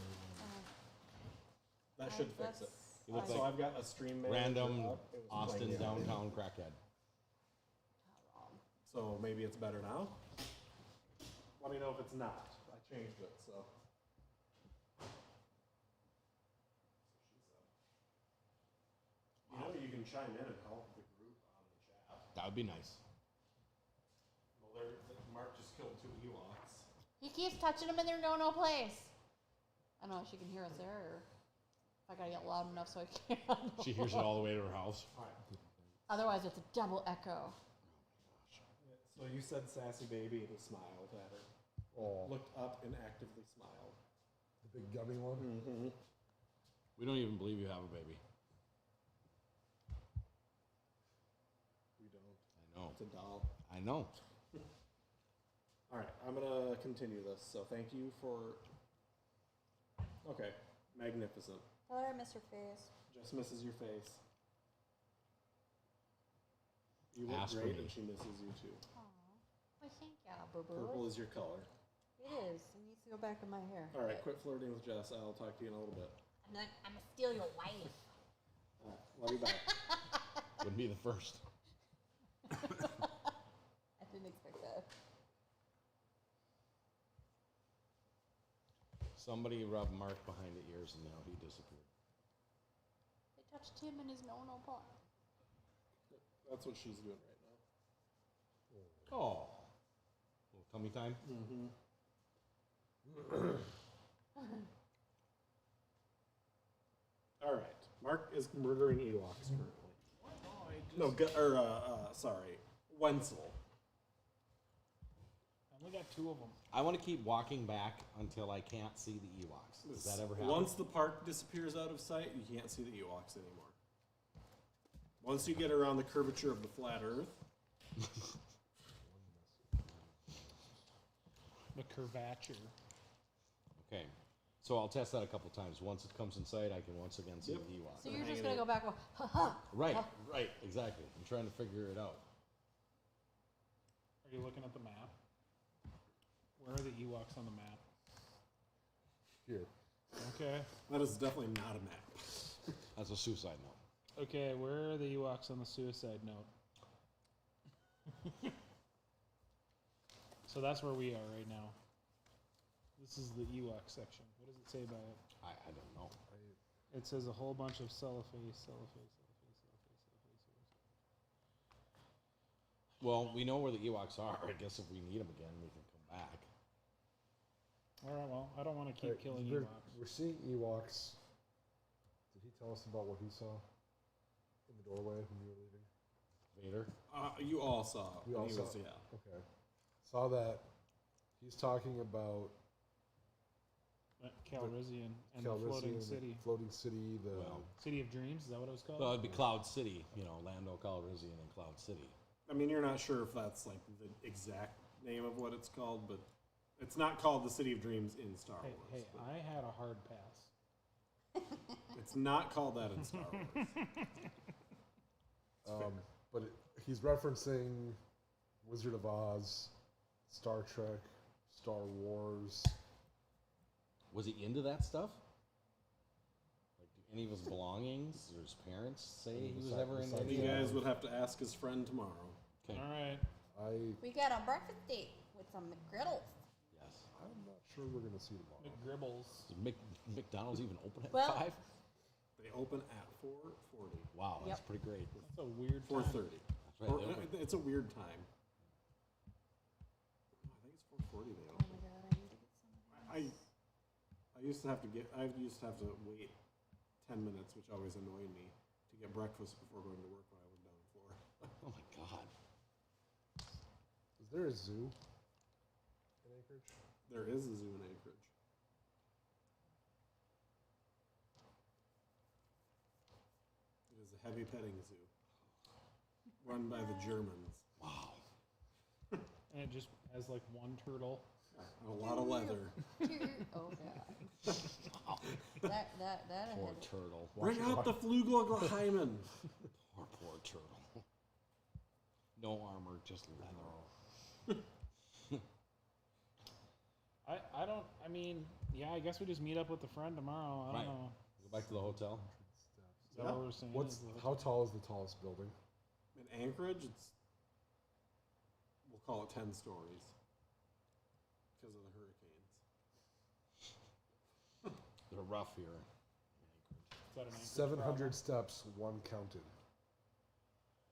S4: That should fix it.
S3: You look
S4: So
S3: like
S4: I've got a stream manager
S3: Random
S4: up. It was
S3: Austin
S4: playing it live.
S3: downtown crackhead.
S5: Not wrong.
S4: So maybe it's better now? Let me know if it's not. I changed it, so. You know, you can chime in and help the group on the chat.
S3: That would be nice.
S4: Well, Mark just killed 2 Ewoks.
S5: He keeps touching them in their no place. I don't know if she can hear us there, or if I gotta get loud enough so I can.
S3: She hears it all the way to her house.
S5: Otherwise, it's a double echo.
S4: So you said sassy baby and he smiled at her.
S2: Oh,
S4: Looked up and actively smiled.
S2: the big gummy one.
S4: Mm-hmm.
S3: We don't even believe you have a baby.
S4: We don't.
S3: I know.
S4: It's a doll.
S3: I know.
S4: All right, I'm gonna continue this. So thank you for. Okay, magnificent.
S6: Tell her I miss her face.
S4: Just misses your face. You look
S3: Ask for
S4: great,
S3: me.
S4: and she misses you too.
S5: Aww. Well, thank you, boo
S4: Purple
S5: boo.
S4: is your color.
S5: It is. It needs to go back in my hair.
S4: All right, quit flirting with Jess. I'll talk to you in a little bit.
S6: I'm gonna steal your wife.
S4: All right, love you back.
S3: Wouldn't be the first.
S5: I didn't expect that.
S3: Somebody rubbed Mark behind the ears and now he disappeared.
S5: They touched him in his no part.
S4: That's what she's doing right now.
S3: Oh. Little tummy time?
S4: All right, Mark is murdering Ewoks currently. No, sorry, Wenzel.
S1: I only got 2 of them.
S3: I want to keep walking back until I can't see the Ewoks. Does that ever happen?
S4: Once the park disappears out of sight, you can't see the Ewoks anymore. Once you get around the curvature of the flat Earth,
S1: The curvature.
S3: Okay. So I'll test that a couple times. Once it comes in sight, I can once again see
S4: Yep.
S3: the Ewoks.
S5: So you're just gonna go back and go, ha ha.
S3: Right, right, exactly. I'm trying to figure it out.
S1: Are you looking at the map? Where are the Ewoks on the map?
S2: Here.
S1: Okay.
S4: that is definitely not a map.
S3: That's a suicide note.
S1: Okay, where are the Ewoks on the suicide note? So that's where we are right now. This is the Ewok section. What does it say about it?
S3: I don't know.
S1: It says a whole bunch of cellophane.
S3: Well, we know where the Ewoks are. I guess if we need them again, we can come back.
S1: All right, well, I don't want to keep
S2: Alright,
S1: killing
S2: we're,
S1: Ewoks.
S2: We're seeing Ewoks. Did he tell us about what he saw in the doorway when you were leaving?
S3: Vader?
S4: You all saw.
S2: We
S4: when
S2: all
S4: he
S2: saw.
S4: was- yeah.
S2: Okay. Saw that. He's talking about
S1: Calrissian and the
S2: Calrissian,
S1: floating
S2: the
S1: city.
S2: Floating city. The
S3: Well,
S1: City of Dreams, is that what it was called?
S3: well, it'd be Cloud City. You know, Lando Calrissian and Cloud City.
S4: I mean, you're not sure if that's like the exact name of what it's called, but it's not called the City of Dreams in Star
S1: Hey,
S4: Wars.
S1: hey,
S4: but
S1: I had a hard pass.
S4: it's It's not called that in Star Wars.
S2: But he's referencing Wizard of Oz, Star Trek, Star Wars.
S3: Was he into that stuff? Like, do any of his belongings or his parents say he was ever into any
S4: You
S3: of that?
S4: guys would have to ask his friend tomorrow.
S3: Okay.
S1: All right.
S6: We got a breakfast date with some McGriddles.
S3: Yes.
S2: I'm not sure we're going to see tomorrow.
S1: McGribbles.
S3: Does McDonald's even open at
S6: Well-
S3: 5?
S4: They open at 4:40.
S3: Wow, that's
S6: Yep.
S3: pretty great.
S1: That's a weird time.
S4: 4:30.
S3: That's right. they open-
S4: It's a weird time. I think it's 4:40 they
S6: Oh
S4: open.
S6: my god, I need to get some of these.
S4: I used to have to wait 10 minutes, which always annoyed me, to get breakfast before going to work when I lived down in Florida.
S3: Oh my god.
S2: Is there a zoo in Anchorage?
S4: There is a zoo in Anchorage. It is a heavy petting zoo, run by the Germans.
S3: Wow.
S1: And it just has like one turtle.
S4: A lot of leather.
S6: Oh god. That
S3: Poor
S6: ahead.
S3: turtle.
S4: Bring out the Flugelheimen.
S3: Poor turtle. No armor, just leather.
S1: I mean, yeah, I guess we just meet up with a friend tomorrow. I don't
S3: Right.
S1: know.
S3: Go back to the hotel.
S1: Is that what we're saying?
S2: How tall is the tallest building?
S4: In Anchorage, we'll call it 10 stories because of the hurricanes.
S3: They're rough here.
S1: Is that an Anchorage
S2: 700
S1: problem?
S2: steps, one counted.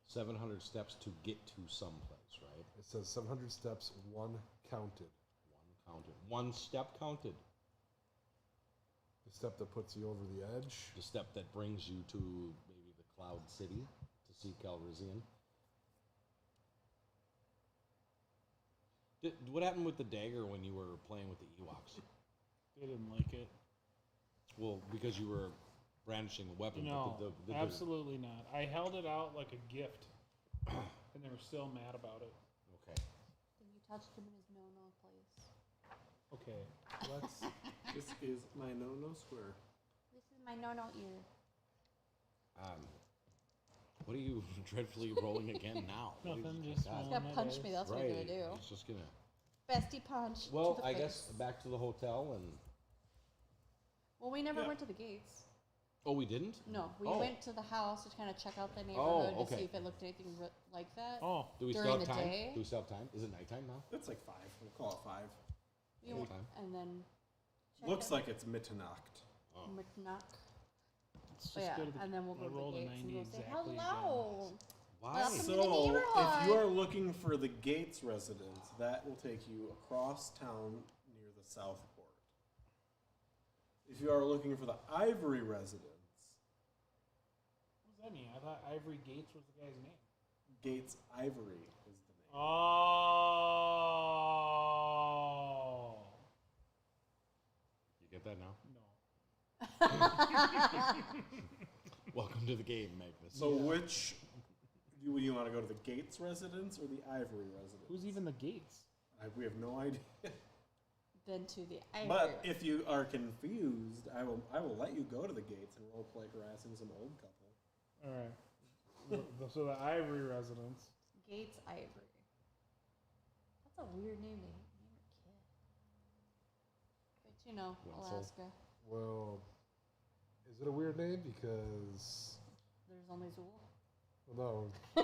S3: 700 steps to get to someplace, right?
S2: It says 700 steps, one counted.
S3: One counted. One step counted.
S2: The step that puts you over the edge.
S3: The step that brings you to maybe the Cloud City to see Calrissian. What happened with the dagger when you were playing with the Ewoks?
S1: They didn't like it.
S3: Well, because you were brandishing a weapon.
S1: No,
S3: but the
S1: absolutely not. I held it out like a gift, and they were still mad about it.
S3: Okay.
S5: Then you touched him in his no-no place.
S1: Okay, let's.
S4: This is my no square.
S6: This is my no ear.
S3: What are you dreadfully rolling again now? What
S1: Nothing,
S3: is- oh my
S1: just
S3: God.
S6: He's gonna punch me, that's what
S3: Right.
S6: you're gonna do.
S3: It's just gonna.
S6: Bestie punch.
S3: Well,
S6: to the
S3: I
S6: face.
S3: guess back to the hotel and.
S5: Well, we never
S4: Yeah.
S5: went to the gates.
S3: Oh, we didn't.
S5: No, we
S3: Oh.
S5: went to the house to kind of check out the neighborhood to
S3: okay.
S5: see if it looked anything like that.
S1: Oh,
S3: Do we
S5: During
S3: still have
S5: the
S3: time?
S5: day?
S3: Do we still have time? Is it nighttime now?
S4: It's like 5. We'll call it 5.
S5: We went-
S3: Anytime.
S5: and then
S4: Looks like it's Mitternacht.
S5: McNuck.
S1: let's just
S5: But yeah,
S1: go to the.
S5: and then we'll
S1: I
S5: go to the
S1: rolled a
S5: gates and
S1: 90
S5: go say
S1: exactly
S6: Hello.
S3: Why?
S6: Welcome to the
S4: So, if
S6: neighborhood.
S4: you are looking for the Gates residence, that will take you across town near the Southport. If you are looking for the Ivory residence,
S1: What does that mean? I thought Ivory Gates was the guy's name.
S4: Gates Ivory is the name.
S1: Oh.
S3: You get that now?
S1: No.
S3: Welcome to the game, Magnus.
S4: So, which do you want to go to the Gates residence or the Ivory residence?
S1: Who's even the Gates?
S4: We have no idea.
S5: Then to the
S4: But if you are confused, I will let you go to the Gates and role play harassing some old couple.
S1: All right. So the Ivory residence.
S5: Gates Ivory. That's a weird name to name your kid. But you know,
S3: Wenzel.
S5: Alaska.
S2: Well, is it a weird name? Because,
S5: There's only Zool.
S2: well, no.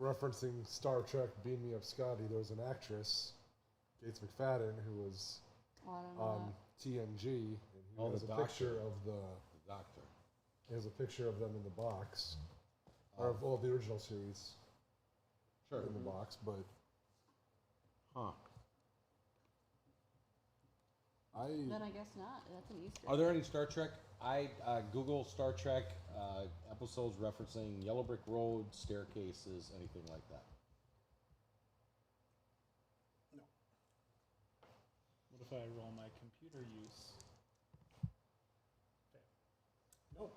S2: Referencing Star Trek Beam Me Up Scotty, there was an actress, Gates McFadden, who was
S5: Oh, I don't know.
S2: on TNG, and he
S3: Oh,
S2: has
S3: the
S2: a
S3: doctor.
S2: picture of
S3: The doctor.
S2: he has a picture of them in the box, or of all the original series
S3: Sure.
S2: in the box. But
S3: Huh.
S5: Then I guess not. That's an Easter.
S3: Are there any Star Trek? I Google Star Trek episodes referencing Yellow Brick Road, staircases, anything like that.
S4: No.
S1: What if I roll my computer use?
S4: Nope.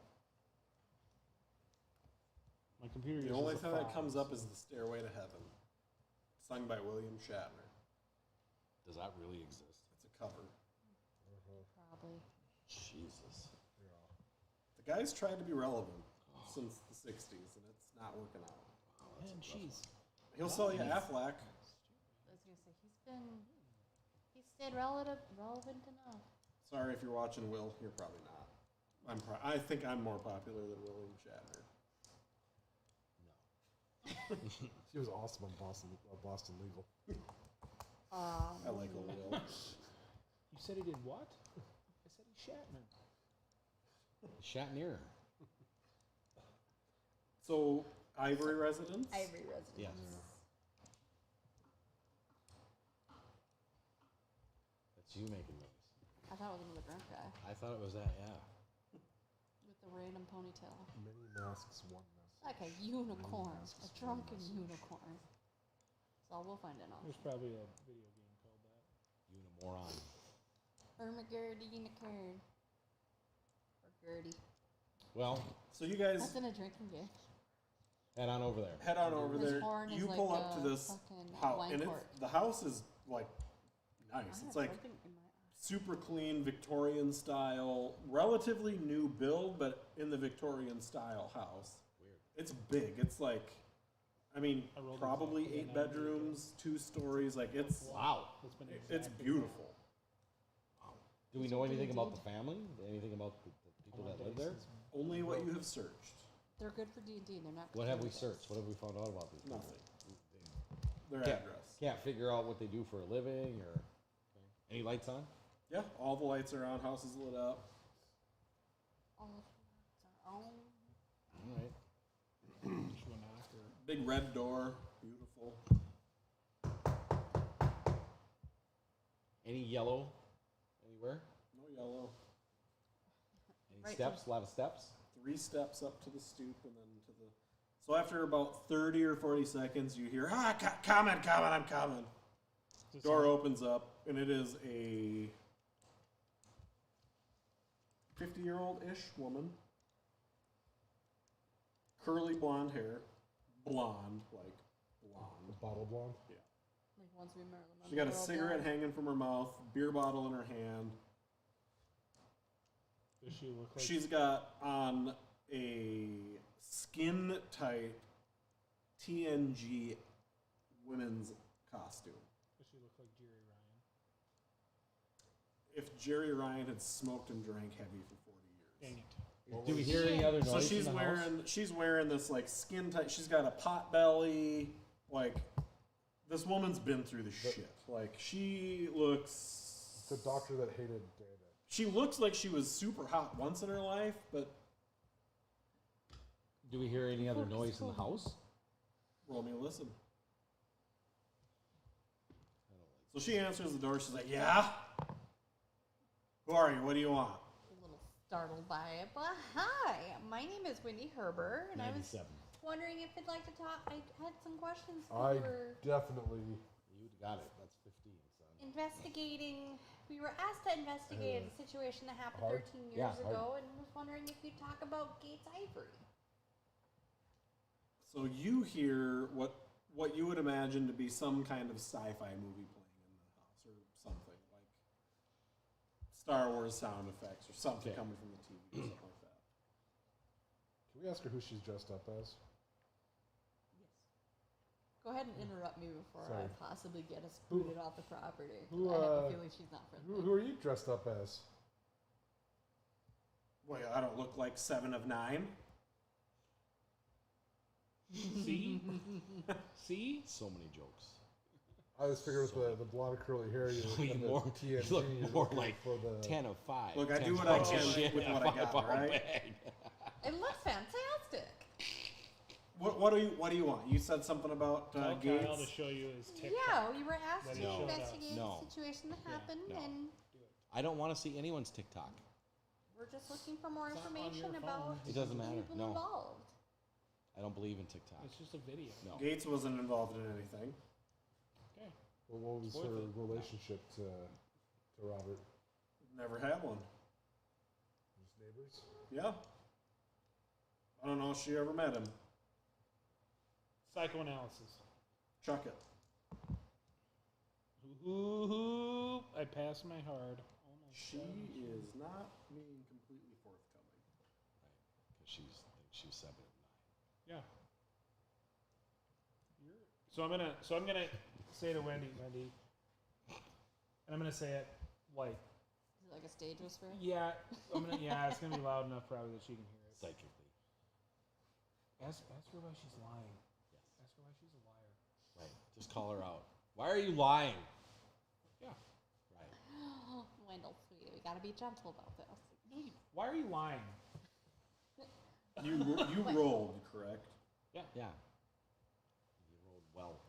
S1: My computer use.
S4: The only
S1: is a
S4: thing that
S1: 5.
S4: comes up is the Stairway to Heaven, sung by William Shatner.
S3: Does that really exist?
S4: It's a cover.
S5: Probably.
S3: Jesus.
S4: The The guy's tried to be relevant since the 60s, and it's not working out.
S1: Man, jeez.
S4: He'll sell you Aflac.
S6: I was gonna say he's stayed relevant enough.
S4: Sorry if you're watching Will. You're probably not. I think I'm more popular than William Shatner.
S2: He was awesome on Boston Legal.
S4: I like old Will.
S1: You said he did what? I said he Shatner.
S3: Shatner.
S4: So, Ivory Residence?
S6: Ivory Residence.
S3: Yes. That's you making noise.
S5: I thought it was another drunk guy
S3: I thought it was that, yeah.
S5: with the random ponytail.
S2: Many masks, one message.
S5: Like a unicorn, a drunken unicorn. That's all we'll find out.
S1: There's probably a video game called that.
S3: Unimoron.
S5: Ermagurdy unicorn. Or Gertie.
S3: Well,
S4: So you guys
S5: That's in a drinking game.
S3: head on over there.
S4: head on over
S5: His
S4: there.
S5: horn is
S4: You
S5: like
S4: pull up to
S5: a
S4: this
S5: fucking
S4: house,
S5: wine
S4: and
S5: court.
S4: the house is like
S5: I
S4: nice.
S5: have
S4: It's like
S5: something in my eye.
S4: super clean Victorian style, relatively new build, but in the Victorian style house.
S3: Weird.
S4: It's big. It's like, I mean,
S1: I rolled
S4: probably
S1: exactly
S4: 8
S1: a 90.
S4: bedrooms, 2 stories. Like it's
S3: Wow.
S1: That's been
S4: it's
S1: exactly
S4: beautiful.
S3: Do we know anything about the family? Anything about the people that live there?
S4: Only what you have searched.
S5: They're good for D&D. They're not.
S3: What have we
S5: Cthulhu
S3: searched? What have we found out about these people?
S4: Nothing. Their
S3: Can't,
S4: address.
S3: can't figure out what they do for a living or any lights on?
S4: Yeah, all the lights are on. House is lit up.
S5: All of them are on.
S3: All right.
S1: Just one after.
S4: Big red door. Beautiful.
S3: Any yellow anywhere?
S4: No yellow.
S3: Any
S5: Right,
S3: steps? A lot of steps?
S4: 3 steps up to the stoop and then to the. So after about 30 or 40 seconds, you hear, coming, I'm coming. Door opens up, and it is a 50-year-old-ish woman. Curly blonde hair. Blonde, like blonde.
S2: Bottle blonde.
S4: Yeah.
S5: Like once we Marilyn
S4: She got a
S5: Monroe
S4: cigarette
S5: blonde.
S4: hanging from her mouth, beer bottle in her hand.
S1: Does she look like?
S4: She's got on a skin-tight TNG women's costume.
S1: Does she look like Jerry Ryan?
S4: If Jerry Ryan had smoked and drank heavy for 40 years.
S1: Dang it.
S3: Do we hear any other noise
S4: So she's
S3: in the house?
S4: she's wearing this like skin tight. She's got a pot belly. Like this woman's been through the shit. Like she looks.
S2: The doctor that hated David.
S4: She looks like she was super hot once in her life, but
S3: Do we hear any other noise in the house?
S4: roll me a listen. So she answers the door. She's like, "Yeah, who are you? What do you want?"
S6: A little startled by it, but hi, my name is Wendy Herber, and I was
S3: 97.
S6: wondering if you'd like to talk. I had some questions
S2: I
S6: we were
S2: definitely.
S3: You got it. That's 15, son.
S6: investigating. We were asked to investigate a situation that happened
S2: hard?
S6: 13 years
S3: Yeah, hard.
S6: ago, and was wondering if you'd talk about Gates Ivory.
S4: So you hear what you would imagine to be some kind of sci-fi movie playing in the house, or something like Star Wars sound effects, or something
S3: Okay.
S4: coming from the TV, or something like that.
S2: Can we ask her who she's dressed up as?
S5: Go ahead and interrupt me before I
S2: Sorry.
S5: possibly get us booted off the property.
S2: Who,
S5: I have a feeling she's not friendly.
S2: Who are you dressed up as?
S4: Well, I don't look like 7 of 9.
S1: See? See?
S3: So many jokes.
S2: I just figured with the blonde curly hair, you
S3: You
S2: and the
S3: more,
S2: TNG,
S3: you look
S2: you're
S3: more
S2: looking
S3: like
S2: for the
S3: 10 of 5.
S4: Look, I
S3: 10
S4: do what I
S3: pounds of
S4: can
S3: shit
S4: with
S3: in a
S4: what I got,
S3: 5-pound
S4: right?
S3: bag.
S6: It looks fantastic.
S4: What do you want? You said something about
S1: Tell
S4: Gates.
S1: Kyle to show you his TikTok.
S6: Yeah, we were asked
S1: That
S6: to
S1: he showed us.
S6: investigate
S3: No.
S6: a situation that happened,
S1: no.
S6: and
S3: I don't want to see anyone's TikTok.
S6: we're just looking for more
S1: It's not on
S6: information
S1: your
S6: about
S1: phone.
S3: It doesn't matter.
S6: people
S3: No.
S6: involved.
S3: I don't believe in TikTok.
S1: It's just a video.
S3: No.
S4: Gates wasn't involved in anything.
S1: Okay.
S2: Well, what was
S1: Worth
S2: her
S1: it.
S2: relationship to Robert?
S4: Never had one.
S2: Just neighbors?
S4: Yeah. I don't know if she ever met him.
S1: Psychoanalysis.
S4: Chuck it.
S1: Ooh, I passed my hard. Oh my
S4: She
S1: God.
S4: is not being completely forthcoming.
S3: because she thinks she's 7 and 9.
S1: Yeah. So I'm gonna say to Wendy, and I'm gonna say it like.
S5: Is it like a stage whisper?
S1: Yeah, it's gonna be loud enough probably that she can hear it.
S3: Psychically.
S1: Ask her why she's lying.
S3: Yes.
S1: Ask her why she's a liar.
S3: Right. Just call her out. Why are you lying?
S1: Yeah.
S3: Right.
S6: Wendell, sweetie, we gotta be gentle about this.
S1: Why are you lying?
S4: You rolled, correct?
S1: Yeah.
S3: Yeah. You rolled well.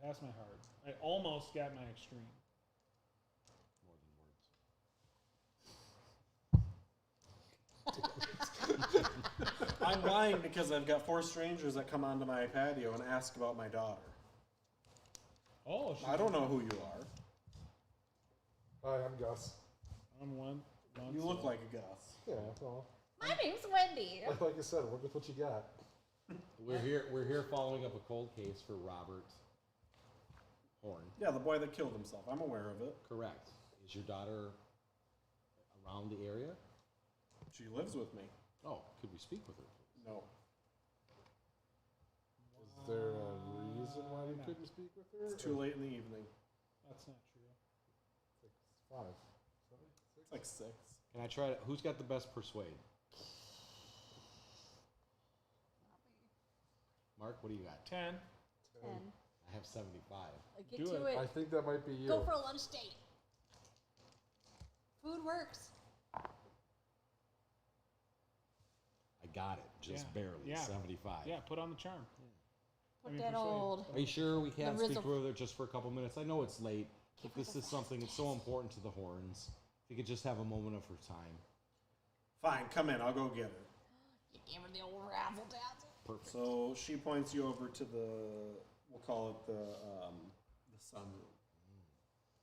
S1: I passed my hard. I almost got my extreme.
S3: More than words.
S4: I'm lying because I've got 4 strangers that come onto my patio and ask about my daughter.
S1: Oh,
S4: I don't know who you are.
S2: Hi, I'm Gus.
S1: I'm one.
S4: You look like a Gus.
S2: Yeah, well,
S6: My name's Wendy.
S2: like I said, work with what you got.
S3: We're here following up a cold case for Robert Horn.
S4: Yeah, the boy that killed himself. I'm aware of it.
S3: Correct. Is your daughter around the area?
S4: She lives with me.
S3: Oh, could we speak with her, please?
S4: No.
S2: Is there a reason why you couldn't speak with her?
S4: It's too late in the evening.
S1: That's not true.
S2: It's like 5. 7, 6?
S4: It's like 6.
S3: Can I try to? Who's got the best persuade? Mark, what do you got?
S1: 10.
S5: 10.
S3: I have 75.
S5: Get
S1: Do
S5: to
S1: it.
S5: it.
S2: I think that might be you.
S5: Go for a lunch date. Food works.
S3: I got it, just
S1: Yeah.
S3: barely.
S1: Yeah.
S3: 75.
S1: Yeah, put on the charm.
S5: Put
S1: I mean,
S5: that
S1: persuade.
S5: old.
S3: Are you sure we can't
S5: The
S3: speak
S5: Rizzle.
S3: with her just for a couple minutes? I know it's late, but this is something that's so important to the Horns. If you could just have a moment of her time.
S4: Fine, come in. I'll go get her.
S5: You gave her the old razzle dazzle.
S3: Perfect.
S4: So she points you over to the, we'll call it the sunroom.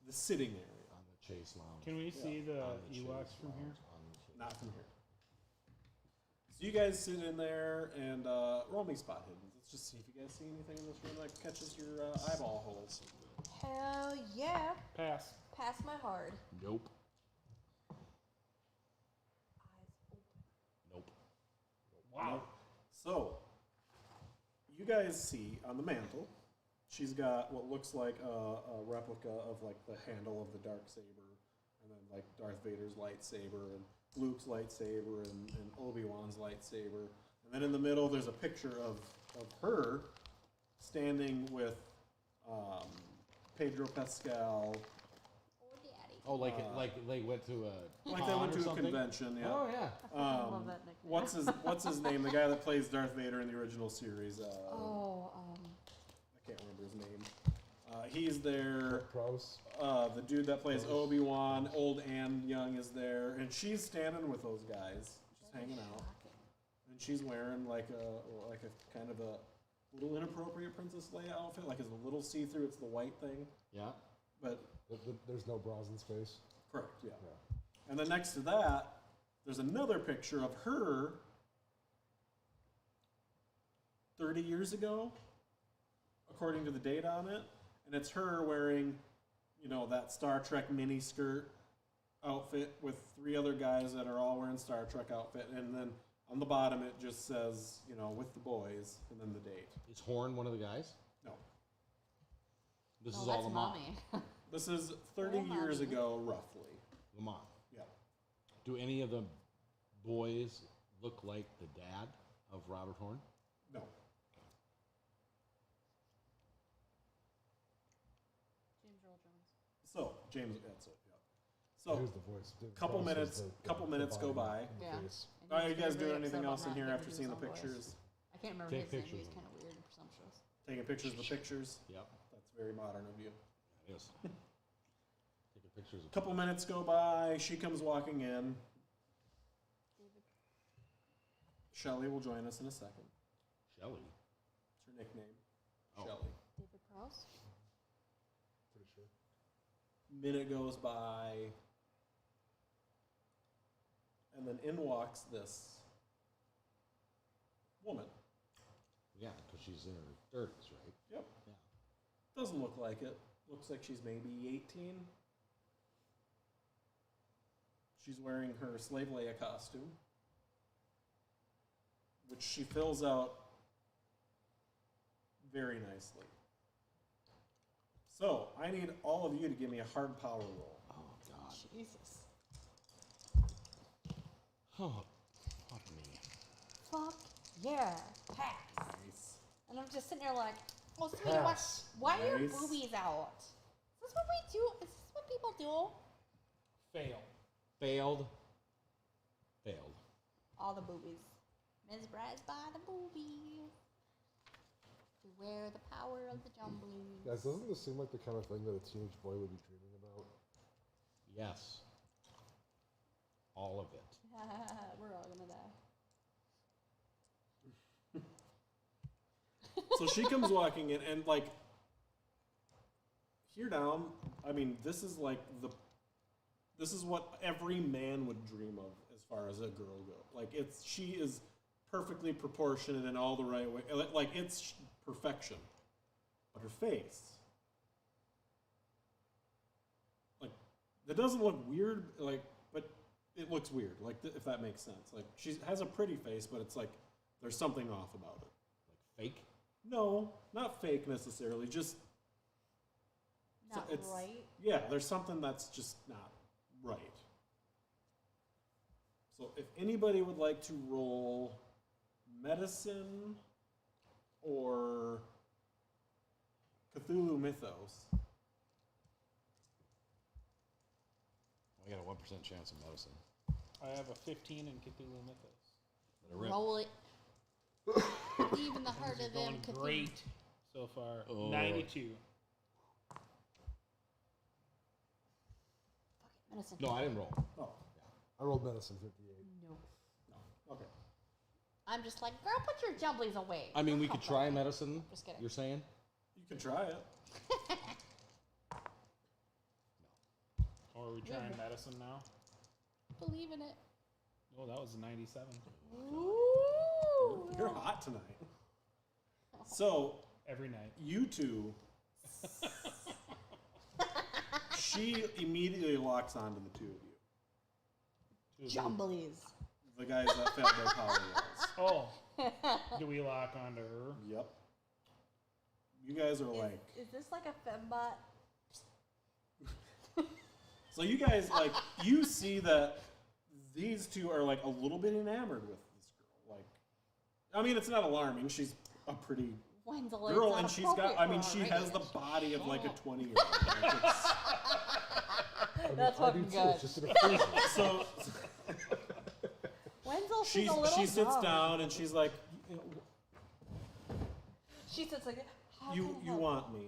S4: The sitting area.
S3: On the Chase Lounge.
S1: Can we see the
S3: On the
S1: Ewoks
S3: Chase
S1: from here?
S3: Lounge, on the Chase-
S4: Not from here. So you guys sit in there and roll me spot hidden. Let's just see if you guys see anything in this room that catches your eyeball holes.
S5: Hell yeah.
S1: Pass.
S5: Pass my hard.
S3: Nope.
S5: Eyes open.
S3: Nope.
S1: Wow.
S4: So, you guys see on the mantle, she's got what looks like a replica of like the handle of the dark saber, and then like Darth Vader's lightsaber, and Luke's lightsaber, and Obi-Wan's lightsaber. And then in the middle, there's a picture of her standing with Pedro Pascal.
S6: Oh, daddy.
S3: Oh, like they went to a
S4: Like
S3: con
S4: they went
S3: or
S4: to a
S3: something?
S4: convention, yeah.
S3: Oh yeah.
S5: I love that nickname.
S4: What's his name? The guy that plays Darth Vader in the original series. I can't remember his name. He's there.
S2: Prowse.
S4: The dude that plays Obi-Wan, old and young, is there, and she's standing with those guys, just hanging out. And she's wearing like a kind of a little inappropriate Princess Leia outfit, like it's a little see-through. It's the white thing,
S3: Yeah.
S4: but
S2: There's no bras in space.
S4: correct, yeah.
S2: Yeah.
S4: And then next to that, there's another picture of her 30 years ago, according to the date on it. And it's her wearing, that Star Trek mini skirt outfit with 3 other guys that are all wearing Star Trek outfit. And then on the bottom it just says, with the boys, and then the date.
S3: Is Horn one of the guys?
S4: No.
S3: This
S5: No,
S3: is
S5: that's
S3: all Lamont.
S5: mommy.
S4: This is 30
S5: Oh,
S4: years
S5: mommy.
S4: ago, roughly.
S3: Lamont.
S4: Yeah.
S3: Do any of the boys look like the dad of Robert Horn?
S4: No.
S5: James Earl Jones.
S4: So, James, that's it, yeah. So,
S2: Here's the voice.
S4: couple
S2: Prowse is
S4: minutes- couple minutes go
S2: body
S4: by.
S2: in the
S5: Yeah.
S2: face.
S5: And
S4: Are
S5: he
S4: you
S5: was
S4: guys
S5: very
S4: doing
S5: upset
S4: anything
S5: about
S4: else in
S5: not
S4: here
S5: giving
S4: after
S5: his
S4: seeing the
S5: own voice.
S4: pictures?
S5: I can't remember
S3: Take
S5: his name.
S3: pictures
S5: He was
S3: of
S5: kind of weird and presumptuous.
S4: Taking pictures of the pictures?
S3: Yep.
S4: That's very modern of you.
S3: It is. Taking pictures of
S4: Couple minutes go by. She comes walking in.
S5: David.
S4: Shelly will join us in a second.
S3: Shelley.
S4: It's her nickname.
S3: Oh.
S4: Shelly.
S5: David Prowse.
S2: Pretty sure.
S4: Minute goes by. And then in walks this woman.
S3: Yeah, because she's in her 30s, right?
S4: Yep.
S3: Yeah.
S4: Doesn't look like it. Looks like she's maybe 18. She's wearing her slave Leia costume. which she fills out very nicely. So, I need all of you to give me a hard power roll.
S3: Oh, God.
S6: Jesus.
S3: Oh, fuck me.
S6: Fuck yeah. Pass.
S4: Nice.
S6: And I'm just sitting there like, oh, sweetie,
S2: Pass.
S6: why are your
S4: Nice.
S6: boobies out? Is this what we do? Is this what people do?
S1: Fail.
S3: Failed. Failed.
S6: All the boobies. Mesmerized by the boobies. Beware the power of the jumblies.
S2: Guys, doesn't this seem like the kind of thing that a teenage boy would be dreaming about?
S3: Yes. All of it.
S6: We're all gonna die.
S4: So she comes walking in, and like, here down, I mean, this is like this is what every man would dream of as far as a girl goes. Like, she is perfectly proportionate in all the right way. Like, it's perfection. But her face, like, it doesn't look weird, like, but it looks weird, like, if that makes sense. Like, she has a pretty face, but it's like there's something off about it.
S3: Like fake?
S4: No, not fake necessarily, just
S6: Not
S4: it's,
S6: right.
S4: Yeah, there's something that's just not right. So if anybody would like to roll medicine or Cthulhu Mythos.
S3: I got a 1% chance of medicine.
S1: I have a 15 in Cthulhu Mythos.
S3: Let it rip.
S6: Roll it. Even the heart
S1: Things
S6: of
S1: are
S6: them
S1: going
S6: could
S1: great so far.
S3: Oh.
S1: 92.
S6: Medicine.
S3: No, I didn't roll.
S4: Oh,
S2: I rolled medicine 58.
S6: No.
S4: no. Okay.
S6: I'm just like, girl, put your jumblies away.
S3: I mean, we
S6: Don't
S3: could
S6: help
S3: try
S6: me.
S3: medicine.
S6: Just kidding.
S3: You're saying?
S4: You can try it.
S1: Or are we trying medicine now?
S6: Believe in it.
S1: Oh, that was a 97.
S6: Ooh.
S4: You're hot tonight. So,
S1: Every night.
S4: you two, she immediately locks onto the two of you.
S6: Jumblies.
S4: The guys that failed their power rolls.
S1: Oh. Do we lock onto her?
S4: Yep. You guys are like...
S6: Is this like a fembot?
S4: So you guys, like, you see that these two are, like, a little bit enamored with this girl. Like, I mean, it's not alarming. She's a pretty
S6: Wenzel,
S4: girl,
S6: it's
S4: and
S6: not
S4: she's got,
S6: appropriate
S4: I mean,
S6: for
S4: she
S6: our
S4: has the
S6: age.
S4: body of, like, a 20-year-old. Like,
S6: That's
S2: I do
S6: fucking
S2: too.
S6: good.
S2: It's just an freezer.
S4: so
S6: Wenzel, she's a little
S4: she sits
S6: dumb.
S4: down, and she's like,
S6: She sits like, how
S4: you
S6: can I help?
S4: want me.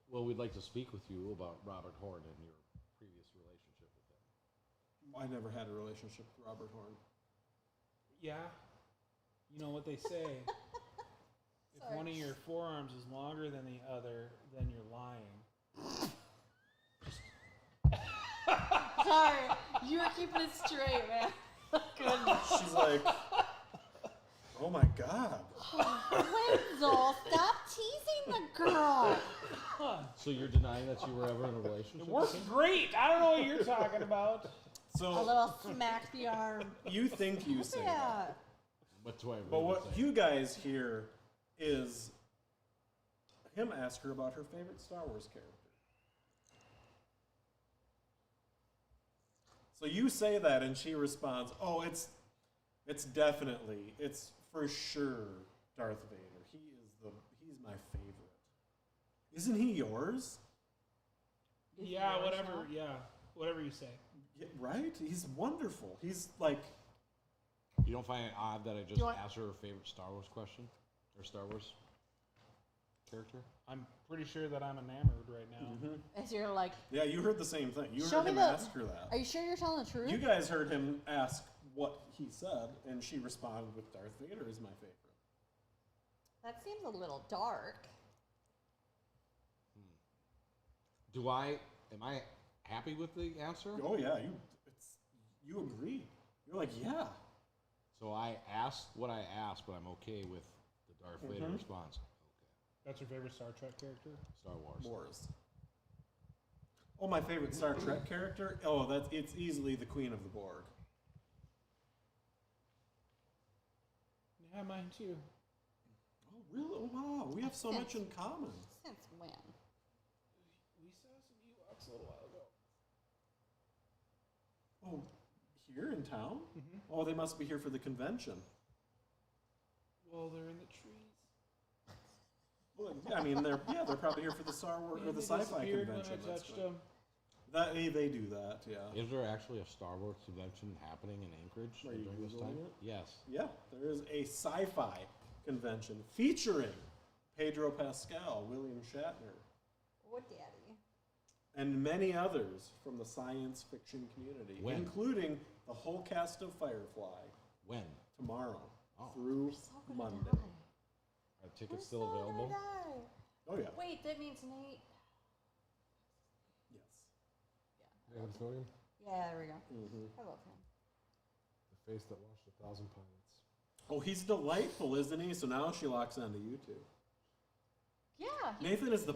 S3: Well, we'd like to speak with you about Robert Horn and your previous relationship with him.
S4: I never had a relationship with Robert Horn.
S1: Yeah. You know what they say. If
S6: Sorry.
S1: one of your forearms is longer than the other, then you're lying.
S6: Sorry, you were keeping it straight, man. Goodness.
S4: She's like, oh my god.
S6: Wenzel, stop teasing the girl.
S3: So you're denying that you were ever in a relationship
S1: It
S3: with
S1: worked
S3: him?
S1: great. I don't know what you're talking about.
S6: A
S4: So
S6: little smack the arm.
S4: you think you say that.
S6: Yeah.
S3: What do I really
S4: But what
S3: say?
S4: you guys hear is him ask her about her favorite Star Wars character. So you say that, and she responds, "Oh, it's definitely, it's for sure Darth Vader. He's my favorite. Isn't he yours?
S1: Yeah, whatever. Yeah, whatever you say.
S4: Yeah, right? He's wonderful. He's like,
S3: You don't find it odd that I just
S6: You want-
S3: asked her favorite Star Wars question? Or Star Wars character?
S1: I'm pretty sure that I'm enamored right now.
S6: As you're like,
S4: yeah, you heard the same thing. You
S6: show
S4: heard
S6: me
S4: him
S6: the.
S4: ask her that.
S6: Are you sure you're telling the truth?
S4: You guys heard him ask what he said, and she responded with Darth Vader is my favorite.
S6: That seems a little dark.
S3: Am I happy with the answer?
S4: Oh yeah, you agree. You're like, yeah.
S3: So I asked what I asked, but I'm okay with the Darth Vader response. Okay.
S1: That's your favorite Star Trek character?
S3: Star Wars.
S4: Wars. Oh, my favorite Star Trek character? Oh, it's easily the Queen of the Borg.
S1: Yeah, mine too.
S4: Oh, really? Oh, wow. We have so much in common.
S6: Since when?
S1: We saw some Ewoks a little while ago.
S4: Oh, here in town? Oh, they must be here for the convention.
S1: Well, they're in the trees.
S4: Well, yeah, I mean, they're probably here for the Star Wars or the
S1: They
S4: sci-fi
S1: disappeared when I
S4: convention. That's
S1: touched
S4: good.
S1: them.
S4: They do that, yeah.
S3: Is there actually a Star Wars convention happening in Anchorage
S4: Are you
S3: during this
S4: Googling
S3: time?
S4: it?
S3: Yes.
S4: Yeah, there is a sci-fi convention featuring Pedro Pascal, William Shatner,
S6: Oh, daddy.
S4: and many others from the science fiction community,
S3: When?
S4: including the whole cast of Firefly,
S3: When?
S4: tomorrow
S3: Oh.
S4: through
S6: So gonna
S4: Monday.
S6: die.
S3: Are tickets
S6: We're
S3: still
S6: so gonna
S3: available?
S6: die.
S4: Oh yeah.
S6: Wait, that means Nate.
S4: Yes.
S2: Nathan Fillion,
S6: Yeah, there we go.
S4: Mm-hmm.
S6: I love him.
S2: the face that launched 1,000 pilots.
S4: Oh, he's delightful, isn't he? So now she locks onto YouTube.
S6: Yeah,
S4: Nathan is the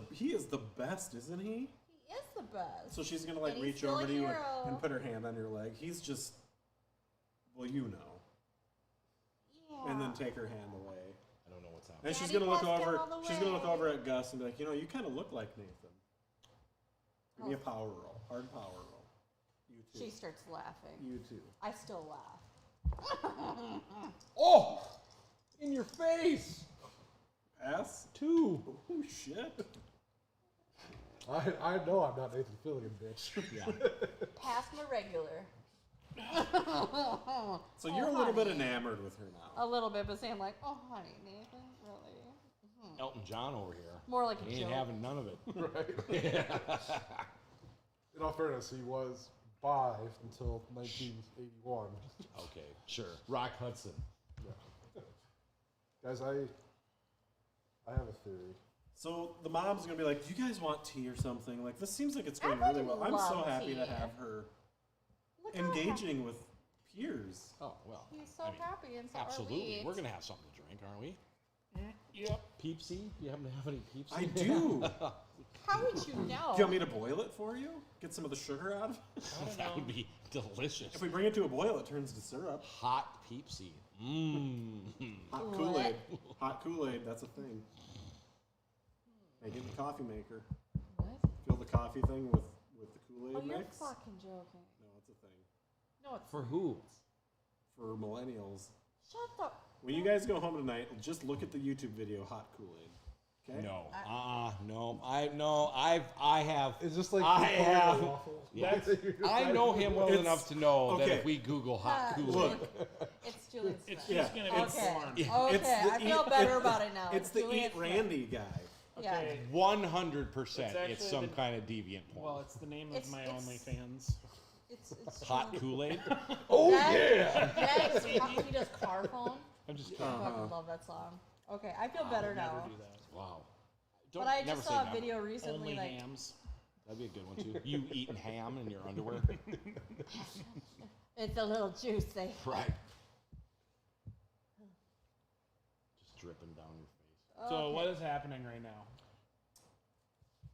S4: best, isn't he?
S6: he is the best.
S4: So she's gonna like
S6: And he's
S4: reach
S6: still
S4: over
S6: a
S4: to you
S6: hero.
S4: and put her hand on your leg. He's just, well, you know,
S6: Yeah.
S4: and then take her hand away.
S3: I don't know what's happening.
S4: And she's
S6: Daddy
S4: gonna look
S6: Pascal
S4: over.
S6: all the
S4: She's gonna look
S6: way.
S4: over at Gus and be like, you kind of look like Nathan. Give me a
S6: Oh.
S4: power roll, hard power roll. You too.
S6: She starts laughing.
S4: You too.
S6: I still laugh.
S2: Oh! In your face!
S4: Pass.
S2: 2!
S4: Oh shit.
S2: I know I'm not Nathan Fillion, bitch.
S3: Yeah.
S6: Past my regular.
S4: So you're a little bit enamored with her now.
S6: A little bit, but saying like, oh, honey, Nathan, really?
S3: Elton John over here.
S6: More like a
S3: He ain't
S6: joke.
S3: having none of it.
S2: In all fairness, he was bi until 1981.
S3: Okay, sure. Rock Hudson.
S2: Guys, I have a theory.
S4: So the mom's gonna be like, "Do you guys want tea or something? Like this seems like it's going
S6: I
S4: really well. I'm so
S6: love
S4: happy to
S6: tea.
S4: have her
S6: Look how
S4: engaging with peers."
S3: Oh, well.
S6: happy- He's so
S3: I mean,
S6: happy and so are
S3: Absolutely.
S6: we.
S3: We're going to have something to drink, aren't we?
S1: Yep.
S3: Peepsy? You happen to have any Peepsy?
S4: I do.
S6: How would you know?
S4: Do you want me to boil it for you? Get some of the sugar out of it?
S3: That would be delicious.
S4: If we bring it to a boil, it turns to syrup.
S3: Hot Peepsy. Mmm.
S4: Hot
S6: What?
S4: Kool-Aid. Hot Kool-Aid, that's a thing. Make it in the coffee maker.
S6: What?
S4: Fill the coffee thing with the Kool-Aid
S6: Oh, you're
S4: mix.
S6: fucking joking.
S4: No, it's a thing.
S6: No, it's
S3: For who?
S4: For millennials.
S6: Shut the.
S4: When you guys go home tonight, just look at the YouTube video Hot Kool-Aid. Okay?
S3: No. No. I have.
S2: Is this like
S3: I
S2: the
S3: have.
S2: waffle?
S3: Yes. I know him well
S4: It's-
S3: enough to know that
S4: okay.
S3: if we Google hot
S6: Look.
S3: Kool-Aid,
S6: It's Julian's
S1: It's
S6: friend.
S1: just gonna be
S6: Okay.
S1: porn.
S6: Okay,
S4: It's the
S6: I feel better about it now.
S4: It's the
S6: Julian's
S4: Eat Randy guy.
S6: Yeah.
S1: Okay.
S3: 100%
S1: actually
S3: it's some
S1: the-
S3: kind of deviant porn.
S1: Well, it's the name of
S6: It's-
S1: my
S6: it's-
S1: OnlyFans.
S6: It's
S3: Hot
S6: true.
S3: Kool-Aid?
S2: Oh,
S6: That- That is, he does car phone.
S1: I'm just
S6: I
S1: kidding.
S6: fucking love that song. Okay, I feel better
S1: Never
S6: now.
S1: do that.
S3: Wow. Don't,
S6: But I
S3: never
S6: just
S3: say
S6: saw a
S3: never.
S6: video recently,
S1: Only
S6: like
S1: hams.
S3: That'd be a good one too. You eating ham in your underwear?
S6: it's a little juicy.
S3: Right. Just dripping down your face.
S1: So
S6: Okay.
S1: what is happening right now?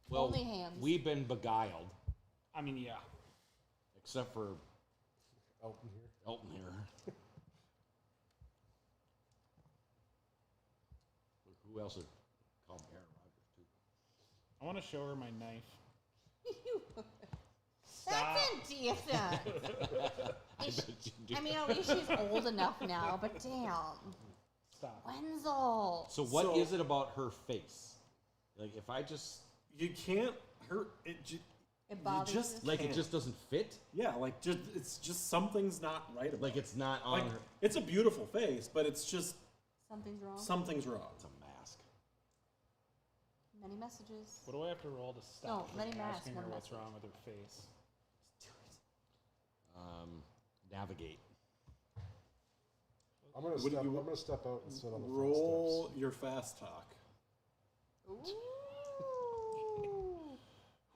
S3: Well,
S6: Only hams.
S3: we've been beguiled,
S1: I mean, yeah.
S3: except for
S2: Elton here.
S3: Elton here. Who else would call me Aaron Rodgers too?
S1: I want to show her my knife.
S6: That's indecent.
S3: I bet you do.
S6: I mean, at least she's old enough now, but damn.
S1: Stop.
S6: Wenzel.
S3: So what
S4: So-
S3: is it about her face? Like if I just
S4: You can't hurt it.
S6: It bothers
S4: just-
S6: you?
S3: like it
S4: Can't.
S3: just doesn't fit.
S4: Yeah, like it's just something's not right about
S3: Like
S4: it.
S3: it's not on
S4: Like,
S3: her.
S4: it's a beautiful face, but it's just
S6: Something's wrong.
S4: something's wrong.
S3: It's a mask.
S6: Many messages.
S1: What do I have to roll to stop
S6: No, many
S1: from
S6: masks,
S1: asking her
S6: one
S1: what's
S6: message.
S1: wrong with her face?
S3: Navigate.
S2: I'm gonna step out and sit on the front
S4: Roll
S2: steps.
S4: your fast talk.
S6: Ooh.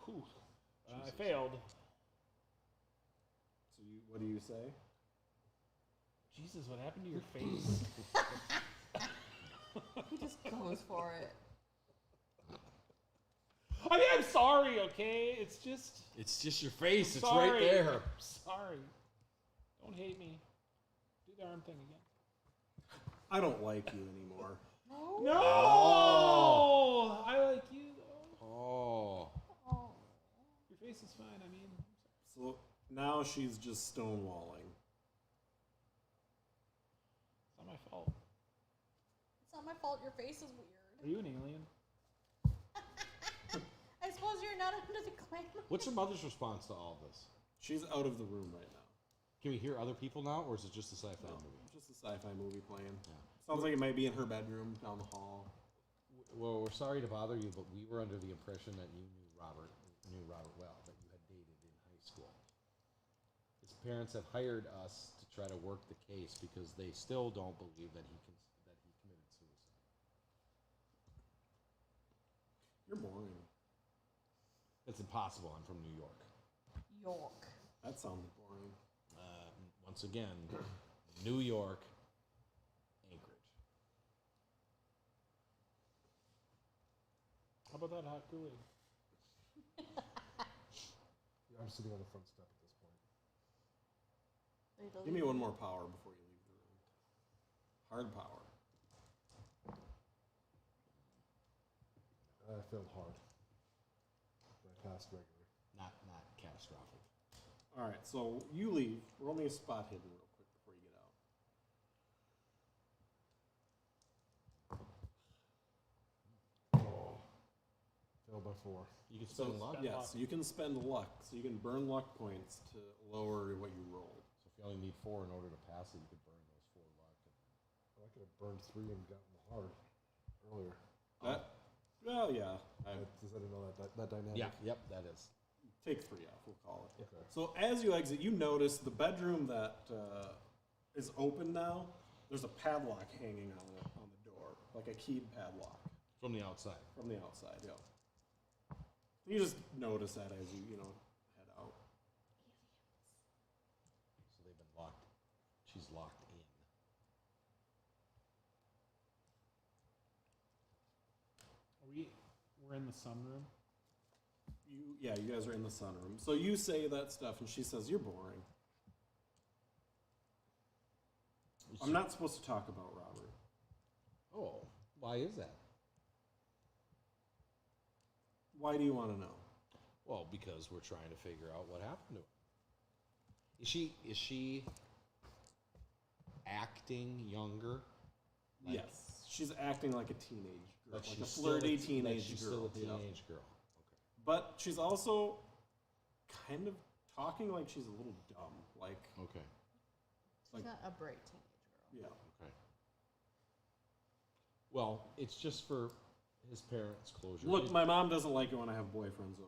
S1: Whew. I failed.
S4: So what do you say?
S1: Jesus, what happened to your face?
S6: He just goes for it.
S1: I mean, I'm sorry, okay? It's just...
S3: It's just your face. It's
S1: sorry.
S3: right there.
S1: I'm sorry. Don't hate me. Do the arm thing again.
S4: I don't like you anymore.
S1: No! I like you, though.
S3: Oh.
S1: Your face is fine, I mean.
S4: So now she's just stonewalling.
S1: It's not my fault.
S6: It's not my fault. Your face is weird.
S1: Are you an alien?
S6: I suppose you're not under the claim.
S3: What's your mother's response to all this?
S4: She's out of the room right now.
S3: Can we hear other people now, or is it just a sci-fi movie?
S4: Just a sci-fi movie playing.
S3: Yeah.
S4: Sounds like it might be in her bedroom down the hall.
S3: Well, we're sorry to bother you, but we were under the impression that you knew Robert well, that you had dated in high school. His parents have hired us to try to work the case because they still don't believe that he committed suicide.
S4: You're boring.
S3: It's impossible. I'm from New York.
S6: York.
S4: That sounded boring.
S3: Once again, New York, Anchorage.
S1: How about that hot Kool-Aid?
S2: Yeah, I'm sitting on the front step at this point.
S4: Give me one more power before you leave the room. Hard power.
S2: I failed hard. But I passed regular.
S3: Not catastrophic.
S4: All right, so you leave. Roll me a spot hidden real quick before you get out.
S2: Oh. Failed by 4.
S3: You can spend luck.
S1: spend-
S4: Yes,
S1: luck.
S4: you can spend luck, so you can burn luck points to lower what you rolled.
S3: So if you only need 4 in order to pass it, you could burn those 4 luck.
S2: I could have burned 3 and gotten the hard earlier.
S4: Well, yeah.
S2: Does that know that dynamic?
S3: Yeah, yep, that is.
S4: Take 3 off, we'll call it.
S2: Okay.
S4: So as you exit, you notice the bedroom that is open now, there's a padlock hanging on the door, like a keyed padlock
S3: From the outside.
S4: from the outside, yeah. You just notice that as you head out.
S3: So they've been locked. She's locked in.
S1: We're in the sunroom.
S4: You guys are in the sunroom. So you say that stuff, and she says, "You're boring. I'm not supposed to talk about Robert."
S3: Oh, why is that?
S4: Why do you want to know?
S3: Well, because we're trying to figure out what happened to her. Is she acting younger? Like-
S4: Yes, she's acting like a teenage girl, like a
S3: she's
S4: flirty
S3: still
S4: teenage
S3: she's
S4: girl.
S3: still a
S4: yeah.
S3: teenage girl. Okay.
S4: But she's also kind of talking like she's a little dumb. Like,
S3: Okay.
S6: She's
S4: Like-
S6: not a bright teenage girl.
S4: yeah.
S3: Okay. Well, it's just for his parents' closure.
S4: Look, my mom doesn't like it when I have boyfriends over.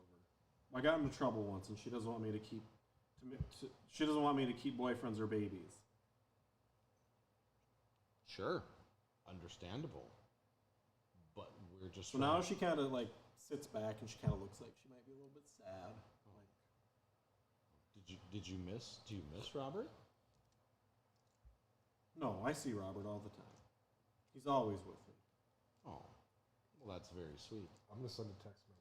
S4: I got into trouble once, and she doesn't want me to keep. She doesn't want me to keep boyfriends or babies.
S3: Sure, understandable. But we're just
S4: So now she kind of like sits back and she kind of looks like she might be a little bit sad. Like,
S3: Do you miss Robert?
S4: no, I see Robert all the time. He's always with me.
S3: Oh, well, that's very sweet.
S2: I'm going to send a text message.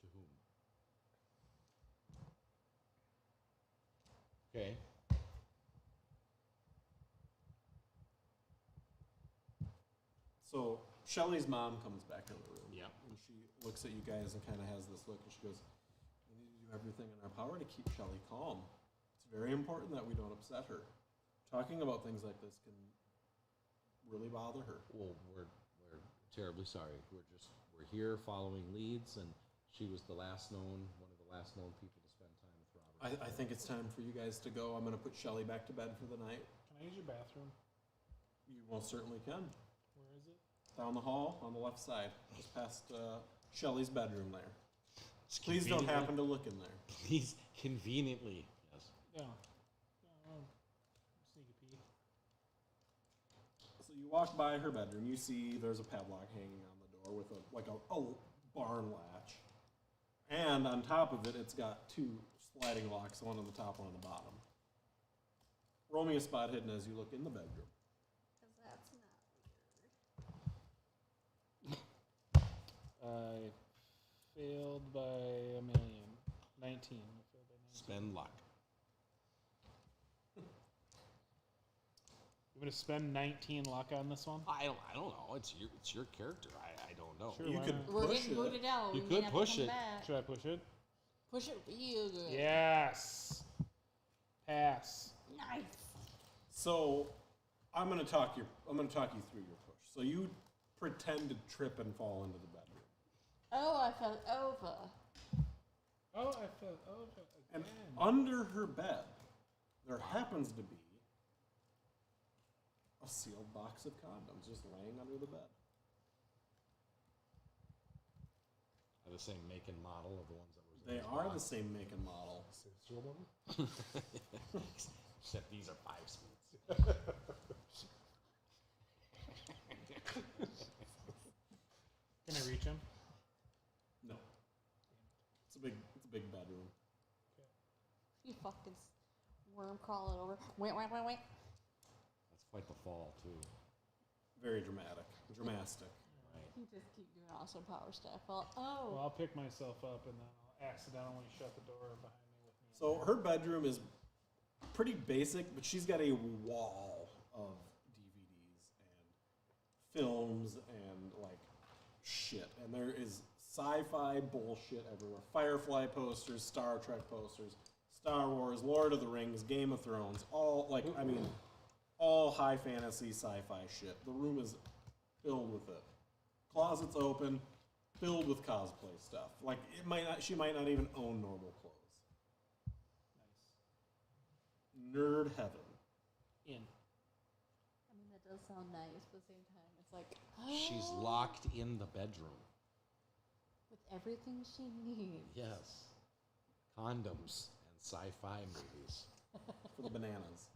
S3: To whom? Okay.
S4: So Shelly's mom comes back in the room.
S3: Yeah.
S4: And she looks at you guys and kind of has this look, and she goes, "We need to do everything in our power to keep Shelly calm. It's very important that we don't upset her. Talking about things like this can really bother her."
S3: Well, we're terribly sorry. We're here following leads, and she was one of the last known people to spend time with Robert.
S4: I think it's time for you guys to go. I'm going to put Shelly back to bed for the night.
S1: Can I use your bathroom?
S4: You most certainly can.
S1: Where is it?
S4: Down the hall on the left side, just past Shelly's bedroom there.
S3: It's
S4: Please don't
S3: conveniently-
S4: happen to look in there.
S3: Please, conveniently, yes.
S1: Yeah. Sneak a peek.
S4: So you walk by her bedroom, you see there's a padlock hanging on the door with a barn latch. And on top of it, it's got 2 sliding locks, one on the top, one on the bottom. Roll me a spot hidden as you look in the bedroom.
S6: Because that's not
S1: I failed by a million. 19. I failed by 19.
S3: Spend luck.
S1: I'm gonna spend 19 luck on this one.
S3: I don't know. It's your character. I don't know.
S1: Sure,
S4: You
S1: why
S4: could
S1: not?
S5: We're
S4: push
S5: getting
S4: it.
S5: booted out.
S3: You
S5: We
S3: could
S5: may have to
S3: push
S5: come
S3: it.
S5: back.
S1: Should I push it?
S5: Push it real good.
S1: Yes. Pass.
S5: Nice.
S4: So, I'm gonna talk you through your push. So you pretend to trip and fall into the bedroom,
S5: Oh, I fell over.
S1: Oh, I fell over
S4: and
S1: again.
S4: under her bed, there happens to be a sealed box of condoms just laying under the bed.
S3: Are the same make and model of the ones that was. in
S4: They
S3: this
S4: are the
S3: box?
S4: same make and model.
S2: Seal one?
S3: Except these are 5 speeds.
S1: Can I reach him?
S4: No, it's a big bedroom.
S5: You fucking worm crawling over. Wait.
S3: That's quite the fall too.
S4: Very dramatic. Dramastic.
S3: Right.
S5: You just keep doing awesome power stuff. Well,
S1: Well, I'll pick myself up and then I'll accidentally shut the door behind me with me.
S4: So her bedroom is pretty basic, but she's got a wall of DVDs and films and like shit. And there is sci-fi bullshit everywhere. Firefly posters, Star Trek posters, Star Wars, Lord of the Rings, Game of Thrones, all high fantasy sci-fi shit. The room is filled with it. Closets open, filled with cosplay stuff. Like she might not even own normal clothes. Nerd heaven.
S1: In.
S5: I mean, that does sound nice, but at the same time, it's like
S3: She's locked in the bedroom.
S5: with everything she needs.
S3: Yes. Condoms and sci-fi movies.
S4: For the bananas.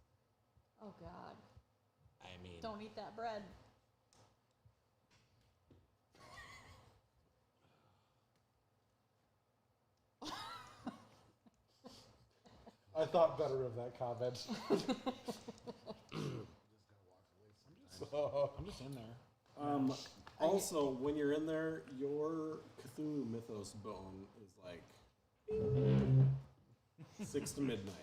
S5: Oh God!
S3: I mean,
S5: Don't eat that bread.
S2: I thought better of that comment. So,
S1: I'm just in there.
S4: Also, when you're in there, your Cthulhu Mythos bone is like 6 to midnight.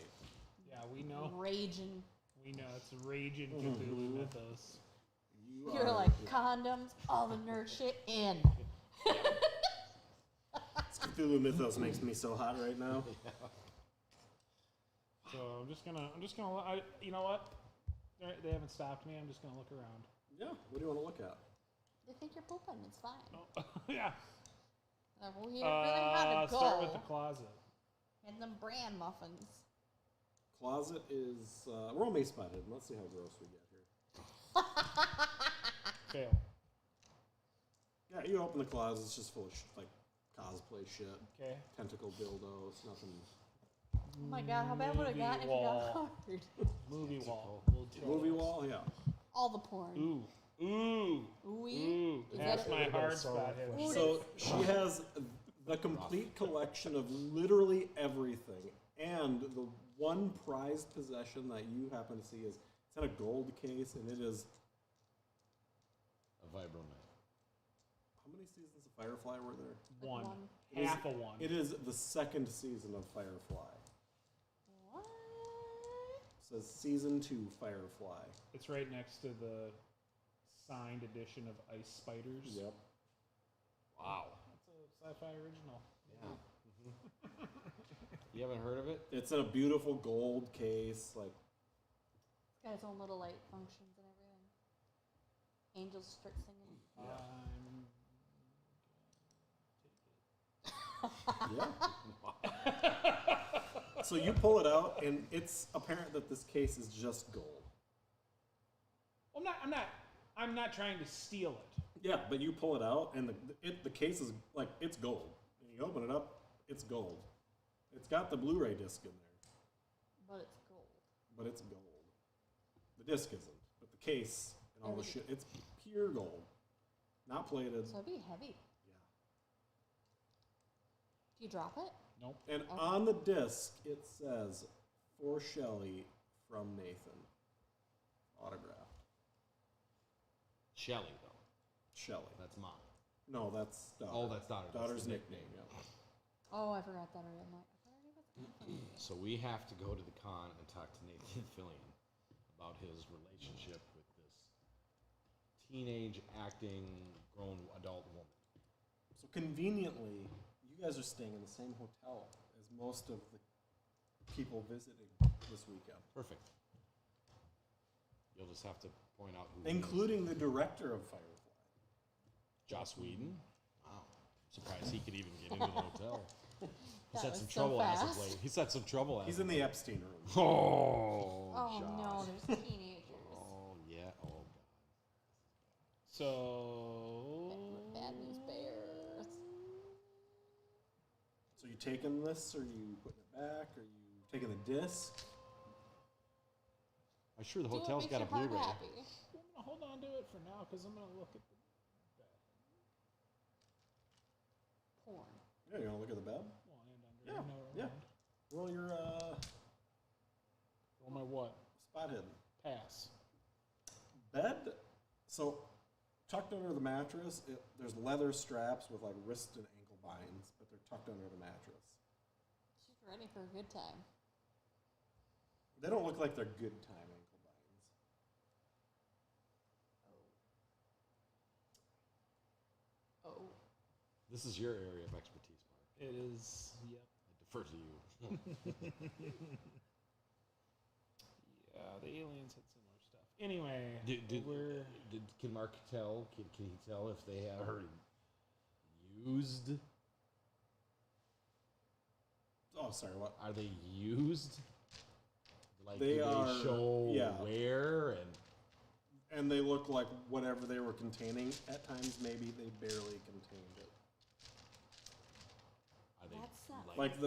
S1: Yeah, we know.
S5: Raging.
S1: We know it's a raging Cthulhu mythos.
S5: You're
S4: are-
S5: like condoms, all the nerd shit in.
S4: This Cthulhu Mythos makes me so hot right now.
S1: So I'm just gonna. You know what? They haven't stopped me. I'm just gonna look around.
S4: Yeah, what do you want to look at?
S5: They think you're pooping. It's fine.
S1: Yeah.
S5: We really had to go.
S1: Start with the closet.
S5: And them bran muffins.
S4: Closet is, we're all mace spotted. Let's see how gross we get here.
S1: Fail.
S4: Yeah, you open the closet, it's just full of like cosplay shit.
S1: Okay.
S4: Tentacle dildos, nothing.
S5: Oh my God! How bad would it got if you got hard?
S1: Movie wall. We'll do
S4: Movie
S1: this.
S4: wall, yeah.
S5: All the porn.
S1: Ooh.
S5: Ooh. Is
S1: That's
S5: that
S1: my
S2: it?
S1: hard
S2: So-
S1: spot here.
S4: So she has the complete collection of literally everything. And the one prized possession that you happen to see is it's in a gold case, and it is
S3: a Vibromite.
S4: how many seasons of Firefly were there?
S1: One.
S5: one.
S1: Half a one.
S4: It is the 2nd season of Firefly.
S5: What?
S4: It says season 2 Firefly.
S1: It's right next to the signed edition of Ice Spiders.
S4: Yep.
S3: Wow.
S1: That's a sci-fi original.
S3: Yeah. You haven't heard of it?
S4: It's in a beautiful gold case. Like
S5: It's got its own little light functions and everything. Angels start singing.
S4: yeah. So you pull it out, and it's apparent that this case is just gold.
S1: I'm not trying to steal it.
S4: Yeah, but you pull it out, and the case is like it's gold. And you open it up, it's gold. It's got the Blu-ray disc in there,
S5: But it's gold.
S4: but it's gold. The disc isn't, but the case and all the shit, it's pure gold, not plated.
S5: So it'd be heavy.
S4: Yeah.
S5: Do you drop it?
S1: Nope.
S4: And on the disc, it says, "For Shelley from Nathan." Autographed.
S3: Shelly, though.
S4: Shelley.
S3: That's mom.
S4: No, that's daughter.
S3: Oh, that's daughter. That's
S4: Daughter's
S3: the
S4: nickname, yeah.
S5: Oh, I forgot that already. I'm like, I thought I knew what's going on.
S3: So we have to go to the con and talk to Nathan Fillion about his relationship with this teenage acting grown adult woman.
S4: So conveniently, you guys are staying in the same hotel as most of the people visiting this weekend,
S3: Perfect. You'll just have to point out who he is.
S4: including the director of Firefly.
S3: Joss Whedon. Wow. Surprised he could even get into the hotel. He's had
S5: was
S3: some
S5: so
S3: trouble as of
S5: fast.
S3: late. He's had some trouble as
S4: He's
S3: of
S4: in the Epstein room.
S3: Oh,
S5: Oh
S3: Josh.
S5: no, there's teenagers.
S3: Oh, yeah. Oh, God.
S1: So
S5: Bad news bears.
S4: So you taking this, or you putting it back, or you taking the disc?
S3: I'm sure the
S5: Do what
S3: hotel's
S5: makes
S3: got a
S5: your heart
S3: Blu-ray.
S5: happy.
S1: I'm gonna hold on to it for now because I'm gonna look at the bed.
S5: Porn.
S4: Yeah, you want to look at the bed?
S1: Well, and under.
S4: Yeah,
S1: No,
S4: yeah.
S1: around.
S4: Roll your
S1: Roll my what?
S4: spot hidden.
S1: Pass.
S4: Bed. So tucked under the mattress, there's leather straps with like wrist and ankle binds, but they're tucked under the mattress.
S5: She's ready for a good time.
S4: They don't look like they're good time ankle binds.
S5: Oh.
S3: This is your area of expertise, Mark.
S1: It is. Yep.
S3: I defer to you.
S1: Yeah, the aliens had similar stuff. Anyway, we're
S3: Can Mark tell? Can he tell if they are used?
S4: Oh, sorry, what?
S3: Are they used? Like,
S4: They
S3: do
S4: are,
S3: they show
S4: yeah.
S3: where and
S4: And they look like whatever they were containing. At times, maybe they barely contained it.
S3: are they
S5: That's not
S4: Like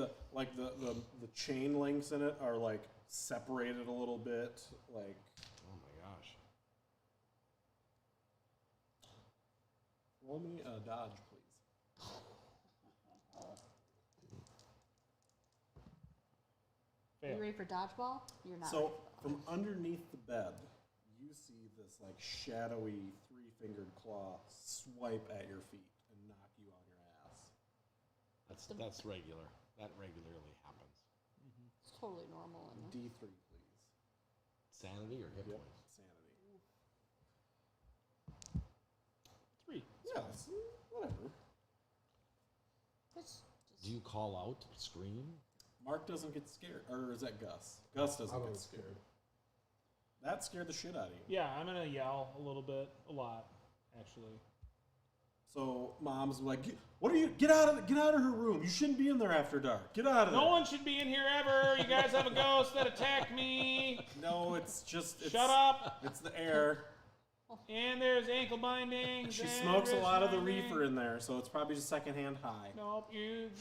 S4: the chain links in it are like separated a little bit. Like
S3: oh my gosh.
S4: roll me a dodge, please.
S5: You ready for dodgeball? You're not.
S4: So from underneath the bed, you see this like shadowy three-fingered claw swipe at your feet and knock you on your ass.
S3: That's regular. That regularly happens.
S5: It's totally normal. In
S4: D3, please.
S3: Sanity or hit
S4: Yep.
S3: points?
S4: Sanity.
S1: 3.
S4: Yes. Whatever.
S5: It's
S3: Do you call out, scream?
S4: Mark doesn't get scared, or is that Gus? Gus
S2: I
S4: doesn't
S2: don't
S4: get
S2: get
S4: scared.
S2: scared.
S4: That scared the shit out of you.
S1: Yeah, I'm gonna yell a little bit, a lot, actually.
S4: So mom's like, "What are you? Get out of her room! You shouldn't be in there after dark. Get out of there!"
S1: No one should be in here ever. You guys have a ghost that attacked me.
S4: No, it's just
S1: Shut up.
S4: It's the air.
S1: And there's ankle bindings.
S4: She
S1: and
S4: smokes a
S1: wrist
S4: lot of the
S1: binding.
S4: reefer in there, so it's probably just secondhand high.
S1: Nope,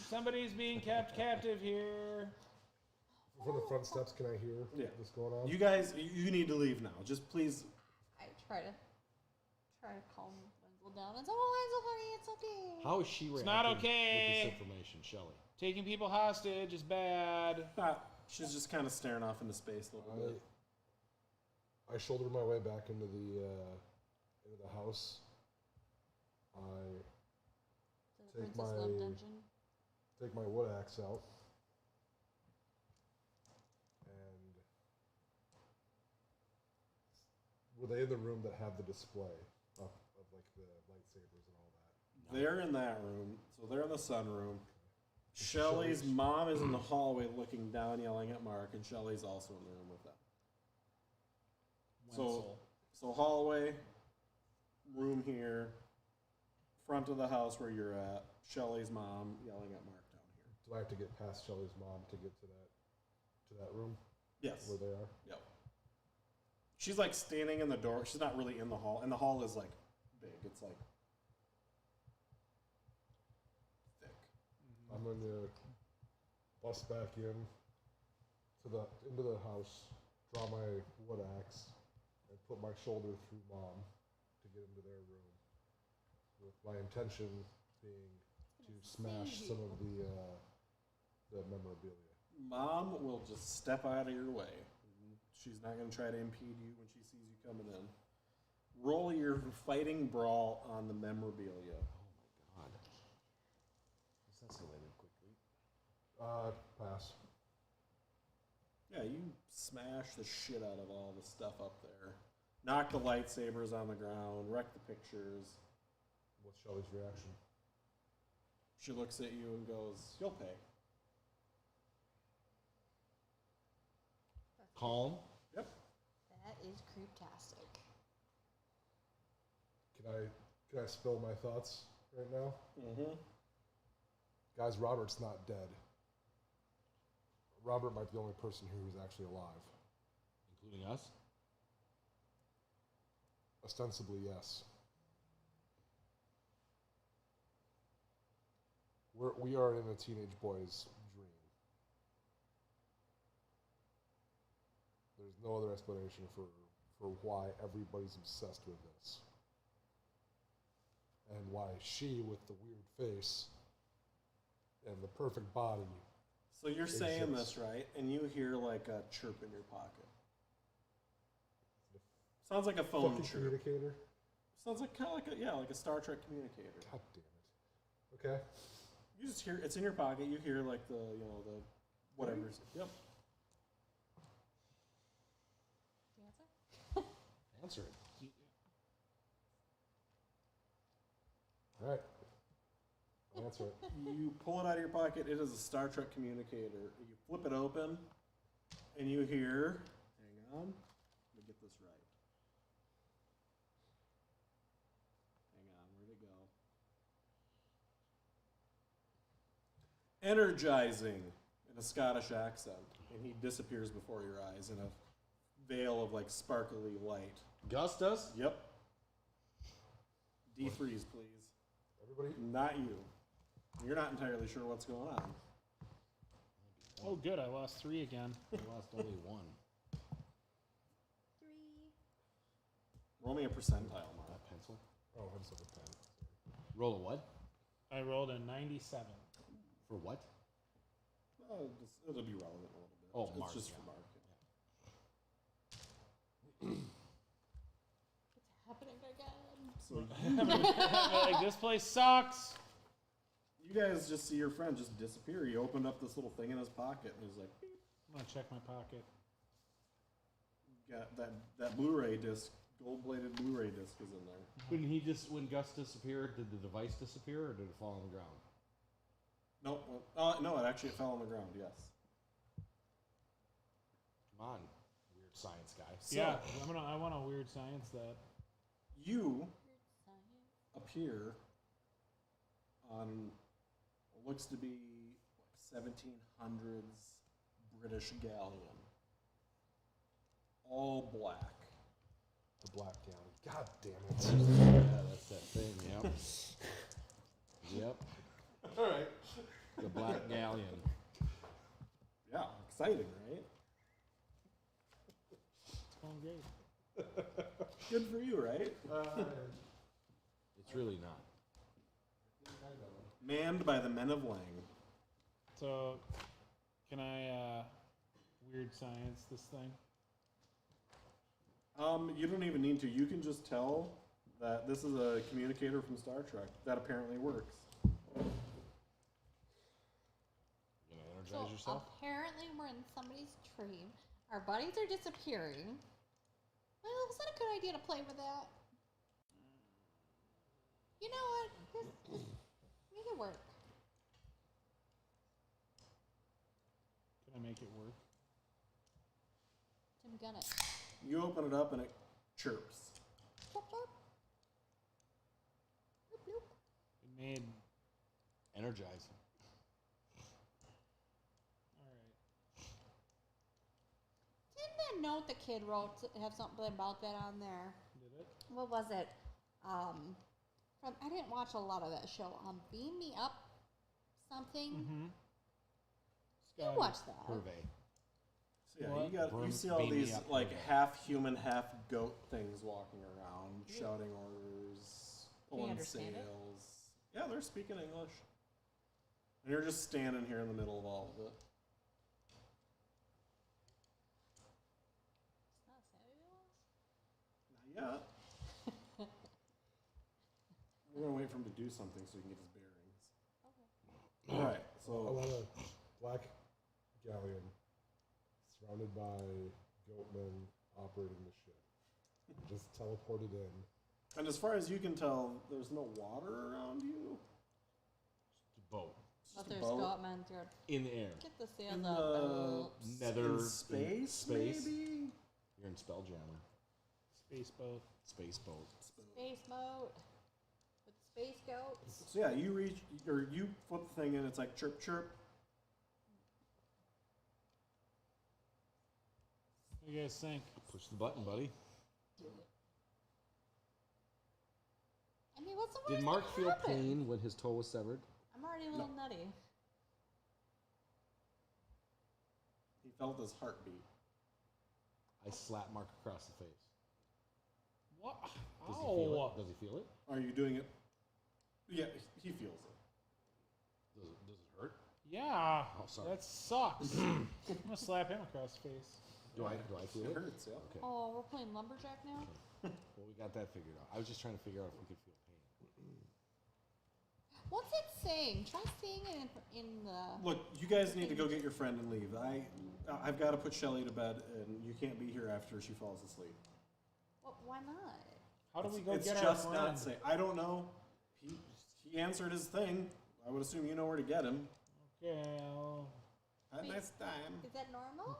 S1: somebody's being kept captive here.
S2: From the front steps, can I hear
S4: Yeah.
S2: what's going on?
S4: You guys, you need to leave now. Just please.
S5: I try to calm Wenzel down and say, "Oh, Wenzel, honey, it's okay."
S3: How is she reacting
S1: not okay.
S3: with this information, Shelley?
S1: Taking people hostage is bad.
S4: She's just kind of staring off into space a little bit.
S2: I shoulder my way back into the house. I
S5: To the
S2: Take
S5: Princess
S2: my-
S5: Love Dungeon.
S2: take my wood axe out, and were they in the room that have the display of like the lightsabers and all that?
S4: They're in that room, so they're in the sunroom. Shelly's mom is in the hallway looking down, yelling at Mark, and Shelly's also in the room with them. So hallway, room here, front of the house where you're at, Shelly's mom yelling at Mark down here.
S2: Do I have to get past Shelley's mom to get to that room
S4: Yes.
S2: where they are?
S4: Yep. She's like standing in the door. She's not really in the hall, and the hall is like big. It's like thick.
S2: I'm gonna bust back into the house, draw my wood axe, and put my shoulder through mom to get into their room. With my intention being to smash some of the memorabilia.
S4: Mom will just step out of your way. She's not going to try to impede you when she sees you coming in. Roll your fighting brawl on the memorabilia.
S3: Oh my god. This escalated quickly.
S2: Pass.
S4: Yeah, Yeah, you smash the shit out of all the stuff up there. Knock the lightsabers on the ground, wreck the pictures.
S2: What's Shelly's reaction?
S4: She looks at you and goes, "You'll pay."
S3: Calm.
S4: Yep.
S6: That is creeptastic.
S2: Can I spill my thoughts right now?
S4: Mm-hmm.
S2: Guys, Robert's not dead. Robert might be the only person here who's actually alive.
S3: Including us?
S2: Ostensibly, yes. We are in a teenage boy's dream. There's no other explanation for why everybody's obsessed with this. And why she, with the weird face and the perfect body.
S4: So you're saying
S2: exists.
S4: this, right? And you hear like a chirp in your pocket. Sounds like a phone
S2: Fucking
S4: chirp.
S2: communicator.
S4: Sounds like kind of like a Star Trek communicator.
S2: God damn it. Okay.
S4: You just hear it's in your pocket. You hear like the whatever. Yep.
S3: Answer it.
S2: All right. I'll answer it.
S4: You pull it out of your pocket. It is a Star Trek communicator. You flip it open, and you hear. Hang on. Let me get this right. Hang on. Where'd it go? Energizing in a Scottish accent, and he disappears before your eyes in a veil of like sparkly light.
S3: Gus does?
S4: Yep. D3s, please.
S2: Everybody?
S4: Not you. You're not entirely sure what's going on.
S1: Oh, good. I lost 3 again.
S3: I lost only 1.
S6: 3.
S4: Roll me a percentile, Mark.
S3: That pencil.
S2: Oh, I'm sorry, pen.
S3: Roll a what?
S1: I rolled a 97.
S3: For what?
S4: It'll be relevant a little bit.
S3: Oh,
S4: it's
S3: Mark,
S4: just
S3: yeah.
S4: for Mark.
S6: What's happening again?
S4: So
S1: Like, this place sucks.
S4: you guys just see your friend just disappear. He opened up this little thing in his pocket and he's like, beep.
S1: I'm going to check my pocket.
S4: Got that Blu-ray disc, gold-plated Blu-ray disc is in there.
S3: When Gus disappeared, did the device disappear or did it fall on the ground?
S4: Nope. No, it actually fell on the ground. Yes.
S3: Come on, weird science guy.
S4: So,
S1: Yeah, I want a weird science that.
S4: You appear on what looks to be like 1700s British galleon. All black.
S2: The black gown. God damn it.
S3: Yeah, that's that thing, yep. Yep.
S2: All right.
S3: The Black Galleon.
S4: Yeah, exciting, right?
S1: It's going great.
S4: Good for you, right?
S3: It's really not.
S4: Manned by the men of Lang.
S1: So, can I weird science this thing?
S4: You don't even need to. You can just tell that this is a communicator from Star Trek that apparently works.
S3: You gonna energize
S6: So
S3: yourself?
S6: apparently we're in somebody's dream. Our buddies are disappearing. Well, was that a good idea to play with that? You know what? Just make it work.
S1: Can I make it work?
S6: Tim Gun it.
S4: You open it up and it chirps.
S6: Chirp, chirp. Bloop, bloop.
S1: It made.
S3: Energizing.
S1: Alright.
S6: Didn't that note the kid wrote have something about that on there?
S1: Did it?
S6: What was it? I didn't watch a lot of that show. Beam Me Up something.
S1: Mm-hmm.
S6: You watched that.
S3: Purvey.
S4: So yeah,
S1: What?
S4: you see all
S3: Beam me
S4: these
S3: up,
S4: like
S3: okay.
S4: half human, half goat things walking around, shouting orders,
S6: Can you
S4: pulling
S6: understand it?
S4: sails. Yeah, they're speaking English. And you're just standing here in the middle of all of it.
S6: It's not Santa Claus?
S4: Not yet. We're gonna wait for him to do something so he can get his bearings.
S6: Okay.
S4: All right,
S2: I
S4: so
S2: want a black galleon surrounded by goatmen operating the ship. Just teleported in.
S4: And as far as you can tell, there's no water around you.
S3: Just a boat.
S5: But
S4: a
S5: there's
S4: boat.
S5: Scotland.
S3: In the air.
S5: Get the sails
S4: In
S5: up.
S4: the
S3: Nether.
S4: in space, maybe.
S3: You're in Spelljammer.
S1: Space boat.
S3: Space boat.
S5: Space mode. With space goats.
S4: So yeah, you reach or you flip the thing in. It's like chirp chirp.
S1: What do you guys think?
S3: Push the button, buddy.
S5: I mean, what's the worst
S3: Did Mark
S5: that
S3: feel
S5: happened?
S3: pain when his toe was severed?
S5: I'm already a little nutty.
S4: He felt his heartbeat.
S3: I slapped Mark across the face.
S1: What?
S3: Does he feel
S1: Ow.
S3: it? Does he feel it?
S4: Are you doing it? Yeah, he feels it.
S3: Does it hurt?
S1: Yeah.
S3: Oh, sorry.
S1: That sucks. I'm gonna slap him across the face.
S3: Do I feel
S4: It
S3: it?
S4: hurts, yeah.
S3: Okay.
S5: Oh, we're playing lumberjack now.
S3: Well, we got that figured out. I was just trying to figure out if we could feel pain.
S5: What's it saying? Try saying it in the.
S4: Look, you guys need to go get your friend and leave. I've got to put Shelly to bed, and you can't be here after she falls asleep.
S5: Well, why not?
S1: How do we go
S4: It's
S1: get our
S4: just
S1: friend?
S4: not safe. I don't know. He answered his thing. I would assume you know where to get him.
S1: Okay. I'll...
S4: Have a nice time.
S5: Is that normal?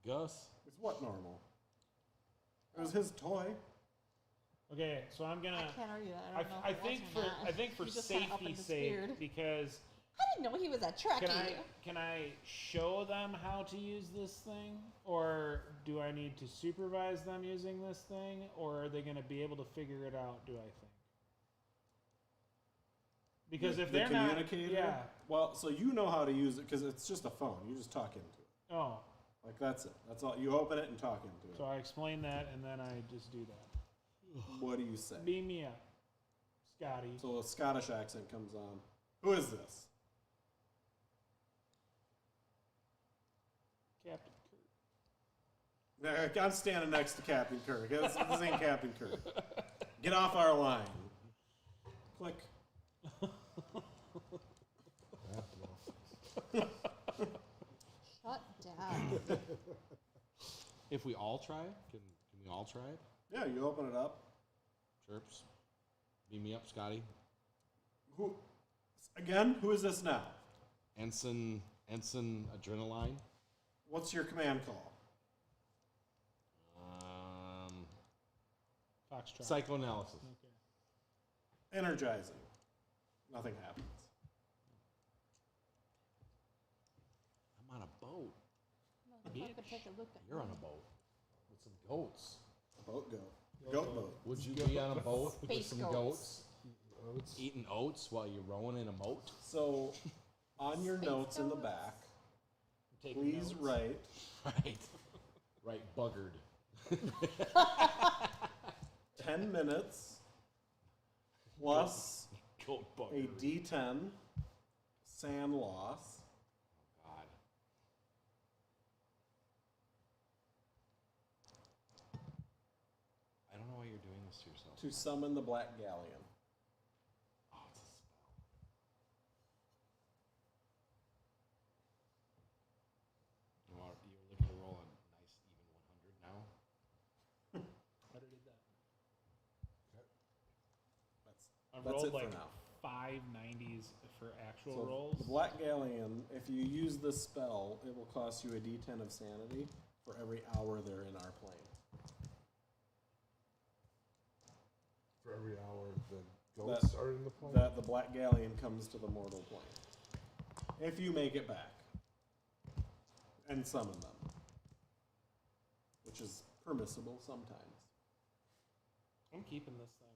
S3: Gus?
S4: It's what normal? It was his toy.
S1: Okay. So I'm
S5: I
S1: gonna.
S5: can't argue that. I don't know.
S1: I
S5: if it was
S1: think
S5: or
S1: for
S5: not.
S1: I think for
S5: You just kinda up and
S1: safety's sake,
S5: disappeared.
S1: because
S5: I didn't know he was a Trekkie.
S1: can I show them how to use this thing, or do I need to supervise them using this thing, or are they going to be able to figure it out? Do I think? Because if
S4: the
S1: they're not,
S4: communicator.
S1: yeah.
S4: Well, so you know how to use it because it's just a phone. You just talk into it.
S1: Oh,
S4: Like that's it. That's all. You open it and talk into it.
S1: so I explain that, and then I just do that.
S4: What do you say?
S1: Beam me up, Scotty.
S4: So a Scottish accent comes on. Who is this?
S1: Captain Kirk.
S4: I'm standing next to Captain Kirk. This ain't Captain Kirk. Get off our line. Click.
S5: Shut down.
S3: If we all try, can we all try it?
S4: Yeah, you open it up.
S3: Chirps. Beam me up, Scotty.
S4: Who? Again? Who is this now?
S3: Ensign Adrenaline.
S4: What's your command call?
S1: Foxtrot.
S3: Psychoanalysis.
S1: Okay.
S4: Energizing. Nothing happens.
S3: I'm on a boat.
S5: Motherfucker, take a look at
S3: You're
S5: me.
S3: on a boat with some goats.
S4: Boat go. Goat boat.
S3: Would you be on a boat with
S5: Space
S3: some
S5: goats.
S3: goats eating oats while you're rowing in a moat?
S4: So, on your
S5: Space
S4: notes in the
S5: goats.
S4: back,
S1: Taking
S4: please
S1: notes.
S4: write
S3: Right. Right, buggered.
S4: 10 minutes plus
S3: Goat
S4: a
S3: buggered.
S4: D10 sand loss.
S3: God. I don't know why you're doing this to yourself.
S4: To summon the Black Galleon.
S3: Oh, it's a spell. You're looking to roll a nice even 100 now.
S1: I already did that.
S4: That's
S1: I've
S4: That's
S1: rolled
S4: it for
S1: like
S4: now.
S1: 5 90s for actual
S4: So
S1: rolls.
S4: the Black Galleon, if you use this spell, it will cost you a D10 of sanity for every hour they're in our plane.
S2: For every hour the goats are in the plane.
S4: That the Black Galleon comes to the mortal plane. If you make it back. And summon them. Which is permissible sometimes.
S1: I'm keeping this thing.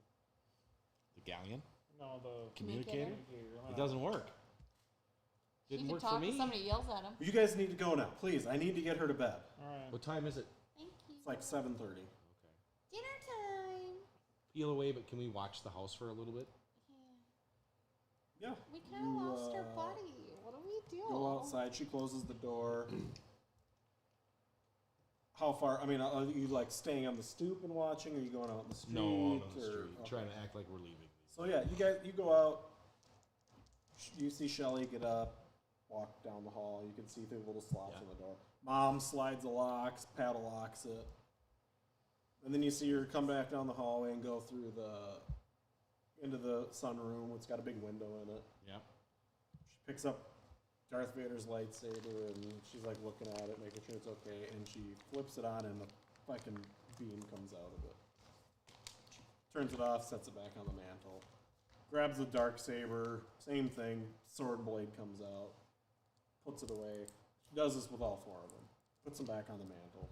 S3: The galleon?
S1: No, the
S3: Communicator?
S1: communicator.
S3: It doesn't work.
S5: He
S3: Didn't
S5: can
S3: work for
S5: talk if
S3: me.
S5: somebody yells at him.
S4: You guys need to go now, please. I need to get her to bed.
S1: All right.
S3: What time is it?
S5: Thank you.
S4: It's like 7:30.
S3: Okay.
S5: Dinner time.
S3: Peel away, but can we watch the house for a little bit?
S5: Yeah.
S4: Yeah.
S5: We kind of
S4: You,
S5: lost our buddy. What do we do?
S4: Go outside. She closes the door. How far? I mean, are you like staying on the stoop and watching? Or are you going out in the street?
S3: No, out on the
S4: or-
S3: street.
S4: okay.
S3: Trying to act like we're leaving.
S4: So yeah, you go out. You see Shelly get up. walk down the hall. You can see through little slots in the door. Mom slides the locks, padlocks it. And then you see her come back down the hallway and go through into the sunroom. It's got a big window in it.
S3: Yep.
S4: She picks up Darth Vader's lightsaber and she's like looking at it, making sure it's okay, and she flips it on and the fucking beam comes out of it. She turns it off, sets it back on the mantle. Grabs the dark saber, same thing, sword blade comes out, puts it away. She does this with all four of them. Puts them back on the mantle.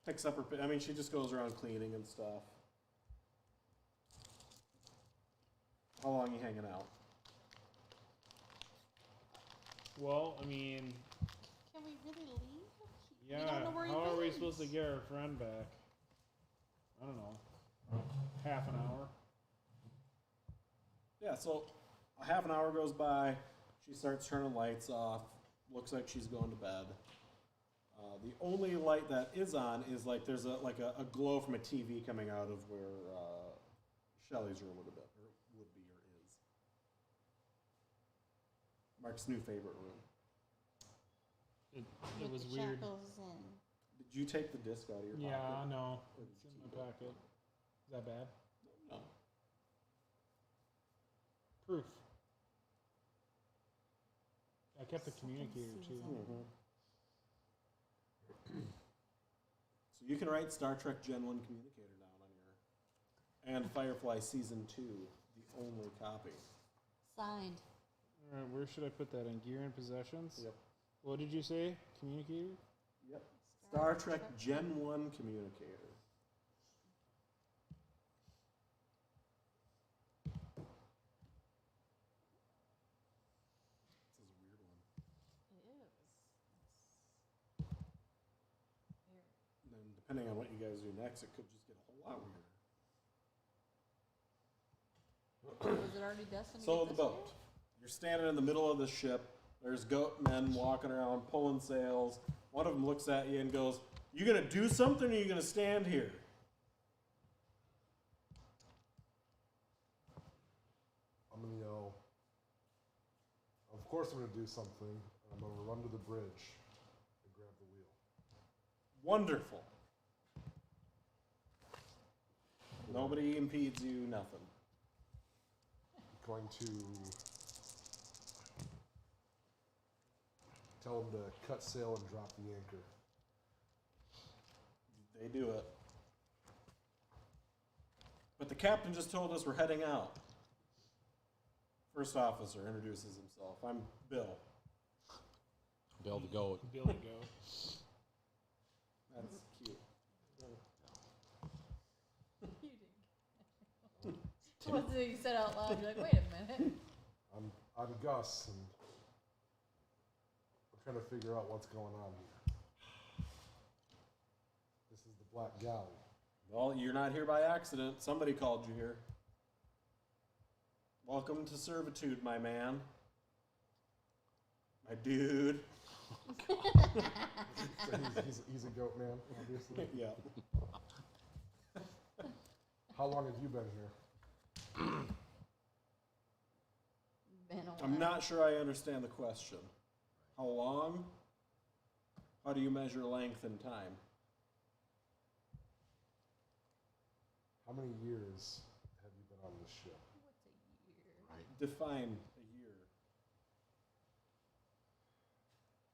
S4: Picks up her, she just goes around cleaning and stuff. How long are you hanging out?
S1: Well, I mean,
S6: Can we really leave? We
S1: yeah.
S6: don't know where he
S1: How are we
S6: went.
S1: supposed to get our friend back? I don't know. Half an hour.
S4: Yeah, so a half an hour goes by. She starts turning lights off. Looks like she's going to bed. The only light that is on is like there's a glow from a TV coming out of where Shelley's room would have been, or would be, or is. Mark's new favorite room.
S1: It
S6: With
S1: was
S6: the
S1: weird.
S6: shackles and
S4: Did you take the disc out of your pocket?
S1: Yeah, no.
S4: Or did
S1: It's
S4: you
S1: in
S4: keep
S1: my
S4: it?
S1: pocket. Is that bad?
S4: No.
S1: Proof. I kept the communicator too.
S4: Mm-hmm. So you can write Star Trek Gen 1 communicator down on your... And Firefly Season 2, the only copy.
S6: signed.
S1: All right, where should I put that? In gear and possessions?
S4: Yep.
S1: What did you say? Communicator?
S4: Yep. Star Trek Gen 1 communicator. This is a weird one.
S6: It is. Weird.
S4: And then depending on what you guys do next, it could just get a whole lot weirder.
S6: Was it already destined to
S4: So
S6: get
S4: the
S6: this
S4: boat. You're standing in the middle of the ship. There's goat men walking around, pulling sails. One of them looks at you and goes, "You gonna do something, or you gonna stand here?"
S2: I'm gonna yell. Of course, I'm gonna do something. I'm gonna run to the bridge and grab the wheel.
S4: Wonderful. Nobody impedes you, nothing.
S2: Going to tell them to cut sail and drop the anchor.
S4: They do it. But the captain just told us we're heading out. First officer introduces himself. I'm Bill.
S3: Bill the goat.
S1: Billy Go.
S4: That's cute.
S6: You did. What did you said out loud? You're like, wait a minute.
S2: I'm Gus, and I'm trying to figure out what's going on here. This is the Black Galley.
S4: Well, you're not here by accident. Somebody called you here. Welcome to servitude, my man. My dude.
S2: So he's a goat man, obviously.
S4: Yeah.
S2: How long have you been here?
S6: Been a
S4: I'm
S6: while.
S4: not sure I understand the question. How long? How do you measure length and time?
S2: How many years have you been on this ship?
S6: What's a year?
S4: Define a year.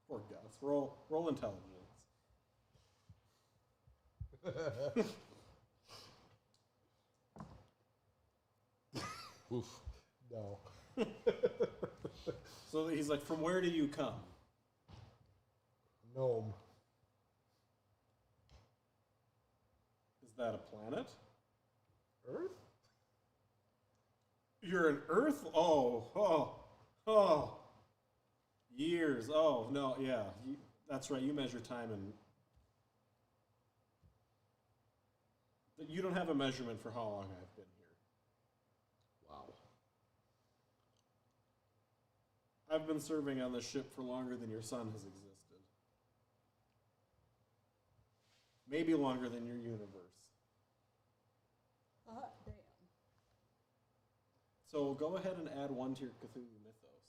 S4: Poor Gus. Roll intelligence.
S3: Oof.
S2: No.
S4: So he's like, from where do you come?
S2: Nome.
S4: Is that a planet?
S2: Earth?
S4: You're an Earth? Oh. Years. Oh, no, yeah. That's right. You measure time and... You don't have a measurement for how long I've been here.
S3: Wow.
S4: I've been serving on this ship for longer than your son has existed. Maybe longer than your universe.
S6: Hot damn.
S4: So go ahead and add 1 to your Cthulhu mythos.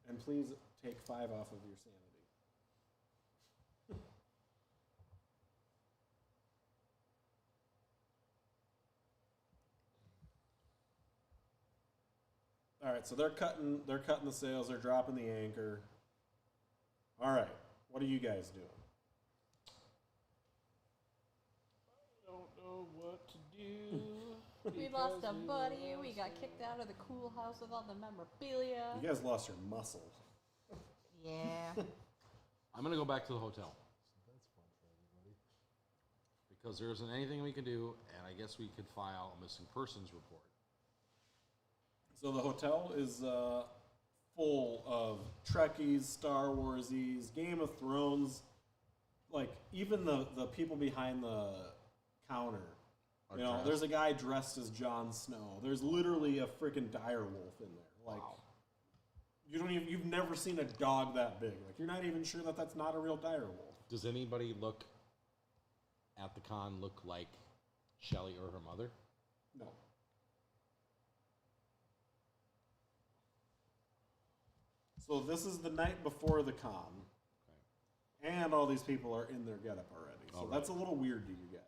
S4: And please take 5 off of your sanity. All right, so they're cutting the sails, they're dropping the anchor. All right, what are you guys doing?
S1: I don't know what to do.
S5: We lost a buddy. We got kicked out of the cool house with all the memorabilia.
S4: You guys lost your muscle.
S5: Yeah.
S3: I'm gonna go back to the hotel
S2: That's fun for everybody.
S3: because there isn't anything we can do, and I guess we could file a missing persons report.
S4: So the hotel is full of Trekkies, Star Warsies, Game of Thrones. Like, even the people behind the counter. You know, there's a guy dressed as Jon Snow. There's literally a freaking dire wolf in there. Like, you've never seen a dog that big. Like, you're not even sure that that's not a real dire wolf.
S3: Does anybody look at the con look like Shelley or her mother?
S4: No. So this is the night before the con.
S3: Okay.
S4: And all these people are in their getup already. So
S3: All right.
S4: that's a little weird to you guys.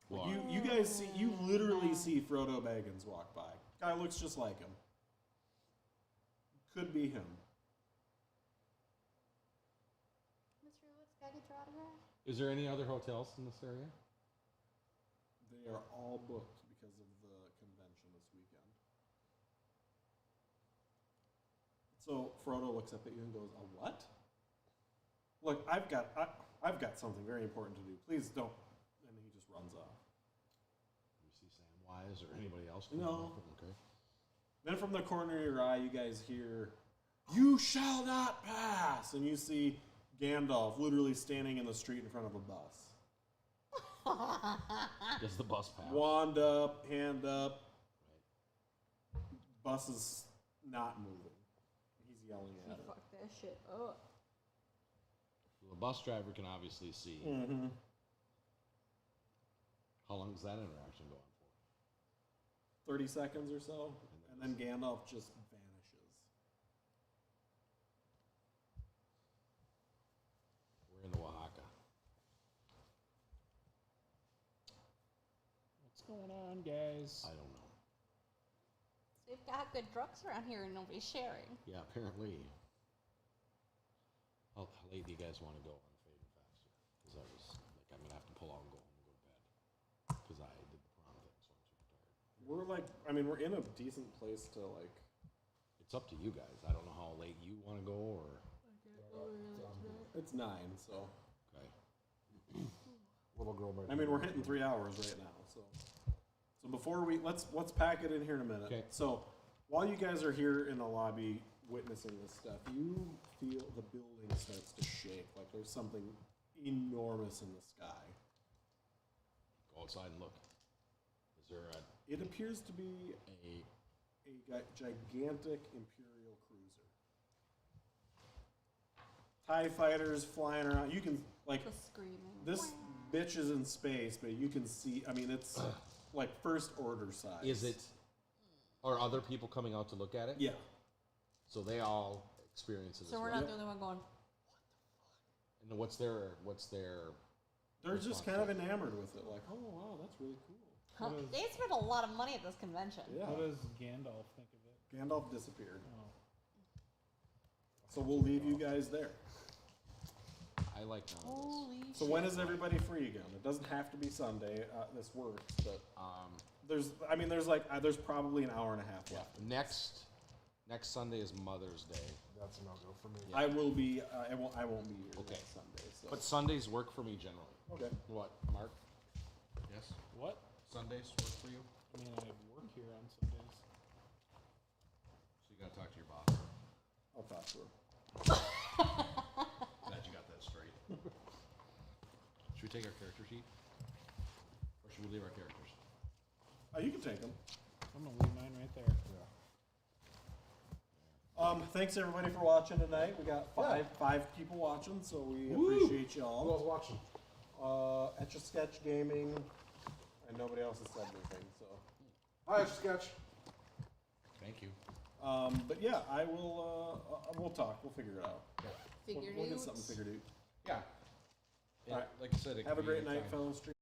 S3: Well,
S4: You guys see, you literally see Frodo Baggins walk by. Guy looks just like him. Could be him.
S6: Mr. Lewis, can I get your autograph?
S3: is there any other hotels in this area?
S4: They are all booked because of the convention this weekend. So Frodo looks up at you and goes, "A what?" Look, I've got something very important to do. Please don't. And he just runs off.
S3: Do you see Samwise or anybody else?
S4: No.
S3: Okay.
S4: Then from the corner of your eye, you guys hear, "You shall not pass!" And you see Gandalf literally standing in the street in front of a bus.
S3: Does the bus pass?
S4: Wand up, hand up.
S3: Right.
S4: Bus is not moving. He's yelling
S5: He
S4: at it.
S5: fucked that shit up.
S3: So the bus driver can obviously see.
S4: Mm-hmm.
S3: How long does that interaction go on for?
S4: 30 seconds or so, and then Gandalf just vanishes.
S3: We're in the Oaxaca.
S1: What's going on, guys?
S3: I don't know.
S6: They've got good drugs around here and nobody's sharing.
S3: Yeah, apparently. How late do you guys want to go on Fade and Faster? Because I was like, I'm gonna have to pull out and go home and go to bed. Because I did the prom thing, so I'm super tired.
S4: We're like, I mean, we're in a decent place to like.
S3: It's up to you guys. I don't know how late you want to go, or
S4: It's 9, so.
S3: okay.
S2: Little girl might.
S4: I mean, we're hitting 3 hours right now, so. So before we let's pack it in here in a minute.
S3: Okay.
S4: So while you guys are here in the lobby witnessing this stuff, you feel the building starts to shake, like there's something enormous in the sky.
S3: Go outside and look. Is there
S4: It appears to be
S3: a
S4: a gigantic Imperial cruiser. TIE fighters flying around. You can like
S5: The screaming.
S4: this bitch is in space, but you can see. I mean, it's like first order size.
S3: Is it? Are other people coming out to look at it?
S4: Yeah.
S3: So they all experience it
S5: So
S3: as
S5: we're
S3: well.
S5: not the only one going,
S3: And then what's their
S4: They're just kind of enamored with it. Like, oh wow, that's really cool.
S6: Huh. They spent a lot of money at this convention.
S4: Yeah.
S1: What does Gandalf think of it?
S4: Gandalf disappeared.
S1: Oh.
S4: So we'll leave you guys there.
S3: I like none of this.
S5: holy
S4: So when is everybody free again? It doesn't have to be Sunday. This works, but there's probably an hour and a half left.
S3: Next Sunday is Mother's Day.
S2: That's a no-go for me.
S4: I will be. I won't be here
S3: Okay.
S4: next Sunday. So.
S3: But Sundays work for me generally.
S4: Okay.
S3: What, Mark? Yes?
S1: What?
S3: Sundays work for you?
S1: I mean, I work here on Sundays.
S3: So you gotta talk to your boss.
S4: I'll talk to her.
S3: Glad you got that straight. Should we take our character sheet? Or should we leave our characters?
S4: Oh, you can take them.
S1: I'm gonna leave mine right there.
S4: Thanks everybody for watching tonight. We got five people watching, so we appreciate
S2: Who
S4: y'all.
S2: else watching?
S4: Etch a Sketch Gaming, and nobody else has said anything. So,
S2: Hi, Sketch.
S3: Thank you.
S4: But yeah, I will. We'll talk. We'll figure it out.
S10: Figured
S4: We'll get
S10: out.
S4: something figured out.
S3: Yeah.
S4: All right.
S3: Like I said, it
S4: Have a
S3: could be
S4: great night,
S3: anytime.
S4: fellow streamers.